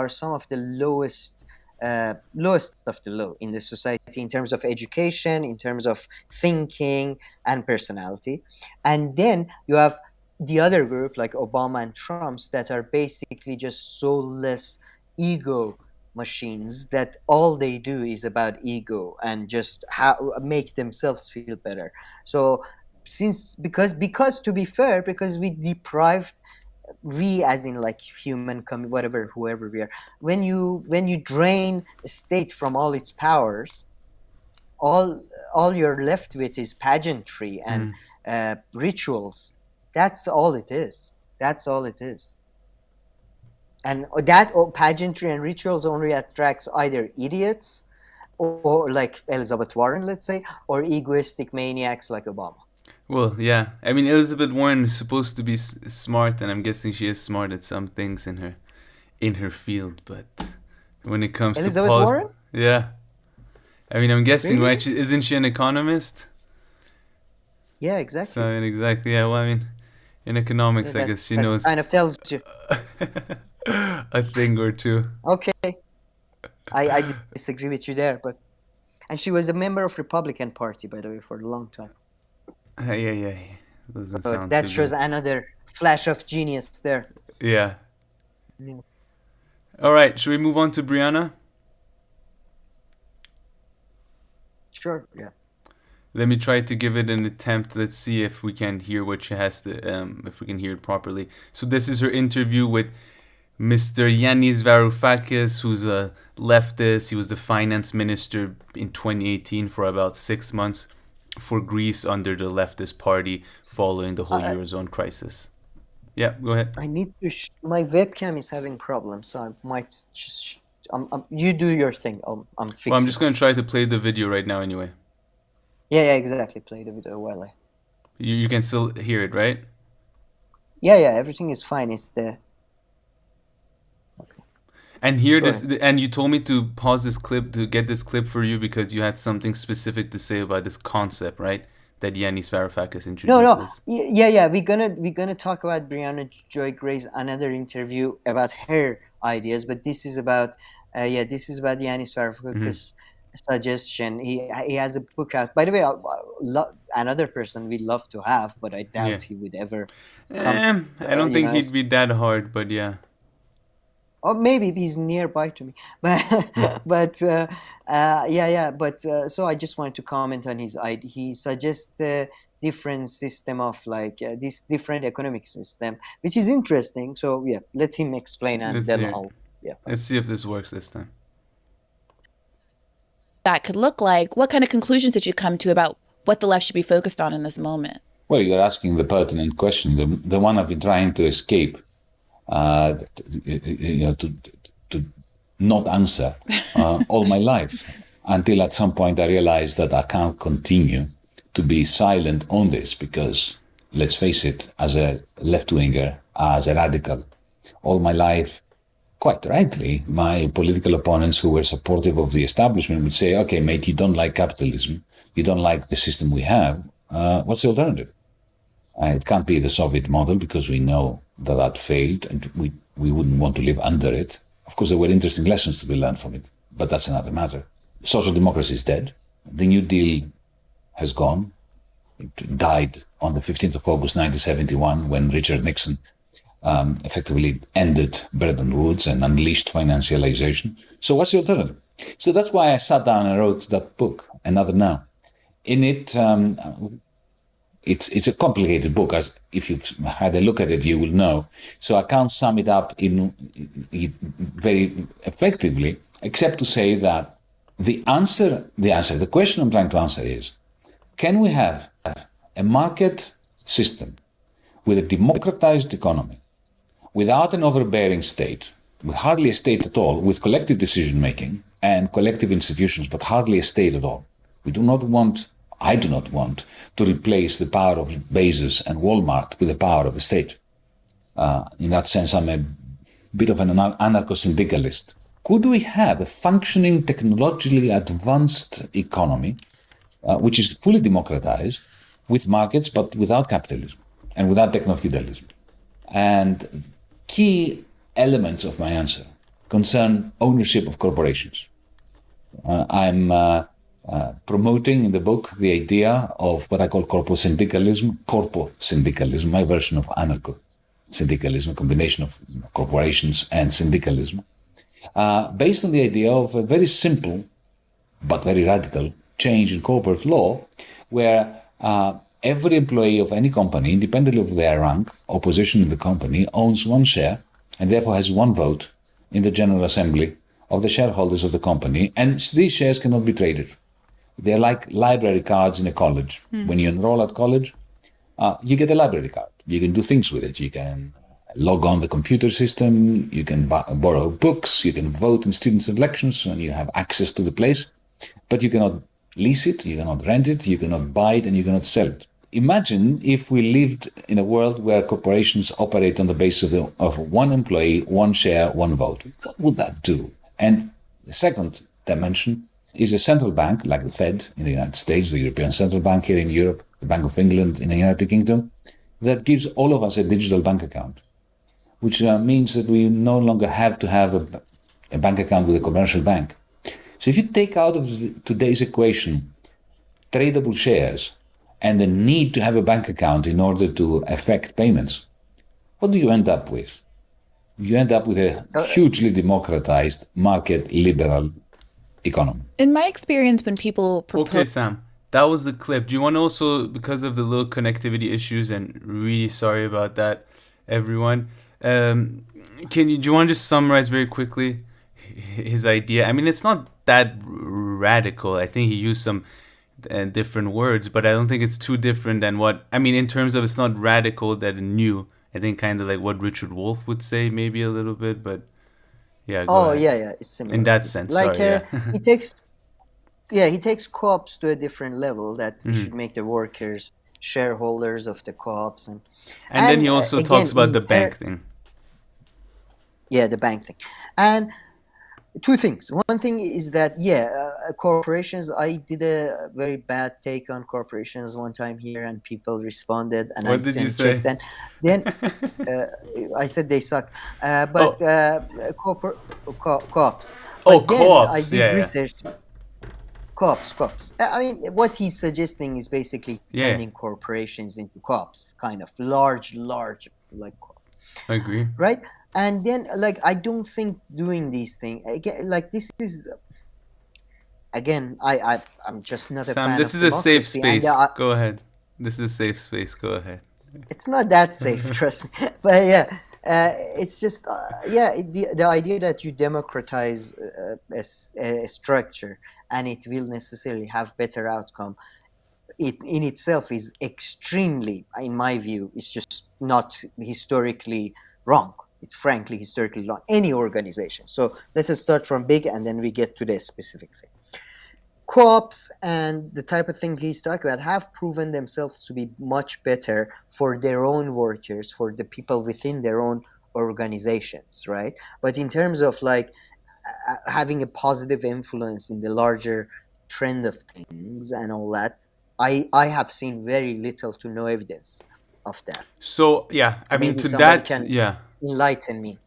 some of the lowest of the low in the society in terms of education, in terms of thinking and personality. And then you have the other group like Obama and Trump's that are basically just soulless ego machines that all they do is about ego and just how make themselves feel better. So since because to be fair, because we as in like human whatever whoever we are, when you drain a state from all its powers, all all you're left with is pageantry and rituals. That's all it is. That's all it is. And that pageantry and rituals only attracts either idiots or like Elizabeth Warren, let's say, or egoistic maniacs like Obama. Well, yeah, I mean Elizabeth Warren is supposed to be smart, and I'm guessing she is smart at some things in her field, but when it comes Elizabeth to Warren? yeah, I mean I'm guessing Really? right? Isn't she an economist? Yeah, So exactly. I mean, exactly, yeah. Well, I mean, in economics, I That guess she that knows kind of tells you. a thing or two. Okay, I disagree with you there, but and she was a member of Republican Party, by the way, for a long time. Yeah. Doesn't So sound that too shows good. another flash of genius there. Yeah. Yeah. All right, should we move on to Brianna? Sure, yeah. Let me try to give it an attempt. Let's see if we can hear what she has to, if we can hear it properly. So this is her interview with Mr. Yanis Varoufakis, who's a leftist. He was the finance minister in 2018 for about 6 months for Greece under the leftist party following the whole I Eurozone crisis. Yeah, go ahead. I need to. My webcam is having problems, so I might just. You do your thing. I'm Well, I'm fixing just going it. to try to play the video right now anyway. Yeah, exactly. Play the video while I. You can still hear it, right? Yeah, everything is fine. It's the. Okay. And here Go this, ahead. and you told me to pause this clip to get this clip for you because you had something specific to say about this concept, right? That Yanis Varoufakis No. introduces. Yeah. We're gonna talk about Brianna Joy Gray's another interview about her ideas, but this is about this is about Yanis Varoufakis' suggestion. He has a book out. By the way, another person we'd love to have, but I Yeah. doubt he would ever come. I don't think he'd be that hard, but yeah. Or maybe he's nearby to me, but so I just wanted to comment on his idea. He suggests a different system of like this different economic system, which is interesting. So yeah, let him explain, and Let's then hear it. I'll Let's see if this works this time. That could look like. What kind of conclusions did you come to about what the left should be focused on in this moment? Well, you're asking the pertinent question, the one I've been trying to escape, to not answer all my life, until at some point I realized that I can't continue to be silent on this because, let's face it, as a left-winger, as a radical, all my life, quite rightly, my political opponents who were supportive of the establishment would say, okay, mate, you don't like capitalism, you don't like the system we have, what's the alternative? It can't be the Soviet model because we know that that failed and we wouldn't want to live under it. Of course, there were interesting lessons to be learned from it, but that's another matter. Social democracy is dead. The New Deal has gone. It died on the 15th of August 1971 when Richard Nixon effectively ended Bretton Woods and unleashed financialization. So what's the alternative? So that's why I sat down and wrote that book, Another Now. In it, it's a complicated book, as if you've had a look at it, you will know. So I can't sum it up in very effectively, except to say that the question I'm trying to answer is, can we have a market system with a democratized economy, without an overbearing state, with hardly a state at all, with collective decision making and collective institutions, but hardly a state at all? I do not want to replace the power of Bezos and Walmart with the power of the state. In that sense, I'm a bit of an anarcho-syndicalist. Could we have a functioning, technologically advanced economy, which is fully democratized, with markets, but without capitalism and without techno-feudalism? And key elements of my answer concern ownership of corporations. I'm promoting in the book the idea of what I call corpo-syndicalism, my version of anarcho-syndicalism, a combination of corporations and syndicalism, based on the idea of a very simple but very radical change in corporate law, where every employee of any company, independently of their rank or position in the company, owns one share and therefore has one vote in the General Assembly of the shareholders of the company, and these shares cannot be traded. They're like library cards in a college. When you enroll at college, you get a library card. You can do things with it. You can log on the computer system, you can borrow books, you can vote in students' elections, and you have access to the place. But you cannot lease it, you cannot rent it, you cannot buy it, and you cannot sell it. Imagine if we lived in a world where corporations operate on the basis of one employee, one share, one vote. What would that do? And the second dimension is a central bank, like the Fed in the United States, the European Central Bank here in Europe, the Bank of England in the United Kingdom, that gives all of us a digital bank account, which means that we no longer have to have a bank account with a commercial bank. So if you take out of today's equation tradable shares and the need to have a bank account in order to effect payments, what do you end up with? You end up with a hugely democratized, market, liberal economy. In my experience, when people propose... Okay, Sam, that was the clip. Do you want to also, because of the little connectivity issues, and really sorry about that, everyone, do you want to just summarize very quickly his idea? I mean, it's not that radical. I think he used some different words, but I don't think it's too different than what, I mean, in terms of it's not radical that new. I think kind of like what Richard Wolff would say, maybe a little bit, but yeah. Go ahead. Yeah, it's similar. In that sense, like sorry, he takes co-ops to a different level, that we should make the workers shareholders of the co-ops, and then he also talks about the bank thing. Yeah, the bank thing, and two things. One thing is that corporations. I did a very bad take on corporations one time here, and people responded. And what did you say? Then I said they suck. Co-ops. Oh, co-ops. I did research. Co-ops. I mean, what he's suggesting is basically turning corporations into co-ops, kind of large, like co-ops. I agree. Right? And then, like, I don't think doing these things again, like, this is again, I'm just not a fan of this is a safe space. Go ahead. This is a safe space. Go ahead. It's not that safe, trust me. But it's just the idea that you democratize a structure and it will necessarily have better outcome. It in itself is extremely, in my view, it's just not historically wrong. It's frankly historically wrong. Any organization. So let's just start from big, and then we get to the specific thing. Co-ops and the type of thing he's talking about have proven themselves to be much better for their own workers, for the people within their own organizations, right? But in terms of like having a positive influence in the larger trend of things and all that, I have seen very little to no evidence of that. So I mean, maybe to that, enlighten me.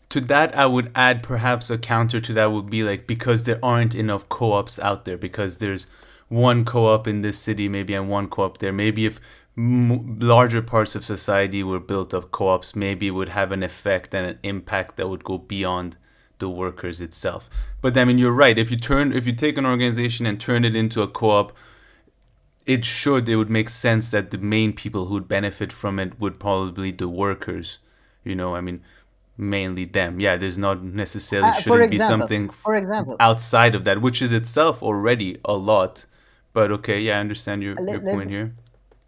To that, I would add perhaps a counter to that would be like, because there aren't enough co-ops out there, because there's one co-op in this city maybe and one co-op there. Maybe if larger parts of society were built of co-ops, maybe it would have an effect and an impact that would go beyond the workers itself. But I mean, you're right. If you take an organization and turn it into a co-op, it would make sense that the main people who would benefit from it would probably be the workers. You know, I mean, mainly them. Yeah, there's not necessarily For shouldn't be example, something for example, outside of that, which is itself already a lot. But okay, yeah, I understand your let, point let, here.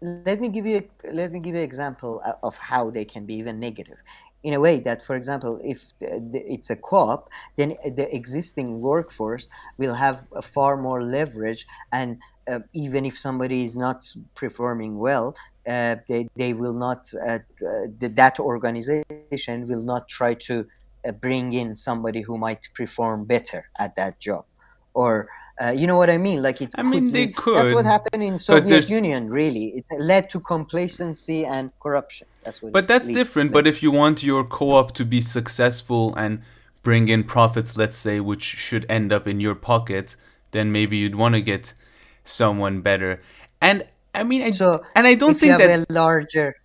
let me give you an example of how they can be even negative, in a way that, for example, if it's a co-op, then the existing workforce will have a far more leverage, and even if somebody is not performing well, they will not that organization will not try to bring in somebody who might perform better at that job, or you know what I mean? Like it I could mean, they lead. That's what could, happened in because Soviet there's, Union. Really, it led to complacency and corruption. That's what it but that's different. led But if you want your co-op to be successful and bring in profits, let's say, which should end up in your pocket, then maybe you'd want to get someone better. And I mean, So I don't if you think have that. a larger,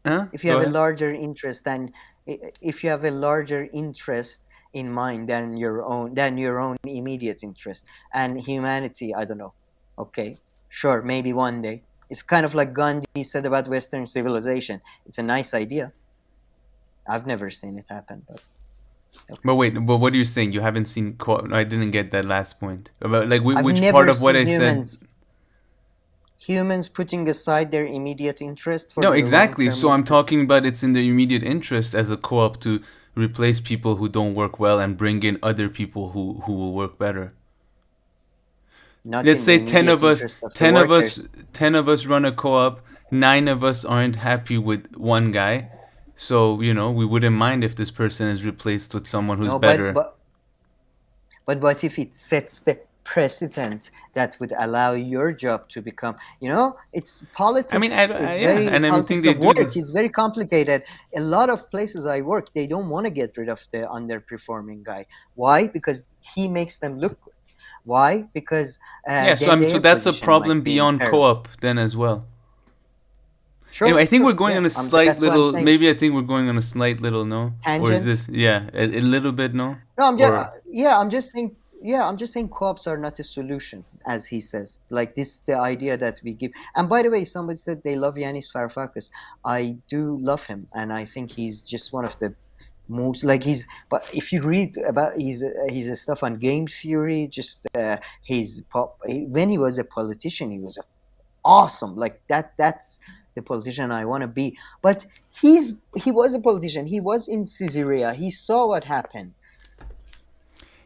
Huh? if you Go have a ahead. larger interest than, if you have a larger interest in mind than your own immediate interest and humanity, I don't know. Okay, sure, maybe one day. It's kind of like Gandhi said about Western civilization. It's a nice idea. I've never seen it happen, but But wait, but what are you saying? You haven't seen co-op? No, I didn't get that last point. About like I've which part never of what seen I said? humans putting aside their immediate interest for No, their exactly. long-term So I'm interest. talking about it's in the immediate interest as a co-op to replace people who don't work well and bring in other people who will work better. Not Let's in the say 10 immediate of us, interest of the 10 of us, workers. 10 of us run a co-op. 9 of us aren't happy with one guy. So, we wouldn't mind if this person is replaced with someone who's No, better. but what if it sets the precedent that would allow your job to become, it's I mean, politics and I think politics they of do work this. is very complicated. A lot of places I work, they don't want to get rid of the underperforming guy. Why? Because he makes them look good. Why? Because Yeah, then so their that's a position might problem be beyond impaired. co-op then as well. Sure, Anyway, I think sure, we're going yeah. on a slight That's what I'm little. saying. Maybe I think we're going on a slight little no, or is Tangent. this a little bit no? No, Or I'm just saying. Yeah, I'm just saying co-ops are not a solution, as he says. Like this, the idea that we give. And by the way, somebody said they love Yanis Varoufakas. I do love him, and I think he's just one of the most like he's. But if you read about his stuff on game theory, just when he was a politician, he was awesome. Like that. That's the politician I want to be. But he was a politician. He was in Caesarea. He saw what happened.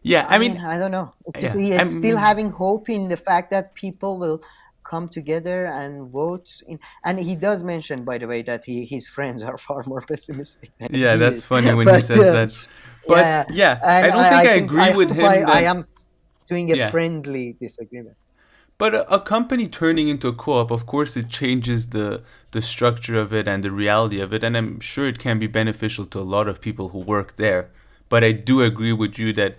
yeah, I mean, I don't know. It's just yeah, he is still having hope in the fact that people will come together and vote. And he does mention, by the way, that his friends are far more pessimistic than yeah, he that's is. funny when he But says that. But yeah, I and don't think I think agree with hope him I that. am doing a Yeah, friendly disagreement. but a company turning into a co-op, of course, it changes the structure of it and the reality of it, and I'm sure it can be beneficial to a lot of people who work there. But I do agree with you that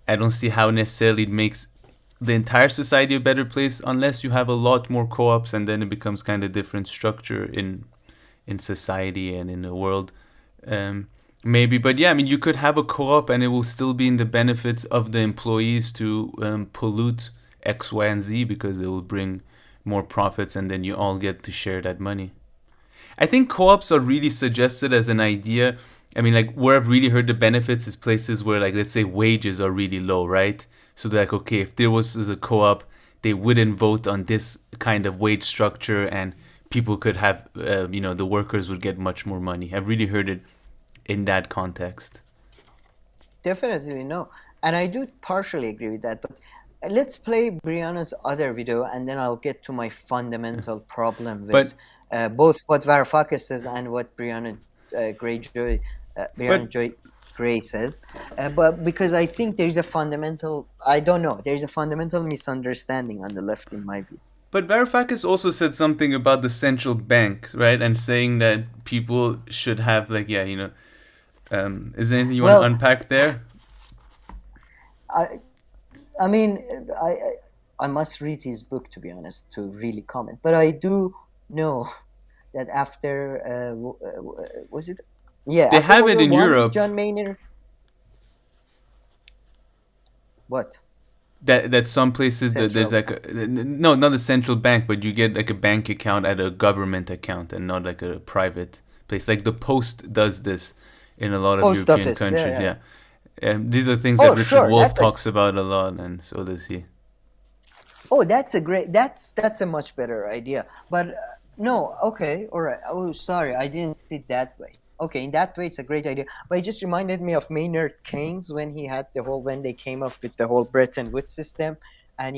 I don't see how necessarily it makes the entire society a better place unless you have a lot more co-ops, and then it becomes kind of different structure in society and in the world. Maybe, but yeah, I mean, you could have a co-op and it will still be in the benefits of the employees to pollute X, Y, and Z because it will bring more profits, and then you all get to share that money. I think co-ops are really suggested as an idea. I mean, like, where I've really heard the benefits is places where, like, let's say wages are really low, right? So they're like, okay, if there was a co-op, they wouldn't vote on this kind of wage structure, and people could have, the workers would get much more money. I've really heard it in that context. Definitely no. And I do partially agree with that. But let's play Brianna's other video, and then I'll get to my fundamental problem with both what Varoufakas says and what Brianna Joy Gray says. But because I think there's a fundamental, there's a fundamental misunderstanding on the left in my view. But Varoufakas also said something about the central bank, right? And saying that people should have, like, is there anything you want to unpack there? I mean, I must read his book, to be honest, to really comment. But I do know that after, was it? Yeah. They have World it in War I, Europe. John Maynard. What? That some places that there's like no, not a central bank, but you get like a bank account at a government account and not like a private place. Like the Post does this in a lot of Post European office, yeah, countries. yeah. Yeah. These are things Oh, that Richard sure, Wolff that's a talks about a lot, and so does he. Oh, that's a much better idea. But no, okay, all right. Oh, sorry, I didn't see it that way. Okay, in that way, it's a great idea. But it just reminded me of Maynard Keynes when they came up with the whole Bretton Woods system, and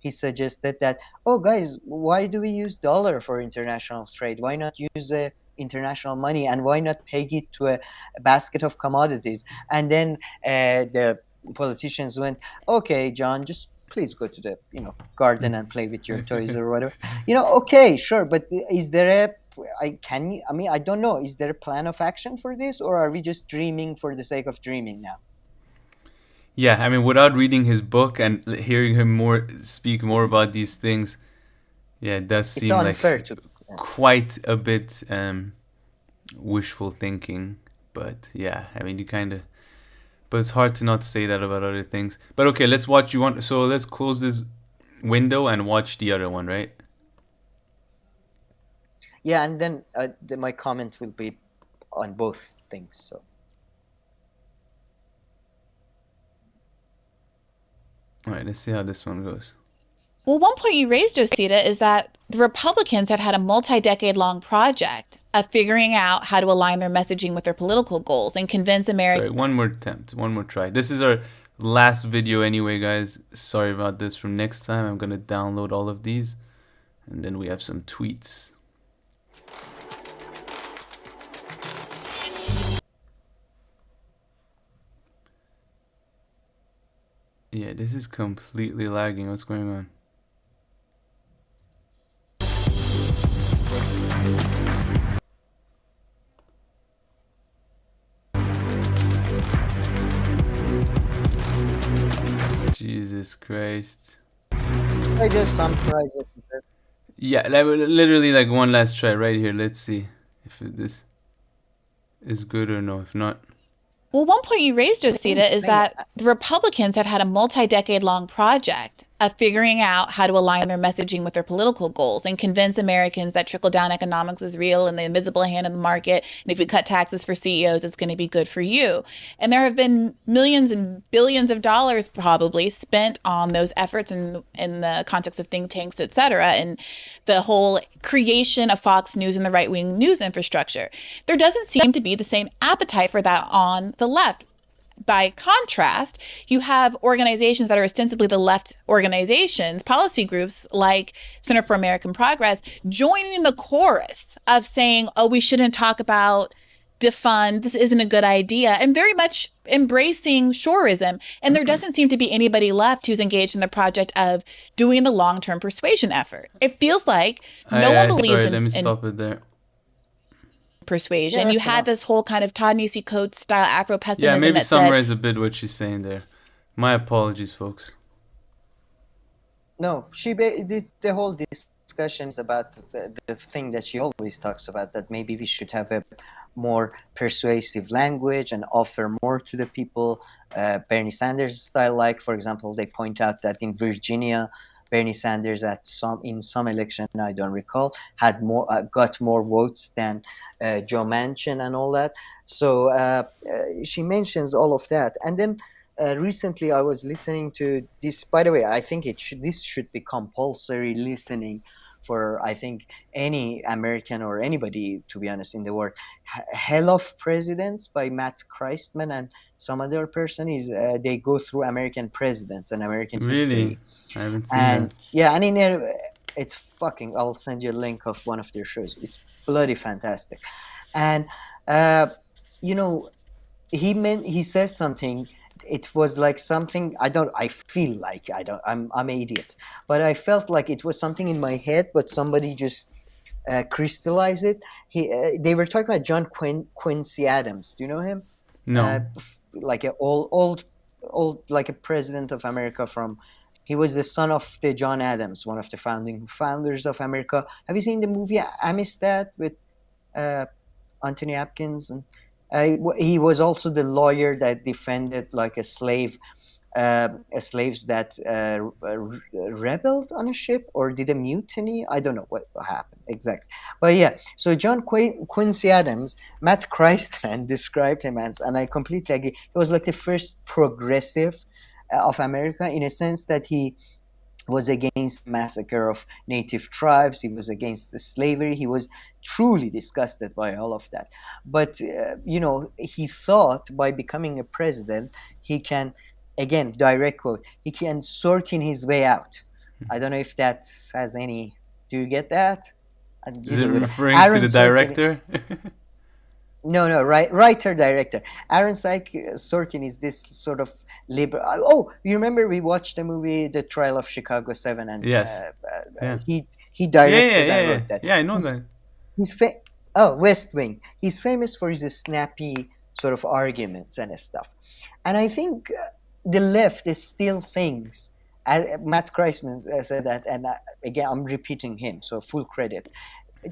he suggested that, oh guys, why do we use dollar for international trade? Why not use international money, and why not peg it to a basket of commodities? And then the politicians went, okay, John, just please go to the garden and play with your toys or whatever. Okay, sure, but is there I don't know, is there a plan of action for this, or are we just dreaming for the sake of dreaming now? Yeah, I mean, without reading his book and hearing him speak more about these things, yeah, it does It's seem like unfair to quite a bit wishful thinking. But yeah, I mean, but it's hard to not say that about other things. But okay, let's watch. So let's close this window and watch the other one, right? Yeah, and then my comment will be on both things. So all right, let's see how this one goes. Well, one point you raised, Osita, is that the Republicans have had a multi-decade-long project of figuring out how to align their messaging with their political goals and convince Americans. Sorry, one more attempt, one more try. This is our last video anyway, guys. Sorry about this. From next time, I'm going to download all of these. And then we have some tweets. Yeah, this is completely lagging. What's going on? Jesus Christ. I just summarize it. Yeah, literally like one last try right here. Let's see if this is good or no. If not. Well, one point you raised, Osita, is that the Republicans have had a multi-decade-long project of figuring out how to align their messaging with their political goals and convince Americans that trickle-down economics is real and the invisible hand in the market. And if we cut taxes for CEOs, it's going to be good for you. And there have been millions and billions of dollars probably spent on those efforts in the context of think tanks, et cetera, and the whole creation of Fox News and the right-wing news infrastructure. There doesn't seem to be the same appetite for that on the left. By contrast, you have organizations that are ostensibly the left organizations, policy groups like Center for American Progress, joining the chorus of saying, oh, we shouldn't talk about defund, this isn't a good idea, and very much embracing shoreism. And there doesn't seem to be anybody left who's engaged in the project of doing the long-term persuasion effort. It feels like no one believes let me stop it there. Persuasion. You had this whole kind of Ta-Nehisi Coates style Afro-pessimism. Yeah, maybe that summarize said, a bit what she's saying there. My apologies, folks. No, the whole discussion is about the thing that she always talks about, that maybe we should have a more persuasive language and offer more to the people. Bernie Sanders style, like, for example, they point out that in Virginia, Bernie Sanders in some election, I don't recall, had got more votes than Joe Manchin and all that. So she mentions all of that. And then recently I was listening to this. By the way, I think this should be compulsory listening for, I think, any American or anybody, to be honest, in the world. Hell of Presidents by Matt Christman and some other person is they go through American presidents and American history. I haven't seen that. Yeah, and in there, it's fucking. I'll send you a link of one of their shows. It's bloody fantastic, and he said something. It was like something I feel like I'm an idiot, but I felt like it was something in my head, but somebody just crystallized it. They were talking about John Quincy Adams. Do you know him? No. Like an old, like a president of America from. He was the son of the John Adams, one of the founders of America. Have you seen the movie Amistad with Anthony Hopkins? And he was also the lawyer that defended like a slave slaves that rebelled on a ship or did a mutiny. I don't know what happened exactly. But yeah, so John Quincy Adams, Matt Christman described him as, and I completely agree, he was like the first progressive of America, in a sense that he was against massacre of native tribes. He was against the slavery. He was truly disgusted by all of that. But he thought by becoming a president, he can, again, direct quote, he can sort in his way out. I don't know if that has any. Do you get that? Is it referring to the director? No, writer director. Aaron Sorkin is this sort of liberal. Oh, you remember we watched the movie The Trial of Chicago 7, and yes, yeah. he directed and wrote that. Yeah, I know that. West Wing. He's famous for his snappy sort of arguments and stuff. And I think the left is still thinks. Matt Christman said that, and again, I'm repeating him, so full credit.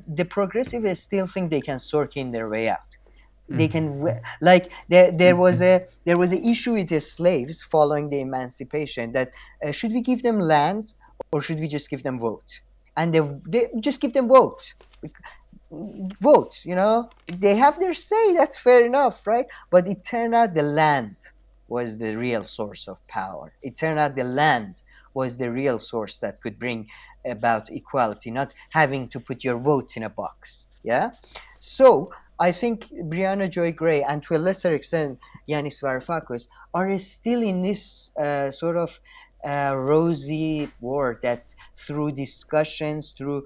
The progressives still think they can sort in their way out. They can, like, there was an issue with the slaves following the emancipation, that should we give them land or should we just give them vote? And they just give them vote. Vote, they have their say, that's fair enough, right? But it turned out the land was the real source of power. It turned out the land was the real source that could bring about equality, not having to put your vote in a box. Yeah. So I think Briahna Joy Gray, and to a lesser extent Yanis Varoufakas, are still in this sort of rosy world that through discussions, through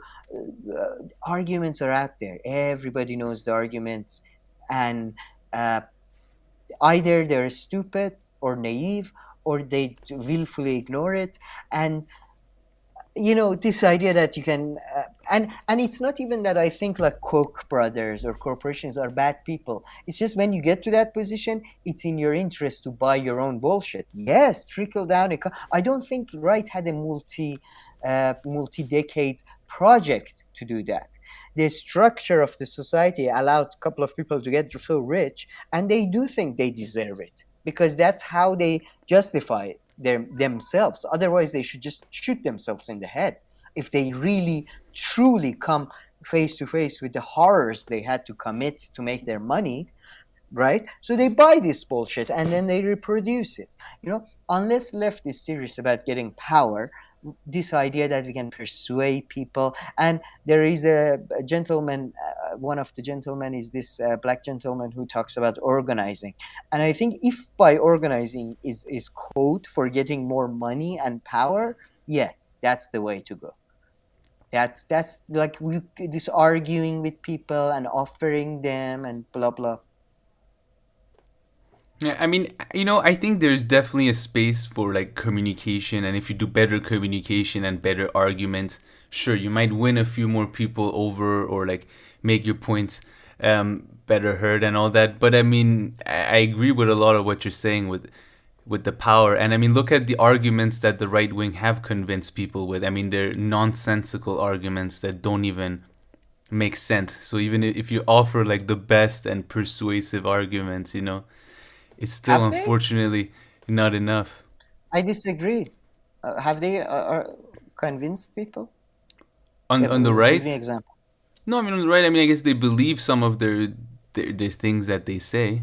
arguments are out there. Everybody knows the arguments, and either they're stupid or naive, or they willfully ignore it. And this idea that you can and it's not even that I think like Koch brothers or corporations are bad people. It's just when you get to that position, it's in your interest to buy your own bullshit. Yes, trickle down. I don't think Wright had a multi-decade project to do that. The structure of the society allowed a couple of people to get so rich, and they do think they deserve it because that's how they justify themselves. Otherwise, they should just shoot themselves in the head if they really, truly come face to face with the horrors they had to commit to make their money, right? So they buy this bullshit and then they reproduce it. Unless left is serious about getting power, this idea that we can persuade people, and there is a gentleman, one of the gentlemen is this black gentleman who talks about organizing, and I think if by organizing is code for getting more money and power, yeah, that's the way to go. That's like this arguing with people and offering them and blah blah. Yeah, I mean, I think there's definitely a space for like communication, and if you do better communication and better arguments, sure, you might win a few more people over or like make your points better heard and all that. But I mean, I agree with a lot of what you're saying with the power. And I mean, look at the arguments that the right wing have convinced people with. I mean, they're nonsensical arguments that don't even make sense. So even if you offer like the best and persuasive arguments, it's still unfortunately not enough. I disagree. Have they convinced people? On the right? Give me an example. No, I mean on the right. I mean, I guess they believe some of their things that they say.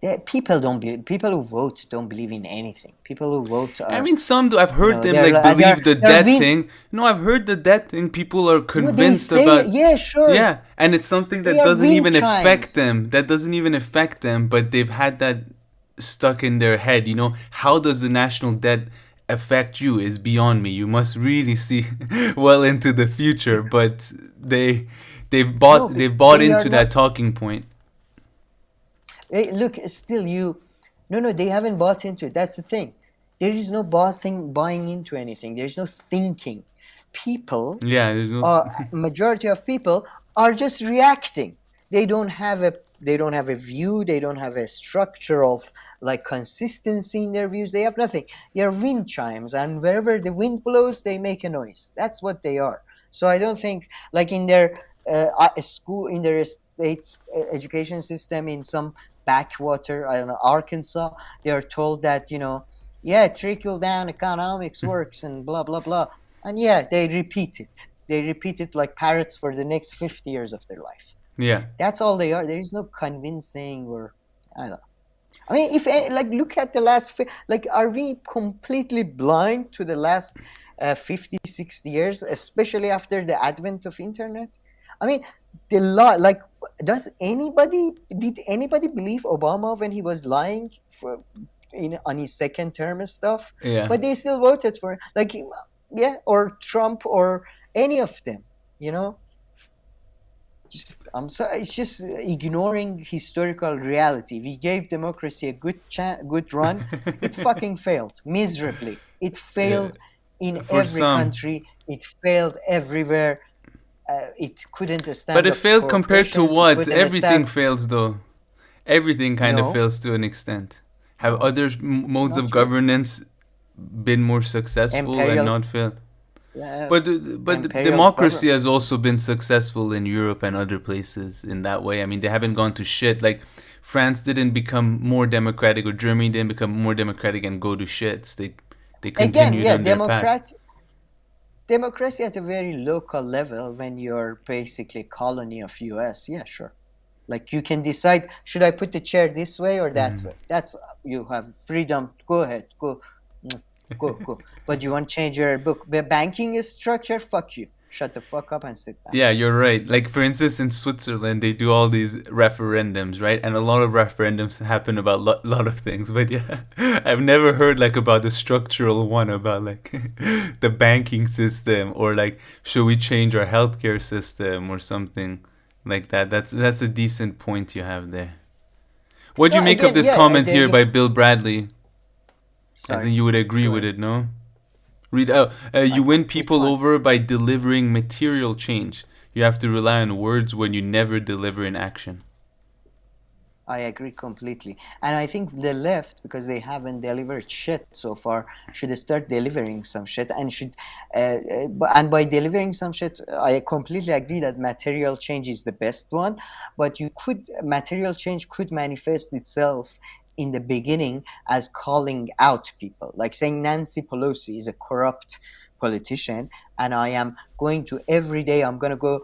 Yeah, people who vote don't believe in anything. People who vote are, I mean, some do. I've heard them believe the death thing. No, I've heard the death thing. People are convinced about. Yeah, sure. Yeah, and it's something that doesn't even affect them. That doesn't even affect them, but they've had that stuck in their head. How does the national debt affect you is beyond me. You must really see well into the future, but they've bought into that talking point. Hey, look, still no, they haven't bought into it. That's the thing. There is no buying into anything. There's no thinking. People, there's no majority of people are just reacting. They don't have a view. They don't have a structural like consistency in their views. They have nothing. They're wind chimes, and wherever the wind blows, they make a noise. That's what they are. So I don't think like in their school, in their state education system, in some backwater, I don't know, Arkansas, they are told that, yeah, trickle down economics works and blah blah blah, and yeah, they repeat it. They repeat it like parrots for the next 50 years of their life. Yeah. That's all they are. There is no convincing, or I don't know. I mean, if look at the last, are we completely blind to the last 50, 60 years, especially after the advent of internet? I mean, the law, did anybody believe Obama when he was lying on his second term and stuff? Yeah. But they still voted for him. Or Trump or any of them, It's just ignoring historical reality. We gave democracy a good run. It fucking failed miserably. It failed in every country. It failed everywhere. It couldn't stand. But it up failed for compared to oppressions. what? Couldn't Everything stand- fails, though. Everything kind No. of fails to an extent. Have other modes Not of really. governance been more successful and Imperial- not failed? Yeah, But imperial democracy government. has also been successful in Europe and other places in that way. I mean, they haven't gone to shit. Like France didn't become more democratic, or Germany didn't become more democratic and go to shits. They Again, continued on their path. democracy at a very local level when you're basically a colony of US. Yeah, sure. Like you can decide, should I put the chair this way or that way? That's, you have freedom. Go ahead, go. Go. But you want to change your banking structure? Fuck you. Shut the fuck up and sit back. Yeah, you're right. Like, for instance, in Switzerland, they do all these referendums, right? And a lot of referendums happen about lot of things. But yeah, I've never heard about the structural one about the banking system, or should we change our healthcare system or something like that. That's a decent point you have there. What do you make of this comment here by Bill Bradley? Sorry. I think you would agree with it, no? Read out. You win people over by delivering material change. You have to rely on words when you never deliver in action. I agree completely. And I think the left, because they haven't delivered shit so far, should start delivering some shit, and and by delivering some shit, I completely agree that material change is the best one, but material change could manifest itself in the beginning as calling out people, like saying Nancy Pelosi is a corrupt politician, and I am going to every day I'm going to go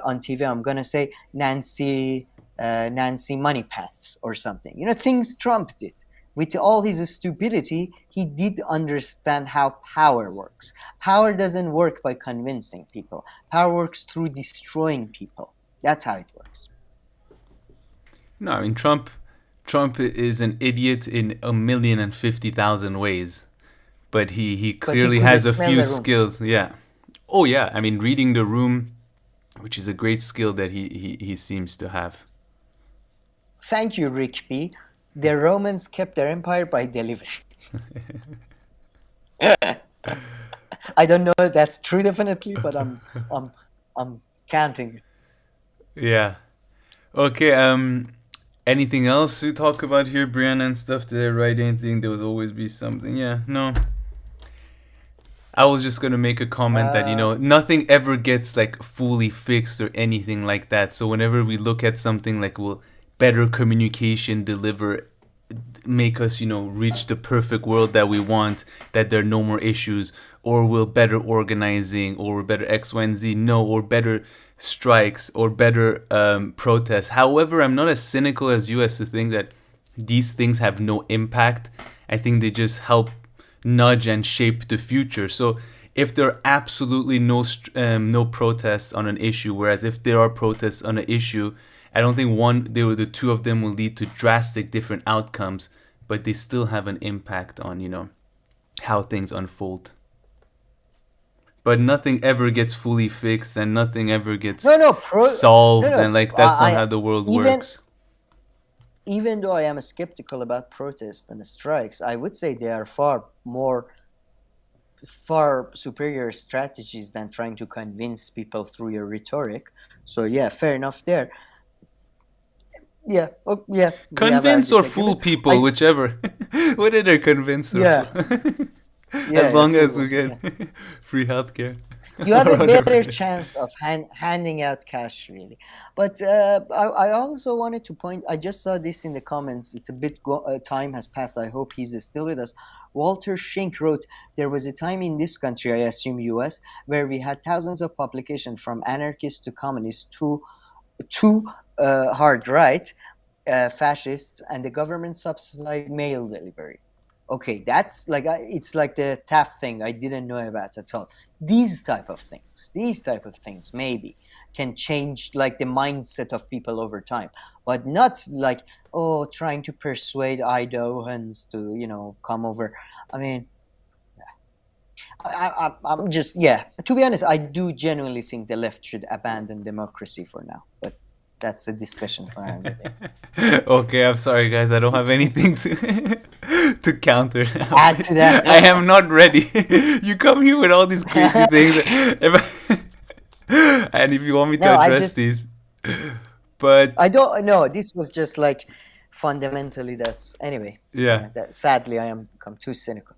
on TV, I'm going to say Nancy Money Pants or something. Things Trump did. With all his stupidity, he did understand how power works. Power doesn't work by convincing people. Power works through destroying people. That's how it works. No, I mean, Trump is an idiot in 1,050,000 ways, but he clearly has a few skills. Yeah. Oh yeah. I mean, reading the room, which is a great skill that he seems to have. Thank you, Rick B. The Romans kept their empire by delivering. I don't know if that's true, definitely, but I'm counting. Yeah. Okay. Anything else to talk about here, Brianna and stuff? Did I write anything? There will always be something. Yeah, no. I was just gonna make a comment that nothing ever gets fully fixed or anything like that. So whenever we look at something will better communication make us reach the perfect world that we want, that there are no more issues, or will better organizing, or better X, Y, and Z, or better strikes, or better protests. However, I'm not as cynical as you as to think that these things have no impact. I think they just help nudge and shape the future. So if there are absolutely no protests on an issue, whereas if there are protests on an issue, I don't think the two of them will lead to drastic different outcomes, but they still have an impact on how things unfold. But nothing ever gets fully fixed, and nothing ever gets solved, and that's not how the world works. Even though I am skeptical about protests and strikes, I would say they are far superior strategies than trying to convince people through your rhetoric. So yeah, fair enough there. Yeah. Oh, yeah. Convince or fool people, whichever. Whether they're convinced or fool. As long as we get free healthcare. You have a Or better whatever. chance of handing out cash, really. But I also wanted to point. I just saw this in the comments. It's a bit time has passed. I hope he's still with us. Walter Schenk wrote, "There was a time in this country, I assume U.S., where we had thousands of publications from anarchists to communists to hard right, fascists, and the government subsidized mail delivery." Okay, that's like it's like the TAF thing I didn't know about at all. These type of things maybe can change like the mindset of people over time, but not like trying to persuade Idahoans to come over. I mean, I'm just To be honest, I do genuinely think the left should abandon democracy for now, but that's a discussion for another day. Okay, I'm sorry, guys. I don't have anything to to counter now. Add to that. I am not ready. You come here with all these crazy things, and if you want me to No, address these, but I don't know. This was just like fundamentally that's anyway. yeah. That sadly I am become too cynical.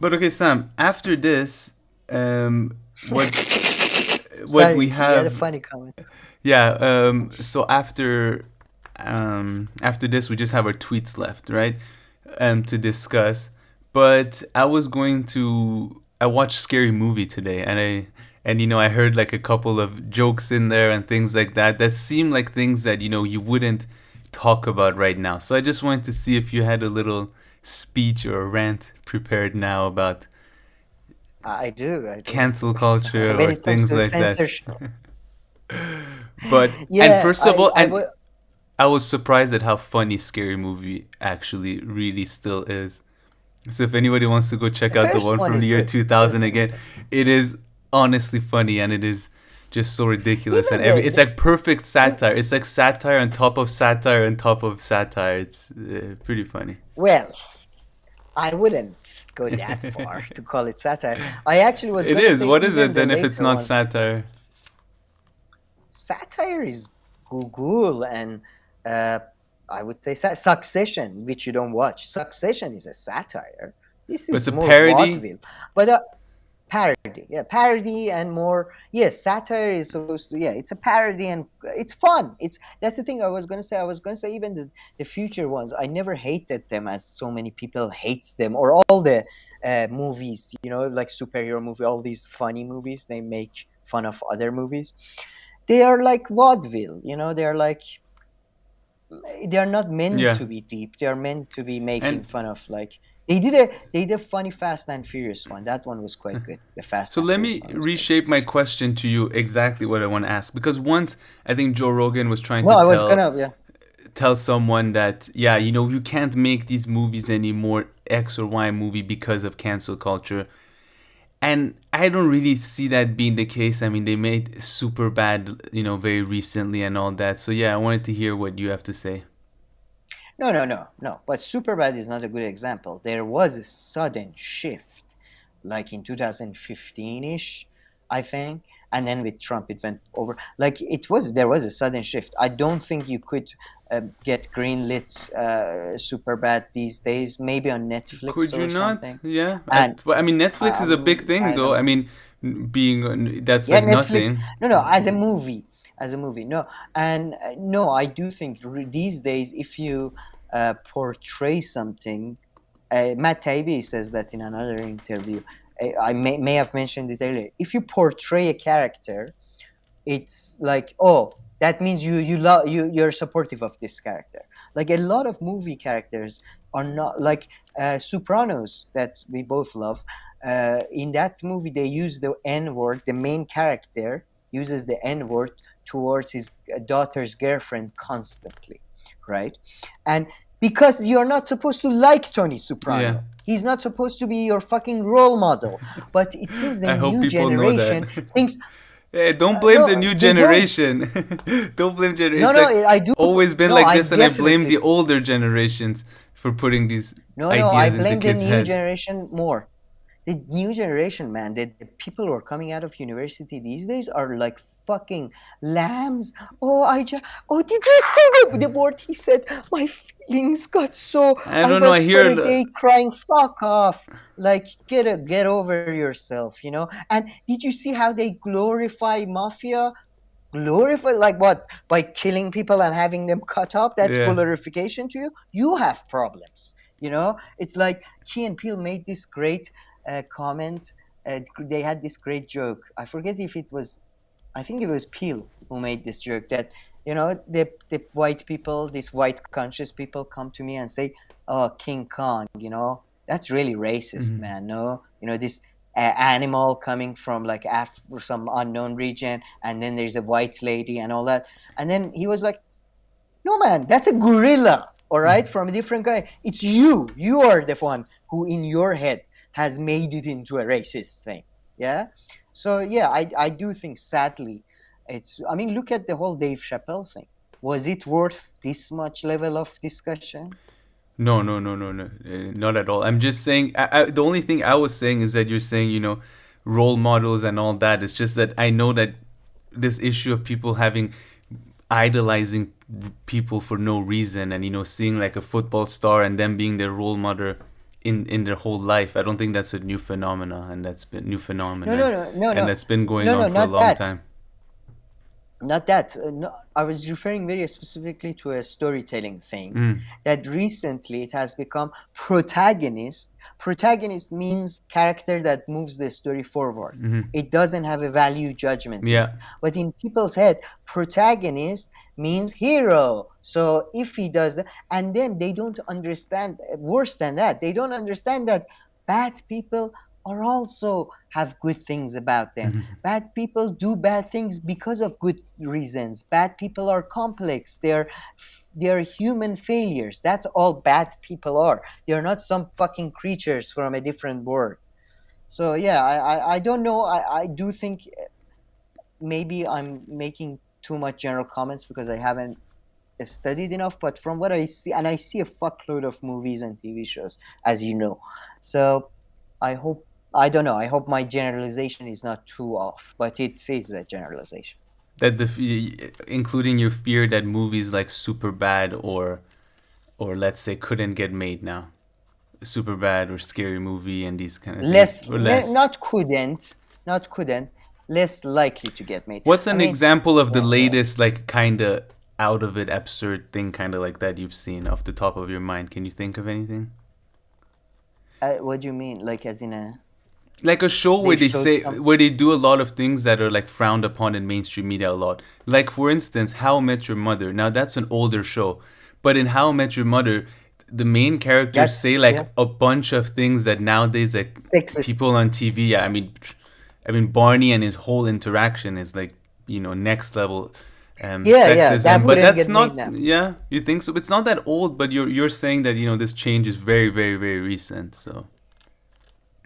But okay, Sam. After this, what Sorry, we you had a have? funny comment. Yeah. So after this, we just have our tweets left, right? To discuss. But I watched Scary Movie today, and I heard like a couple of jokes in there and things like that that seem like things that you wouldn't talk about right now. So I just wanted to see if you had a little speech or a rant prepared now about I do. cancel culture When or it comes things to like that. censorship. But Yeah, and first of all, I and would. I was surprised at how funny Scary Movie actually really still is. So if anybody wants to go check The out the first one one from the is year good. 2000 again, it is honestly funny and it is just so ridiculous Even and it's like perfect satire. It's like satire on top of satire on top of satire. It's pretty funny. Well, I wouldn't go that far to call it satire. I actually was It gonna is. say What is even it the then if it's later not ones. satire? Satire is Google and I would say Succession, which you don't watch. Succession is a satire. This But it's is a more parody. vaudeville, but parody and more. Yes, satire is supposed to. Yeah, it's a parody and it's fun. That's the thing I was gonna say. I was gonna say even the future ones. I never hated them as so many people hates them, or all the movies. Like superhero movie, all these funny movies. They make fun of other movies. They are like vaudeville. They are not meant Yeah. to be deep. They are meant to be making And fun of like they did a funny Fast and Furious one. That one was quite good. The Fast so and let Furious me one was good. reshape my question to you exactly what I want to ask, because once I think Joe Rogan was trying No, to I was gonna tell someone that you can't make these movies anymore, X or Y movie, because of cancel culture. And I don't really see that being the case. I mean, they made Superbad, very recently and all that. So yeah, I wanted to hear what you have to say. No. But Superbad is not a good example. There was a sudden shift, like in 2015-ish, I think, and then with Trump it went over. Like there was a sudden shift. I don't think you could get greenlit Superbad these days. Maybe on Netflix Could you or not? something. Yeah. And I mean, Netflix is a big thing, I though. don't. I mean, that's Yeah, like Netflix. nothing. No, as a movie, no, and no, I do think these days if you portray something, Matt Taibbi says that in another interview. I may have mentioned it earlier. If you portray a character, it's like, oh, that means you're supportive of this character. Like a lot of movie characters are not like Sopranos that we both love. In that movie, they use the N word. The main character uses the N word towards his daughter's girlfriend constantly, right? And because you're not supposed to like Tony Soprano. Yeah. He's not supposed to be your fucking role model. But it seems the I hope new people know generation that. thinks. Hey, don't blame No, the new they don't. generation. Don't blame generation. No, It's no, like I do. always been No, like I this, and I blame definitely. the older generations for putting these No, I ideas into blame the kids' new heads. generation more. The new generation, man, the people who are coming out of university these days are like fucking lambs. Oh, did you see the word he said? My feelings got so. I I don't know. I was for hear a day crying. Fuck off. Like, get over yourself, you know? And did you see how they glorify mafia? Glorify like what? By killing people and having them cut up? That's Yeah. glorification to you? You have problems, you know? It's like Key and Peele made this great comment. They had this great joke. I forget if it was, I think it was Peele who made this joke that, you know, the white people, these white conscious people come to me and say, oh, King Kong, you know, that's really racist, man. No, you know, this animal coming from like some unknown region, and then there's a white lady and all that. And then he was like, no, man, that's a gorilla, all right, from a different guy. It's you. You are the one who in your head has made it into a racist thing. Yeah. So, yeah, I do think, sadly, I mean, look at the whole Dave Chappelle thing. Was it worth this much level of discussion? No, not at all. I'm just saying, the only thing I was saying is that you're saying, you know, role models and all that. It's just that I know that this issue of people idolizing people for no reason, and, you know, seeing like a football star and them being their role model in their whole life. I don't think that's a new phenomena, and that's been new phenomenon. No. And that's been going on for a long time. Not that. No, I was referring very specifically to a storytelling thing that recently it has become protagonist. Protagonist means character that moves the story forward. It doesn't have a value judgment. Yeah. But in people's head, protagonist means hero. So if he does, and then they don't understand, worse than that, they don't understand that bad people are also have good things about them. Bad people do bad things because of good reasons. Bad people are complex. They're human failures. That's all bad people are. They're not some fucking creatures from a different world. So yeah, I don't know. I do think maybe I'm making too much general comments because I haven't studied enough, but from what I see, and I see a fuckload of movies and TV shows, as you know. So I don't know. I hope my generalization is not too off, but it is a generalization. That including your fear that movies like Superbad or let's say couldn't get made now, Superbad or Scary Movie and these kind of things. Not couldn't, less likely to get made. What's an example of the latest like kind of out of it absurd thing kind of like that you've seen off the top of your mind? Can you think of anything? What do you mean, like as in a? Like a show where where they do a lot of things that are like frowned upon in mainstream media a lot. Like for instance, How I Met Your Mother. Now that's an older show, but in How I Met Your Mother, the main characters say like a bunch of things that nowadays like sexist. People on TV. Yeah, I mean Barney and his whole interaction is like, you know, next level sexism. That but that's not. Yeah, you think so? It's not that old, but you're saying that, you know, this change is very, very, very recent. So.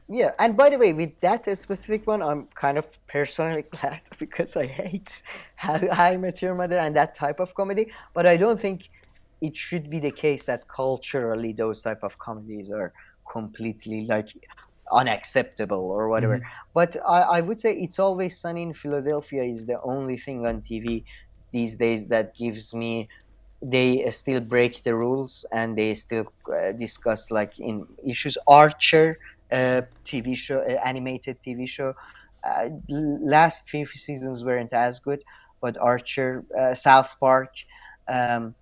Yeah, and by the way, with that specific one, I'm kind of personally glad because I hate How I Met Your Mother and that type of comedy. But I don't think it should be the case that culturally those type of comedies are completely like unacceptable or whatever. But I would say It's Always Sunny in Philadelphia is the only thing on TV these days that gives me. They still break the rules and they still discuss like in issues. Archer. TV show, animated TV show. Last few seasons weren't as good, but Archer, South Park, Right,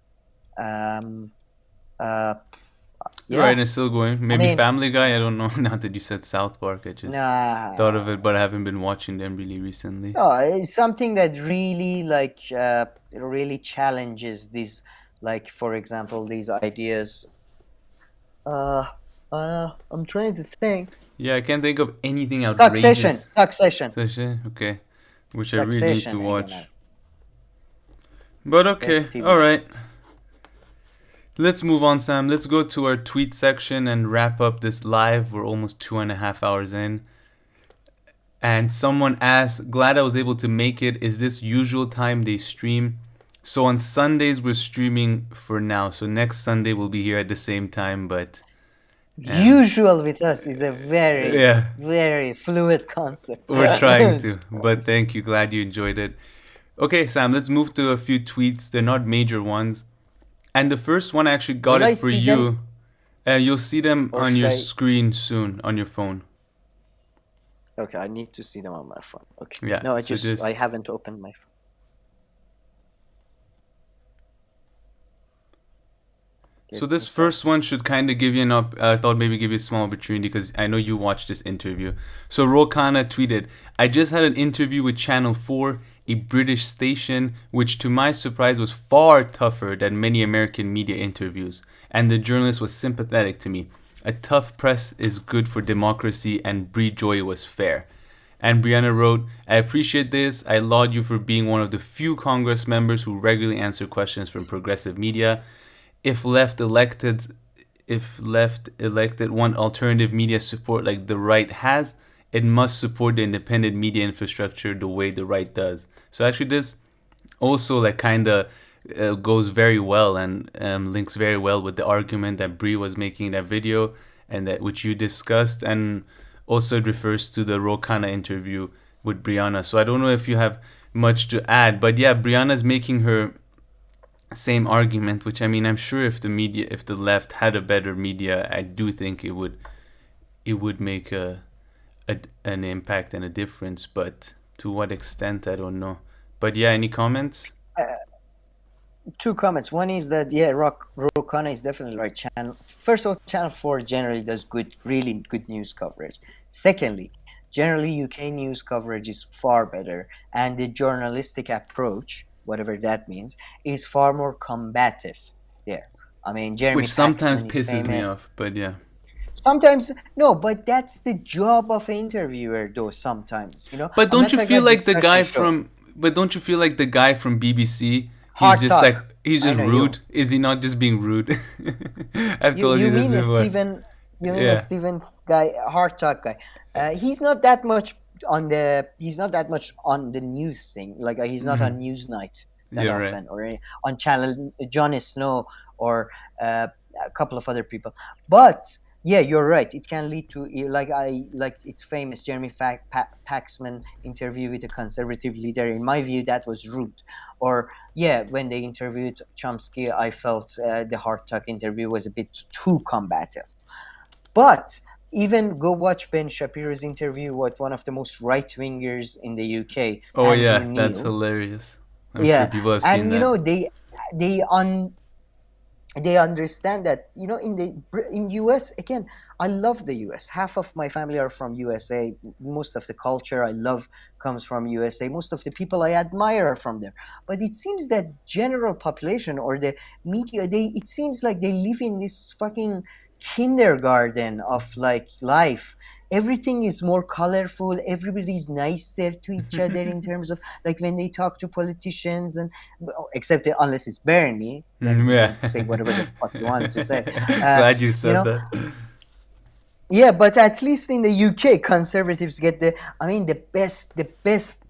and it's still going. Maybe Family Guy. I don't know. Now that you said South Park, I just thought of it, but I haven't been watching them really recently. No, it's something that really like really challenges these, like for example, these ideas. I'm trying to think. Yeah, I can't think of anything outrageous. Succession. Okay. Which I really need to watch. But okay, all right. Let's move on, Sam. Let's go to our tweet section and wrap up this live. We're almost 2.5 hours in. And someone asked, glad I was able to make it. Is this usual time they stream? So on Sundays, we're streaming for now. So next Sunday, we'll be here at the same time, but Usual with us is a very, Yeah, very fluid concept. we're trying to, but thank you. Glad you enjoyed it. Okay, Sam, let's move to a few tweets. They're not major ones. And the first one, I actually got Will I it for see you. them? You'll see them Or on your should I- screen soon, on your phone. Okay, I need to see them on my phone. Okay. Yeah, No, so I haven't opened my phone. So this first one should kind of give you I thought maybe give you a small opportunity because I know you watched this interview. So Rokana tweeted, I just had an interview with Channel 4, a British station, which to my surprise was far tougher than many American media interviews. And the journalist was sympathetic to me. A tough press is good for democracy and Bree Joy was fair. And Briahna wrote, I appreciate this. I laud you for being one of the few Congress members who regularly answer questions from progressive media. If left elected want alternative media support like the right has, it must support the independent media infrastructure the way the right does. So actually this also like kind of goes very well and links very well with the argument that Bree was making in that video and that which you discussed, and also it refers to the Rokana interview with Briahna. So I don't know if you have much to add, but yeah, Brianna's making her same argument, which I mean, I'm sure if the left had a better media, I do think it would make an impact and a difference, but to what extent, I don't know. But yeah, any comments? Two comments. One is that Rokana is definitely the right channel. First of all, Channel 4 generally does really good news coverage. Secondly, generally UK news coverage is far better, and the journalistic approach, whatever that means, is far more combative there. I mean, Jeremy Which sometimes Paxman is pisses me famous. off, but yeah. Sometimes no, but that's the job of an interviewer, though. Sometimes, you know. But don't you feel like the guy from BBC? Hard He's just talk. like he's I just know you. rude. Is he not just being rude? I've told You you this mean a before. Steven? You mean Yeah. a Steven guy, hard talk guy? He's not that much on the. He's not that much on the news thing. Like he's not on Newsnight that Yeah, right. often, or on channel Johnny Snow or a couple of other people. But yeah, you're right. It can lead to like it's famous Jeremy Paxman interview with a conservative leader. In my view, that was rude. Or yeah, when they interviewed Chomsky, I felt the hard talk interview was a bit too combative. But even go watch Ben Shapiro's interview with one of the most right wingers in the UK. Oh Andrew yeah, Neil. that's hilarious. I'm sure people have seen And that. you know they understand that, you know, in US, again, I love the US. Half of my family are from USA. Most of the culture I love comes from USA. Most of the people I admire are from there. But it seems that general population or the media, it seems like they live in this fucking kindergarten of like life. Everything is more colorful. Everybody's nicer to each other in terms of like when they talk to politicians, and except unless it's Bernie, then Yeah. say whatever the fuck you want to say. Glad you said know, that. Yeah, but at least in the UK, conservatives get the best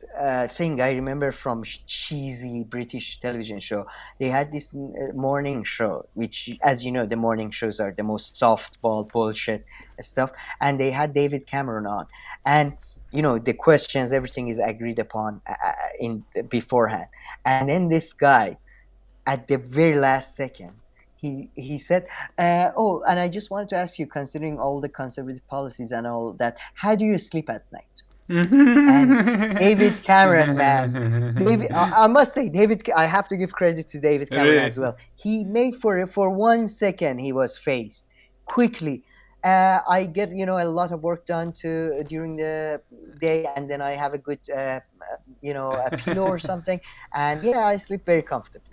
thing I remember from cheesy British television show. They had this morning show, which, as you know, the morning shows are the most softball bullshit stuff. And they had David Cameron on, and you know the questions, everything is agreed upon in beforehand. And then this guy, at the very last second, he said, oh, and I just wanted to ask you, considering all the conservative policies and all that, how do you sleep at night? And David Cameron, man, I must say, I have to give credit to David Cameron Really? as well. He made for 1 second he was faced quickly. I get a lot of work done during the day, and then I have a good a pillow or something, and yeah, I sleep very comfortably.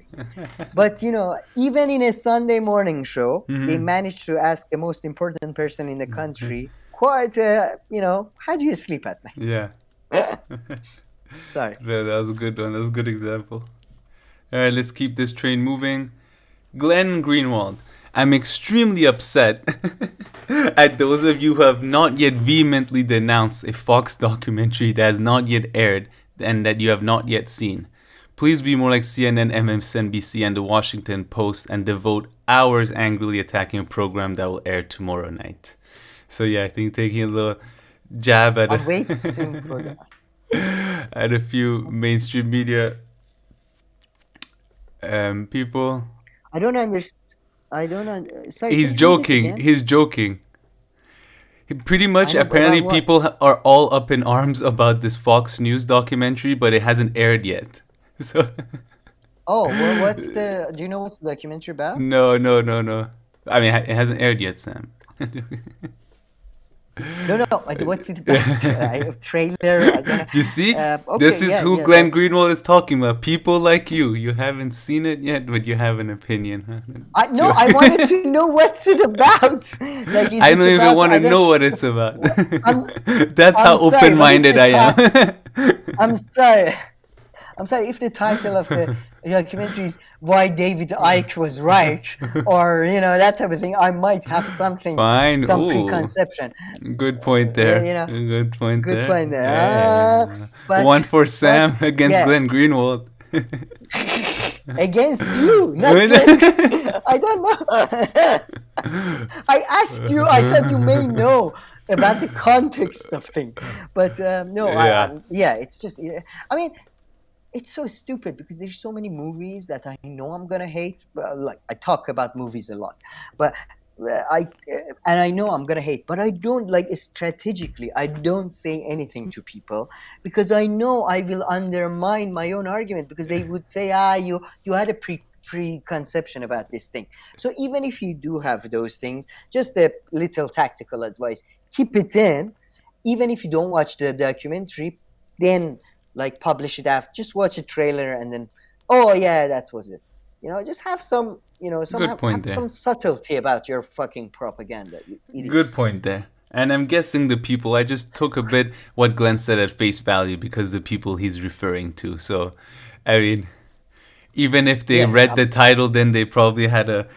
But even in a Sunday morning show, they managed to ask the most important person in the country quite how do you sleep at night? Yeah. Sorry. Yeah, that was a good one. That was a good example. All right, let's keep this train moving. Glenn Greenwald. I'm extremely upset at those of you who have not yet vehemently denounced a Fox documentary that has not yet aired and that you have not yet seen. Please be more like CNN, MSNBC, and the Washington Post and devote hours angrily attacking a program that will air tomorrow night. So yeah, I think taking a little jab at I'm waiting for that. at a few mainstream media people. I don't understand. Sorry, He's can you read it joking. again? He's joking. Pretty much, I know, but apparently, about what? people are all up in arms about this Fox News documentary, but it hasn't aired yet. So, Oh, well, what's the? Do you know what's the documentary about? no. I mean, it hasn't aired yet, Sam. No. What's it about? A trailer? I don't You see, okay, this is who yeah, Glenn that's. Greenwald is talking about. People like you. You haven't seen it yet, but you have an opinion. Huh? No, I wanted to know what's it about. Like, is I it don't even about? want I to don't. know what it's about. I'm. That's I'm how sorry, but if open-minded the I am. I'm sorry. I'm sorry if the title of the documentary is "Why David Icke Was Right" or that type of thing. I might have something, Fine. some Ooh, preconception. good point there. Yeah, Good point good there. point there. Yeah. But One for Sam against yeah, Glenn Greenwald. against you, not against. I don't know. I asked you. I thought you may know about the context of things, but no. Yeah. It's just. I mean, it's so stupid because there's so many movies that I know I'm gonna hate. Like, I talk about movies a lot, but and I know I'm gonna hate, but I don't, like, strategically. I don't say anything to people because I know I will undermine my own argument because they would say, you had a preconception about this thing. So even if you do have those things, just a little tactical advice: keep it in. Even if you don't watch the documentary, then, like, publish it after. Just watch a trailer and then, oh yeah, that was it. Just have some, Good point have there. some subtlety about your fucking propaganda, you Good idiots. point there. And I'm guessing the people, I just took a bit what Glenn said at face value because the people he's referring to. So, I mean, even if they Yeah, read the title, then they probably had a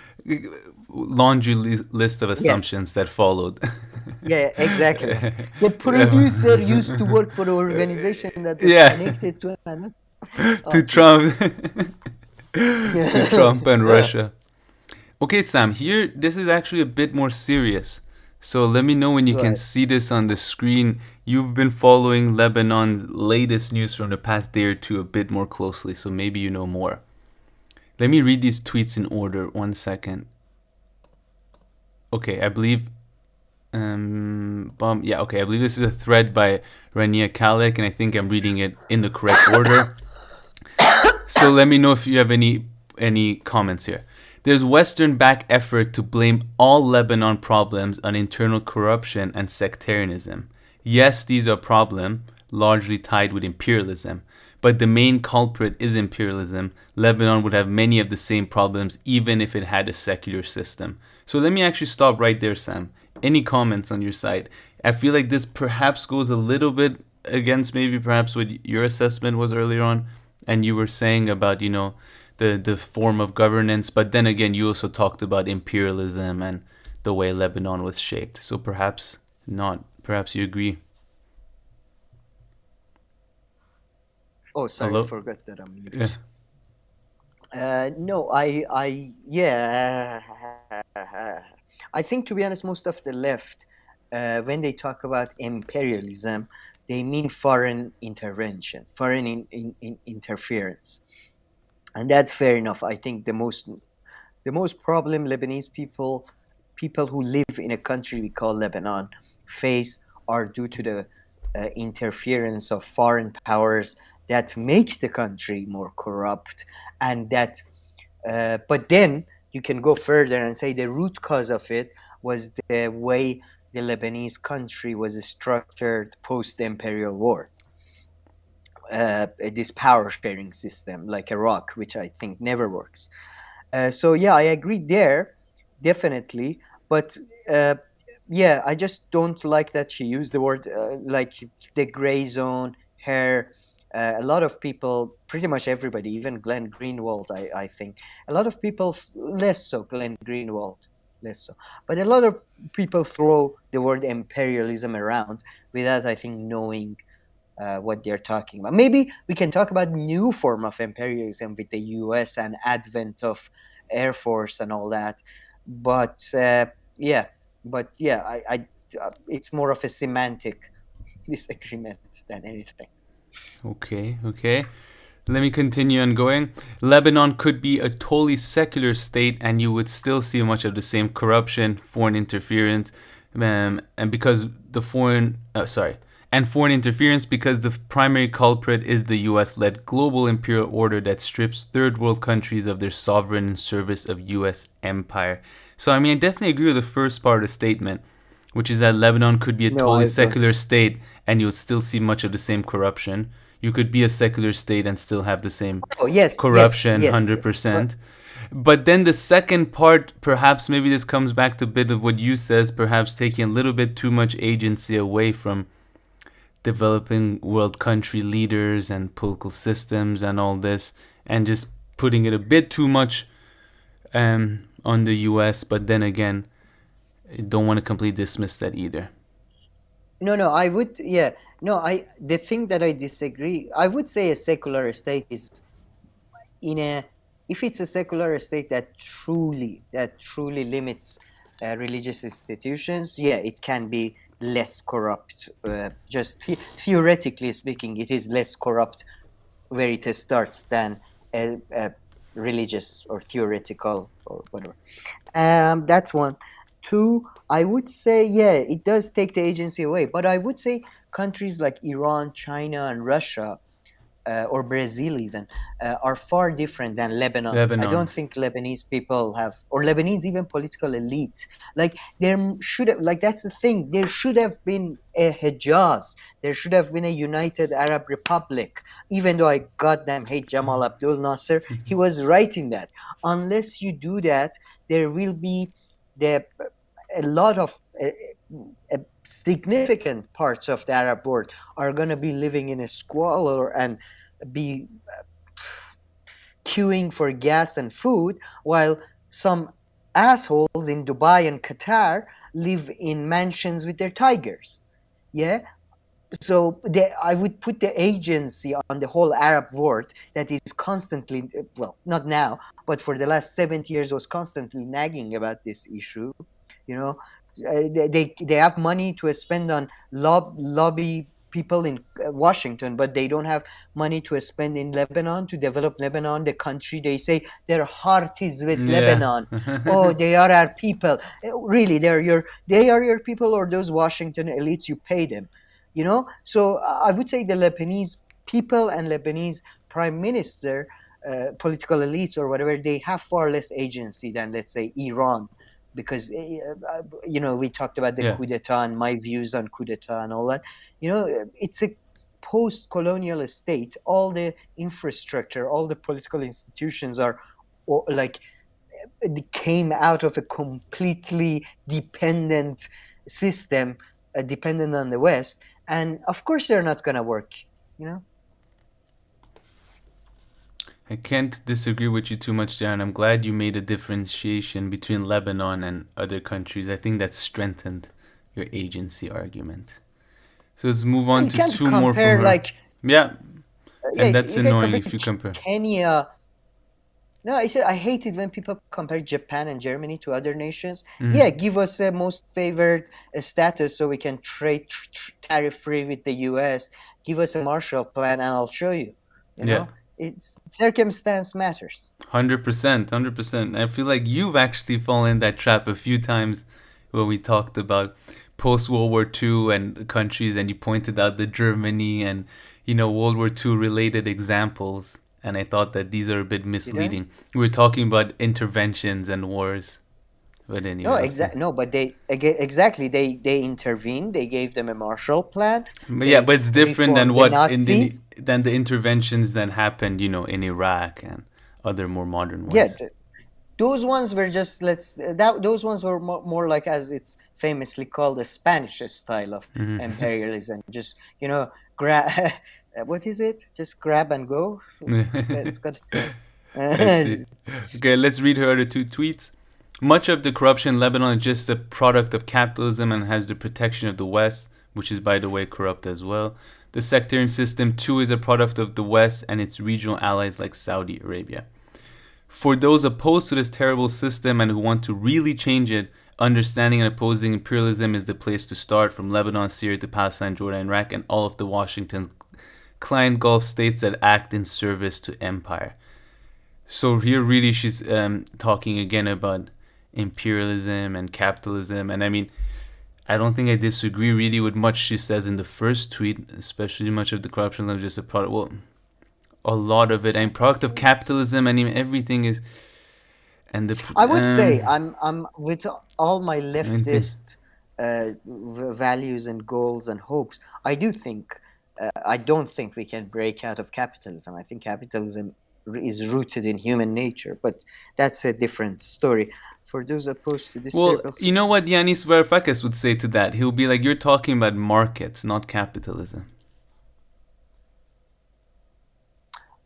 laundry list of yes, assumptions that followed. yeah, exactly. The producer used to work for an organization that was Yeah, connected to another. to Oh, Trump, Jesus. to Trump and Russia. Okay, Sam, here, this is actually a bit more serious. So let me know when you can Right. see this on the screen. You've been following Lebanon's latest news from the past day or two a bit more closely, so maybe you know more. Let me read these tweets in order. 1 second. Okay, I believe... okay, I believe this is a thread by Rania Khalek, and I think I'm reading it in the correct order. So let me know if you have any comments here. There's Western-backed effort to blame all Lebanon problems on internal corruption and sectarianism. Yes, these are problems, largely tied with imperialism. But the main culprit is imperialism. Lebanon would have many of the same problems even if it had a secular system. So let me actually stop right there, Sam. Any comments on your side? I feel like this perhaps goes a little bit against maybe perhaps what your assessment was earlier on. And you were saying about, the form of governance. But then again, you also talked about imperialism and the way Lebanon was shaped. So perhaps not. Perhaps you agree. Oh, sorry, I Hello? forgot that I'm Yeah. mute. No, yeah. I think, to be honest, most of the left, when they talk about imperialism, they mean foreign intervention, foreign interference, and that's fair enough. I think the most problem Lebanese people who live in a country we call Lebanon face are due to the interference of foreign powers that make the country more corrupt, and that but then you can go further and say the root cause of it was the way the Lebanese country was structured post-imperial war. This power sharing system, like Iraq, which I think never works. So yeah, I agree there, definitely. But yeah, I just don't like that she used the word like the gray zone, her. A lot of people, pretty much everybody, even Glenn Greenwald, I think. A lot of people, less so, Glenn Greenwald, less so. But a lot of people throw the word imperialism around without, I think, knowing what they're talking about. Maybe we can talk about new form of imperialism with the U.S. and advent of Air Force and all that. But it's more of a semantic disagreement than anything. Okay. Let me continue on going. Lebanon could be a totally secular state, and you would still see much of the same corruption, foreign interference, and because the foreign interference because the primary culprit is the U.S.-led global imperial order that strips third world countries of their sovereign in service of U.S. empire. So I mean, I definitely agree with the first part of the statement, which is that Lebanon could be a totally secular state, and you would still see much of the same corruption. You could be a secular state and still have the same corruption, 100%. But then the second part, perhaps maybe this comes back to a bit of what you says, perhaps taking a little bit too much agency away from developing world country leaders and political systems and all this, and just putting it a bit too much on the US. But then again, I don't want to completely dismiss that either. The thing that I disagree, I would say a secular state is if it's a secular state that truly limits religious institutions, it can be less corrupt. Just theoretically speaking, it is less corrupt where it starts than a religious or theoretical or whatever. That's one. Two, I would say, it does take the agency away. But I would say countries like Iran, China, and Russia, or Brazil even, are far different than Lebanon. I don't think Lebanese people have, or Lebanese even political elite. Like there should have, like that's the thing. There should have been a Hejaz. There should have been a United Arab Republic. Even though I goddamn hate Jamal Abdel Nasser, he was right in that. Unless you do that, there will be a lot of significant parts of the Arab world are going to be living in a squalor and be queuing for gas and food, while some assholes in Dubai and Qatar live in mansions with their tigers. So I would put the agency on the whole Arab world that is constantly, well, not now, but for the last 70 years was constantly nagging about this issue. They have money to spend on lobby people in Washington, but they don't have money to spend in Lebanon to develop Lebanon, the country. They say their heart is with Lebanon. Oh, they are our people. Really, they are your people, or those Washington elites, you pay them. So I would say the Lebanese people and Lebanese prime minister, political elites or whatever, they have far less agency than, let's say, Iran. Because, we talked about the coup d'etat and my views on coup d'etat and all that. It's a post-colonial state. All the infrastructure, all the political institutions are came out of a completely dependent system, dependent on the West. And of course they're not going to work, I can't disagree with you too much, Darren. I'm glad you made a differentiation between Lebanon and other countries. I think that strengthened your agency argument. So let's move on to two more from her. And that's annoying if you compare. Kenya. No, I hate it when people compare Japan and Germany to other nations. Give us a most favored status so we can trade tariff-free with the U.S. Give us a Marshall Plan and I'll show you. You know? It's circumstance matters. 100%. I feel like you've actually fallen in that trap a few times when we talked about post-World War II and countries, and you pointed out the Germany and, World War II related examples. And I thought that these are a bit misleading. We were talking about interventions and wars. But anyway. But they intervened. They gave them a Marshall Plan. But it's different than than the interventions that happened, in Iraq and other more modern ones. Those ones were just those ones were more like, as it's famously called, the Spanish style of imperialism. Just grab. What is it? Just grab and go. It's got. Okay, let's read her other two tweets. Much of the corruption in Lebanon is just a product of capitalism and has the protection of the West, which is, by the way, corrupt as well. The sectarian system, too, is a product of the West and its regional allies like Saudi Arabia. For those opposed to this terrible system and who want to really change it, understanding and opposing imperialism is the place to start, from Lebanon, Syria to Palestine, Jordan, Iraq, and all of the Washington client Gulf states that act in service to empire. So here really she's talking again about imperialism and capitalism. And I mean, I don't think I disagree really with much she says in the first tweet, especially much of the corruption is just a product. Well, a lot of it, I'm product of capitalism, and even everything is. And the I would say I'm with all my leftist values and goals and hopes. I don't think we can break out of capitalism. I think capitalism is rooted in human nature, but that's a different story. For those opposed to this, well, you know what Yanis Varoufakas would say to that? He'll be like, "You're talking about markets, not capitalism."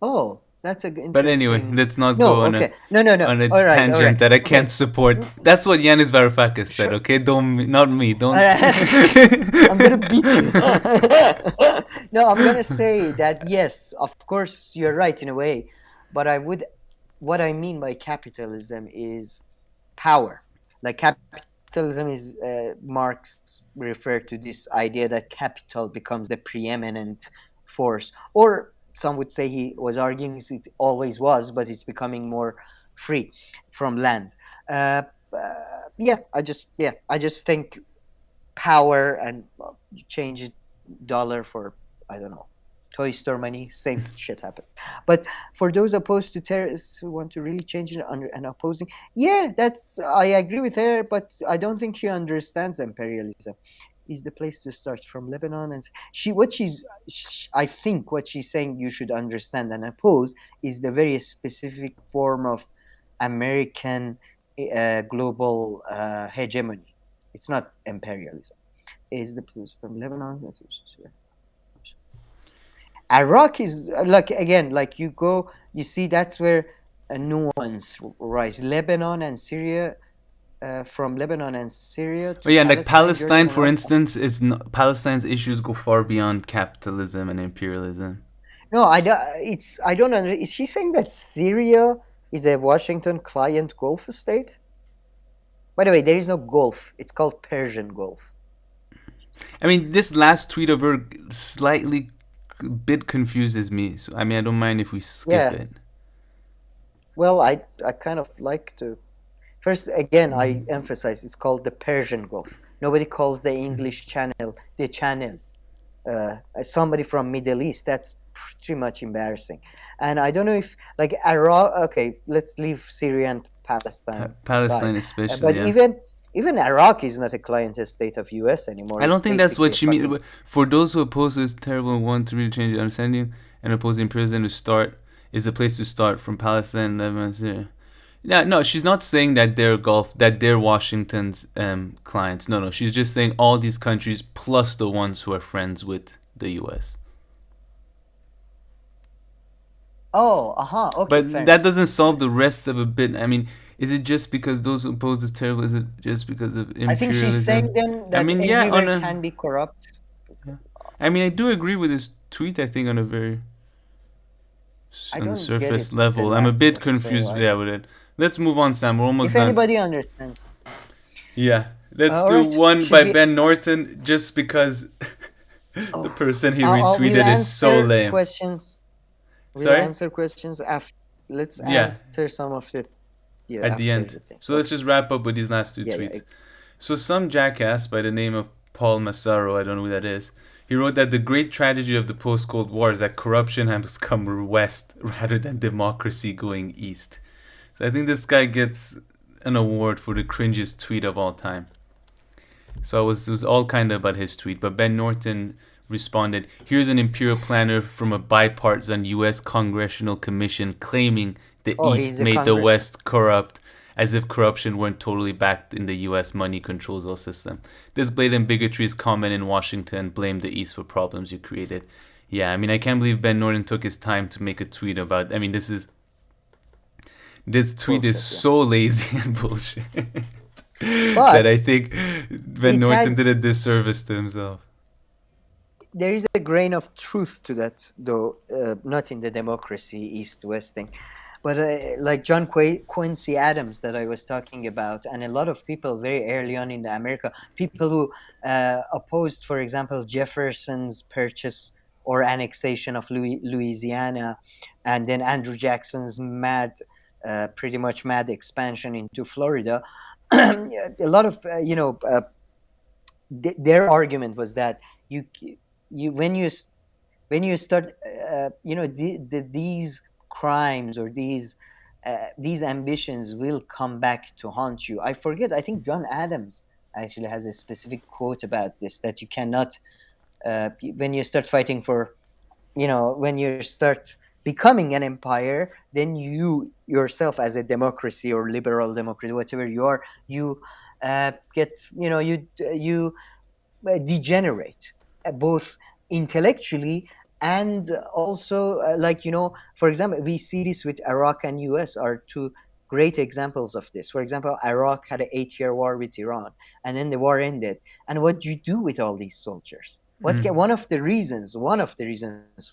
Oh, that's a interesting... But anyway, let's not go on a tangent that I can't support. That's what Yanis Varoufakas said. Okay, not me. Don't. I'm gonna beat you. No, I'm gonna say that yes, of course you're right in a way, but what I mean by capitalism is power. Like capitalism is Marx referred to this idea that capital becomes the preeminent force, or some would say he was arguing it always was, but it's becoming more free from land. I just think power, and you change it dollar for, I don't know, toy store money, same shit happens. But for those opposed to terrorists who want to really change it and opposing, I agree with her, but I don't think she understands imperialism. Is the place to start, from Lebanon, and I think what she's saying you should understand and oppose is the very specific form of American global hegemony. It's not imperialism. Is the place from Lebanon? Iraq is like you see that's where nuance rise. Lebanon and Syria. From Lebanon and Syria to like Palestine, for instance, Palestine's issues go far beyond capitalism and imperialism. No, I don't know. Is she saying that Syria is a Washington client Gulf state? By the way, there is no Gulf. It's called Persian Gulf. I mean, this last tweet of her slightly bit confuses me. So I mean, I don't mind if we skip it. Well, I kind of like to. First, again, I emphasize it's called the Persian Gulf. Nobody calls the English channel the channel. Somebody from Middle East, that's pretty much embarrassing. And I don't know if, like, Iraq, okay, let's leave Syria and Palestine. Palestine especially, but even Iraq is not a client state of US anymore. I don't think that's what she means. For those who oppose this terrible and want to really change the understanding and opposing imperialism is the place to start, from Palestine, Lebanon, Syria. No, she's not saying that they're Washington's clients. No, she's just saying all these countries plus the ones who are friends with the U.S. Oh, okay. But that doesn't solve the rest of a bit. I mean, is it just because those who oppose is terrible? Is it just because of imperialism? I think she's saying then that everywhere can be corrupt. Yeah. I mean, I do agree with this tweet, I think, on the surface level. I'm a bit confused with it. Let's move on, Sam. We're almost done. If anybody understands. Yeah. Let's do one by Ben Norton, just because the person he retweeted is so lame. We'll answer questions after. Let's answer some of it at the end. So let's just wrap up with these last two tweets. So some jackass by the name of Paul Massaro, I don't know who that is, he wrote that the great tragedy of the post-Cold War is that corruption has come west rather than democracy going east. So I think this guy gets an award for the cringiest tweet of all time. So it was all kind of about his tweet. But Ben Norton responded, "Here's an imperial planner from a bipartisan U.S. Congressional Commission claiming the East made the West corrupt, as if corruption weren't totally backed in the U.S. money controls all system. This blatant bigotry is common in Washington. Blame the East for problems you created." Yeah, I mean, I can't believe Ben Norton took his time to make a tweet about. I mean, this tweet is so lazy and bullshit that I think Ben Norton did a disservice to himself. there is a grain of truth to that, though, not in the democracy East-West thing, but like John Quincy Adams that I was talking about, and a lot of people very early on in America, people who opposed, for example, Jefferson's purchase or annexation of Louisiana, and then Andrew Jackson's pretty much mad expansion into Florida. A lot of their argument was that you when you start these crimes or these ambitions will come back to haunt you. I forget, I think John Adams actually has a specific quote about this, that you cannot when you start fighting for, when you start becoming an empire, then you yourself as a democracy or liberal democracy, whatever you are, you get, you degenerate, both intellectually and also for example, we see this with Iraq and US are two great examples of this. For example, Iraq had an 8-year war with Iran, and then the war ended. And what do you do with all these soldiers? One of the reasons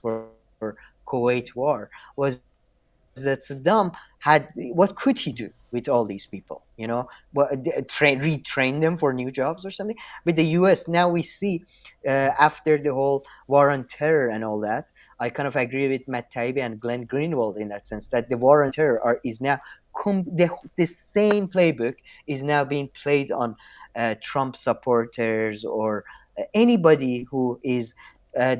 for Kuwait war was that Saddam had, what could he do with all these people? Retrain them for new jobs or something. With the US, now we see after the whole war on terror and all that, I kind of agree with Matt Taibbi and Glenn Greenwald in that sense, that the war on terror is now the same playbook is now being played on Trump supporters or anybody who is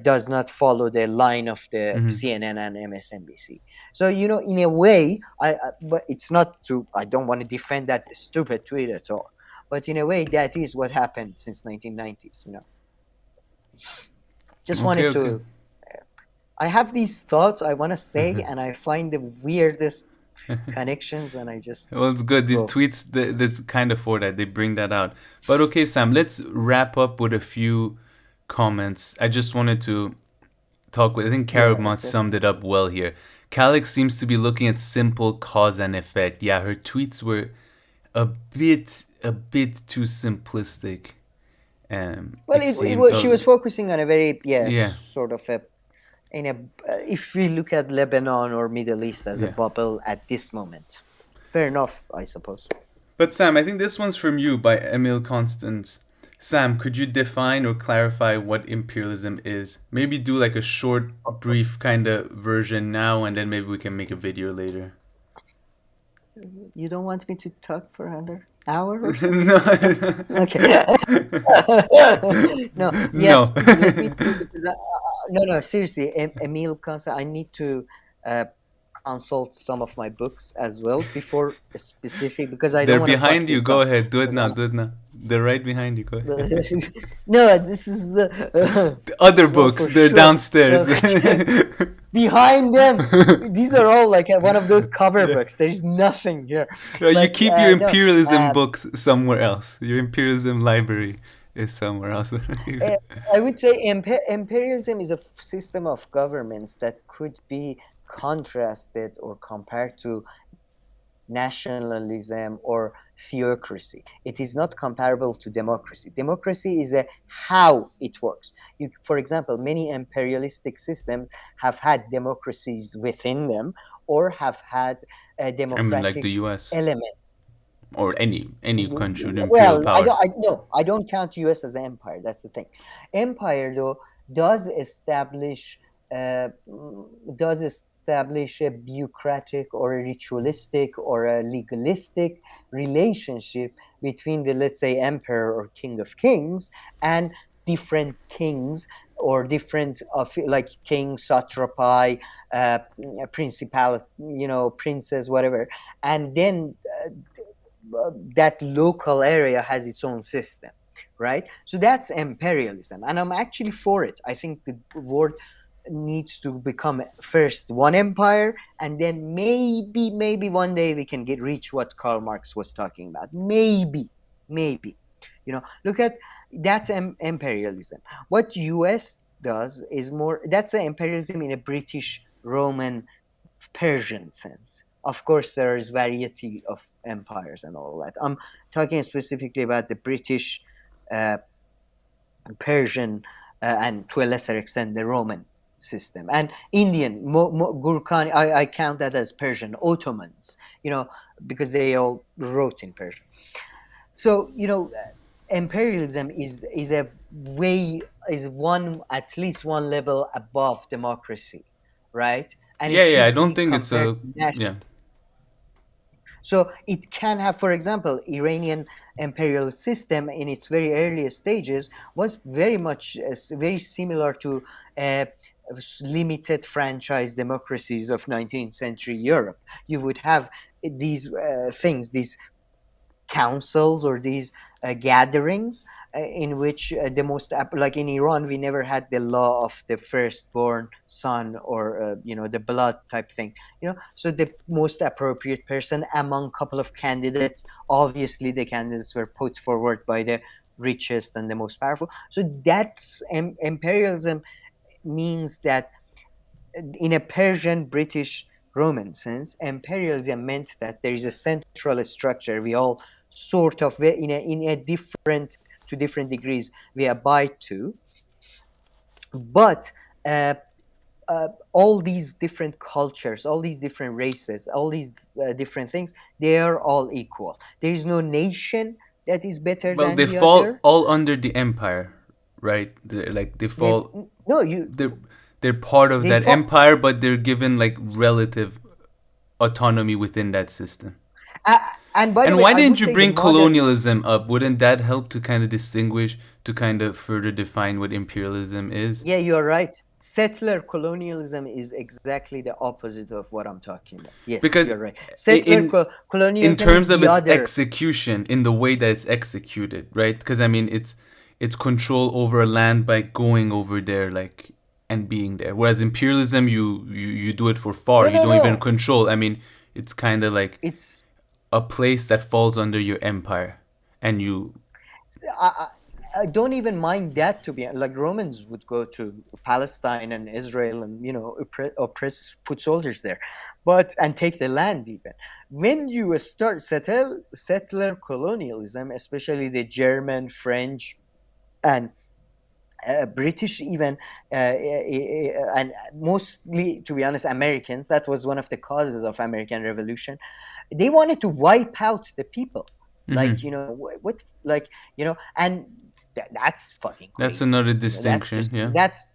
does not follow the line of the CNN and MSNBC. So, in a way, but it's not to, I don't want to defend that stupid tweet at all. But in a way, that is what happened since 1990s, Just wanted to, I have these thoughts I want to say, and I find the weirdest connections, and I just... Well, it's good. These tweets, that's kind of for that. They bring that out. But okay, Sam, let's wrap up with a few comments. I just wanted to talk with, I think Karabmont summed it up well here. Calix seems to be looking at simple cause and effect. Yeah, her tweets were a bit too simplistic. She was focusing on a very sort of if we look at Lebanon or Middle East as a bubble at this moment. Fair enough, I suppose. But Sam, I think this one's from you by Emil Constance. Sam, could you define or clarify what imperialism is? Maybe do like a short, brief kind of version now, and then maybe we can make a video later. You don't want me to talk for another hour or something? No. Okay. No. No. No, seriously, Emil Constance, I need to consult some of my books as well before specific, because I don't want to... They're behind you. Go ahead. Do it now. They're right behind you. Go ahead. No, this is... the other books. They're downstairs. Behind them. These are all like one of those cover books. There's nothing here. No, you keep your imperialism books somewhere else. Your imperialism library is somewhere else. I would say imperialism is a system of governments that could be contrasted or compared to nationalism or theocracy. It is not comparable to democracy. Democracy is how it works. For example, many imperialistic systems have had democracies within them, or have had a democratic like the US element. Or any country with imperial powers. I don't count US as an empire. That's the thing. Empire, though, does establish a bureaucratic or a ritualistic or a legalistic relationship between the, let's say, emperor or king of kings and different kings or different like king, satrapi, principal, princes, whatever. And then that local area has its own system, right? So that's imperialism. And I'm actually for it. I think the world needs to become first one empire, and then maybe one day we can reach what Karl Marx was talking about. Maybe, look at that's imperialism. What US does is more, that's the imperialism in a British, Roman, Persian sense. Of course, there is variety of empires and all that. I'm talking specifically about the British, Persian, and to a lesser extent the Roman system, and Indian, Gurkhani. I count that as Persian, Ottomans, because they all wrote in Persian. So imperialism is at least one level above democracy, right? And it I should don't be think it's compared a to national. yeah. So it can have, for example, Iranian imperial system in its very earliest stages was very much very similar to limited franchise democracies of 19th century Europe. You would have these these councils or these gatherings in which the most like in Iran we never had the law of the firstborn son or the blood type thing, so the most appropriate person among a couple of candidates, obviously the candidates were put forward by the richest and the most powerful. So that's imperialism means that in a Persian, British, Roman sense, imperialism meant that there is a central structure we all sort of in a different to different degrees we abide to, but all these different cultures, all these different races, all these different things, they are all equal. There is no nation that is better Well, than they the fall other. all under the empire, right? They fall. No, you. They're part of They that fall- empire, but they're given like relative autonomy within that system. And by the And way, why I didn't would you say bring the modern- colonialism up? Wouldn't that help to kind of distinguish, to kind of further define what imperialism is? Yeah, you're right. Settler colonialism is exactly the opposite of what I'm talking about. Yes, Because you're right. Settler colonialism in terms is of the its other. execution, in the way that it's executed, right? Because I mean, it's control over a land by going over there, like, and being there. Whereas imperialism, you do it for far. You don't even control. I mean, it's kind of like It's a place that falls under your empire, and you. I don't even mind that, to be like Romans would go to Palestine and Israel and oppress, put soldiers there, and take the land even. When you start settler colonialism, especially the German, French, and British even, and mostly, to be honest, Americans. That was one of the causes of American Revolution. They wanted to wipe out the people, like what, like and that's fucking crazy. That's another distinction. That's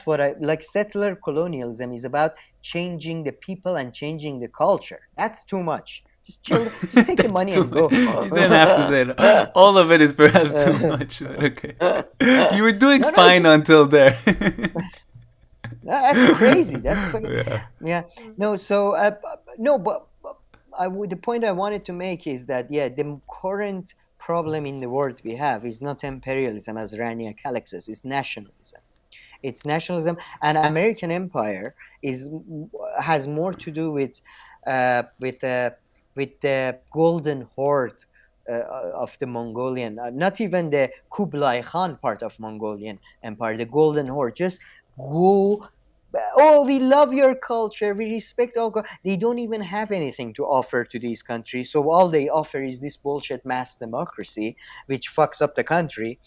what I like. Settler colonialism is about changing the people and changing the culture. That's too much. Just chill. Just take the money and go. You didn't have to say that. All of it is perhaps too much, but okay. You were doing fine until there. That's crazy. That's fucking, yeah. No, so no, but the point I wanted to make is that the current problem in the world we have is not imperialism, as Rania Khalek says. It's nationalism. It's nationalism, and American empire has more to do with the golden horde of the Mongolian, not even the Kublai Khan part of Mongolian empire, the golden horde. Just go. Oh, we love your culture. We respect all. They don't even have anything to offer to these countries. So all they offer is this bullshit mass democracy, which fucks up the country.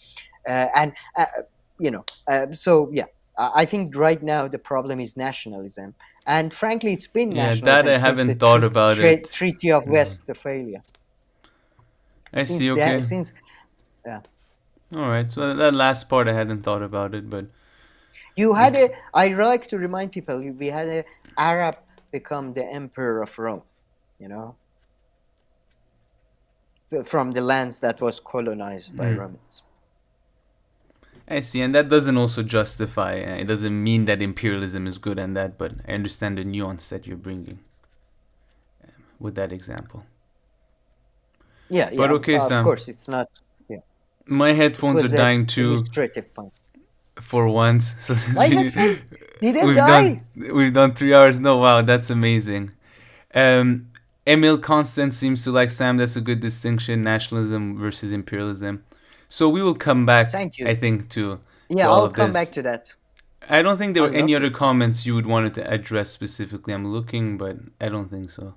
So yeah, I think right now the problem is nationalism. And frankly, it's been nationalism. That I haven't thought about it. Treaty of Westphalia. I see. Okay. All right. So that last part I hadn't thought about it, but. You had I like to remind people, we had an Arab become the emperor of Rome, from the lands that was colonized by Romans. I see, and that doesn't also justify, it doesn't mean that imperialism is good and that, but I understand the nuance that you're bringing with that example. Yeah, but okay, Sam. Of course, it's not. Yeah. My headphones are dying too. Illustrative point. For once, so didn't die. We've done 3 hours. No, wow, that's amazing. Emil Constant seems to like Sam. That's a good distinction: nationalism versus imperialism. So we will come back. Thank you. I think to I'll come back to that. I don't think there were any other comments you would want to address specifically. I'm looking, but I don't think so.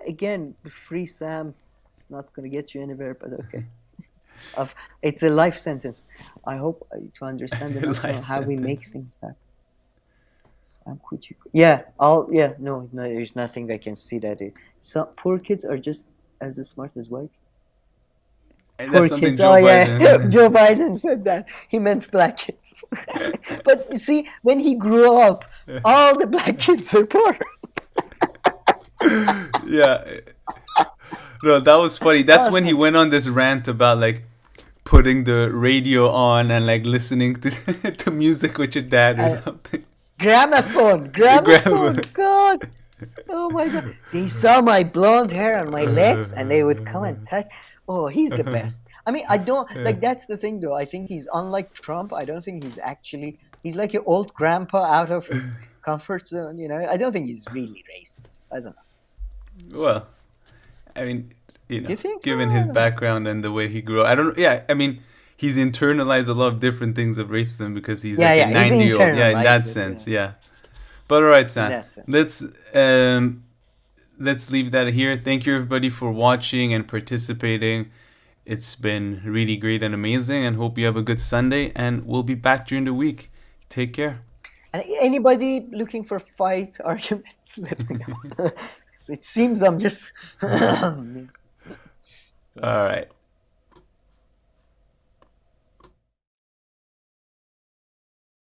Again, free Sam. It's not going to get you anywhere, but okay. It's a life sentence. I hope to understand and also Life how we make sentence. things happen. Yeah, no, there's nothing I can see that some poor kids are just as smart as white. And Poor that's something kids. Joe Oh yeah, Biden. Joe Biden said that. He meant black kids. But you see, when he grew up, all the black kids were poor. Yeah. No, that was funny. That's when he Awesome. went on this rant about like putting the radio on and like listening to to music with your dad or something. Gramophone. Gramophone. God. Oh my God. They saw my blonde hair on my legs and they would come and touch. Oh, he's the best. I mean, I don't like that's the thing though. I think he's unlike Trump. I don't think he's like an old grandpa out of his comfort zone, you know. I don't think he's really racist. I don't know. Well, I mean, You think so? given his background and the way he grew up, I don't. Yeah, I mean, he's internalized a lot of different things of racism because he's like a He's 90-year-old. Yeah, in that internalized it, sense, yeah. But all right, Sam. that sense. Let's leave that here. Thank you everybody for watching and participating. It's been really great and amazing, and hope you have a good Sunday. And we'll be back during the week. Take care. And anybody looking for fight arguments, let me know. It seems I'm just All right.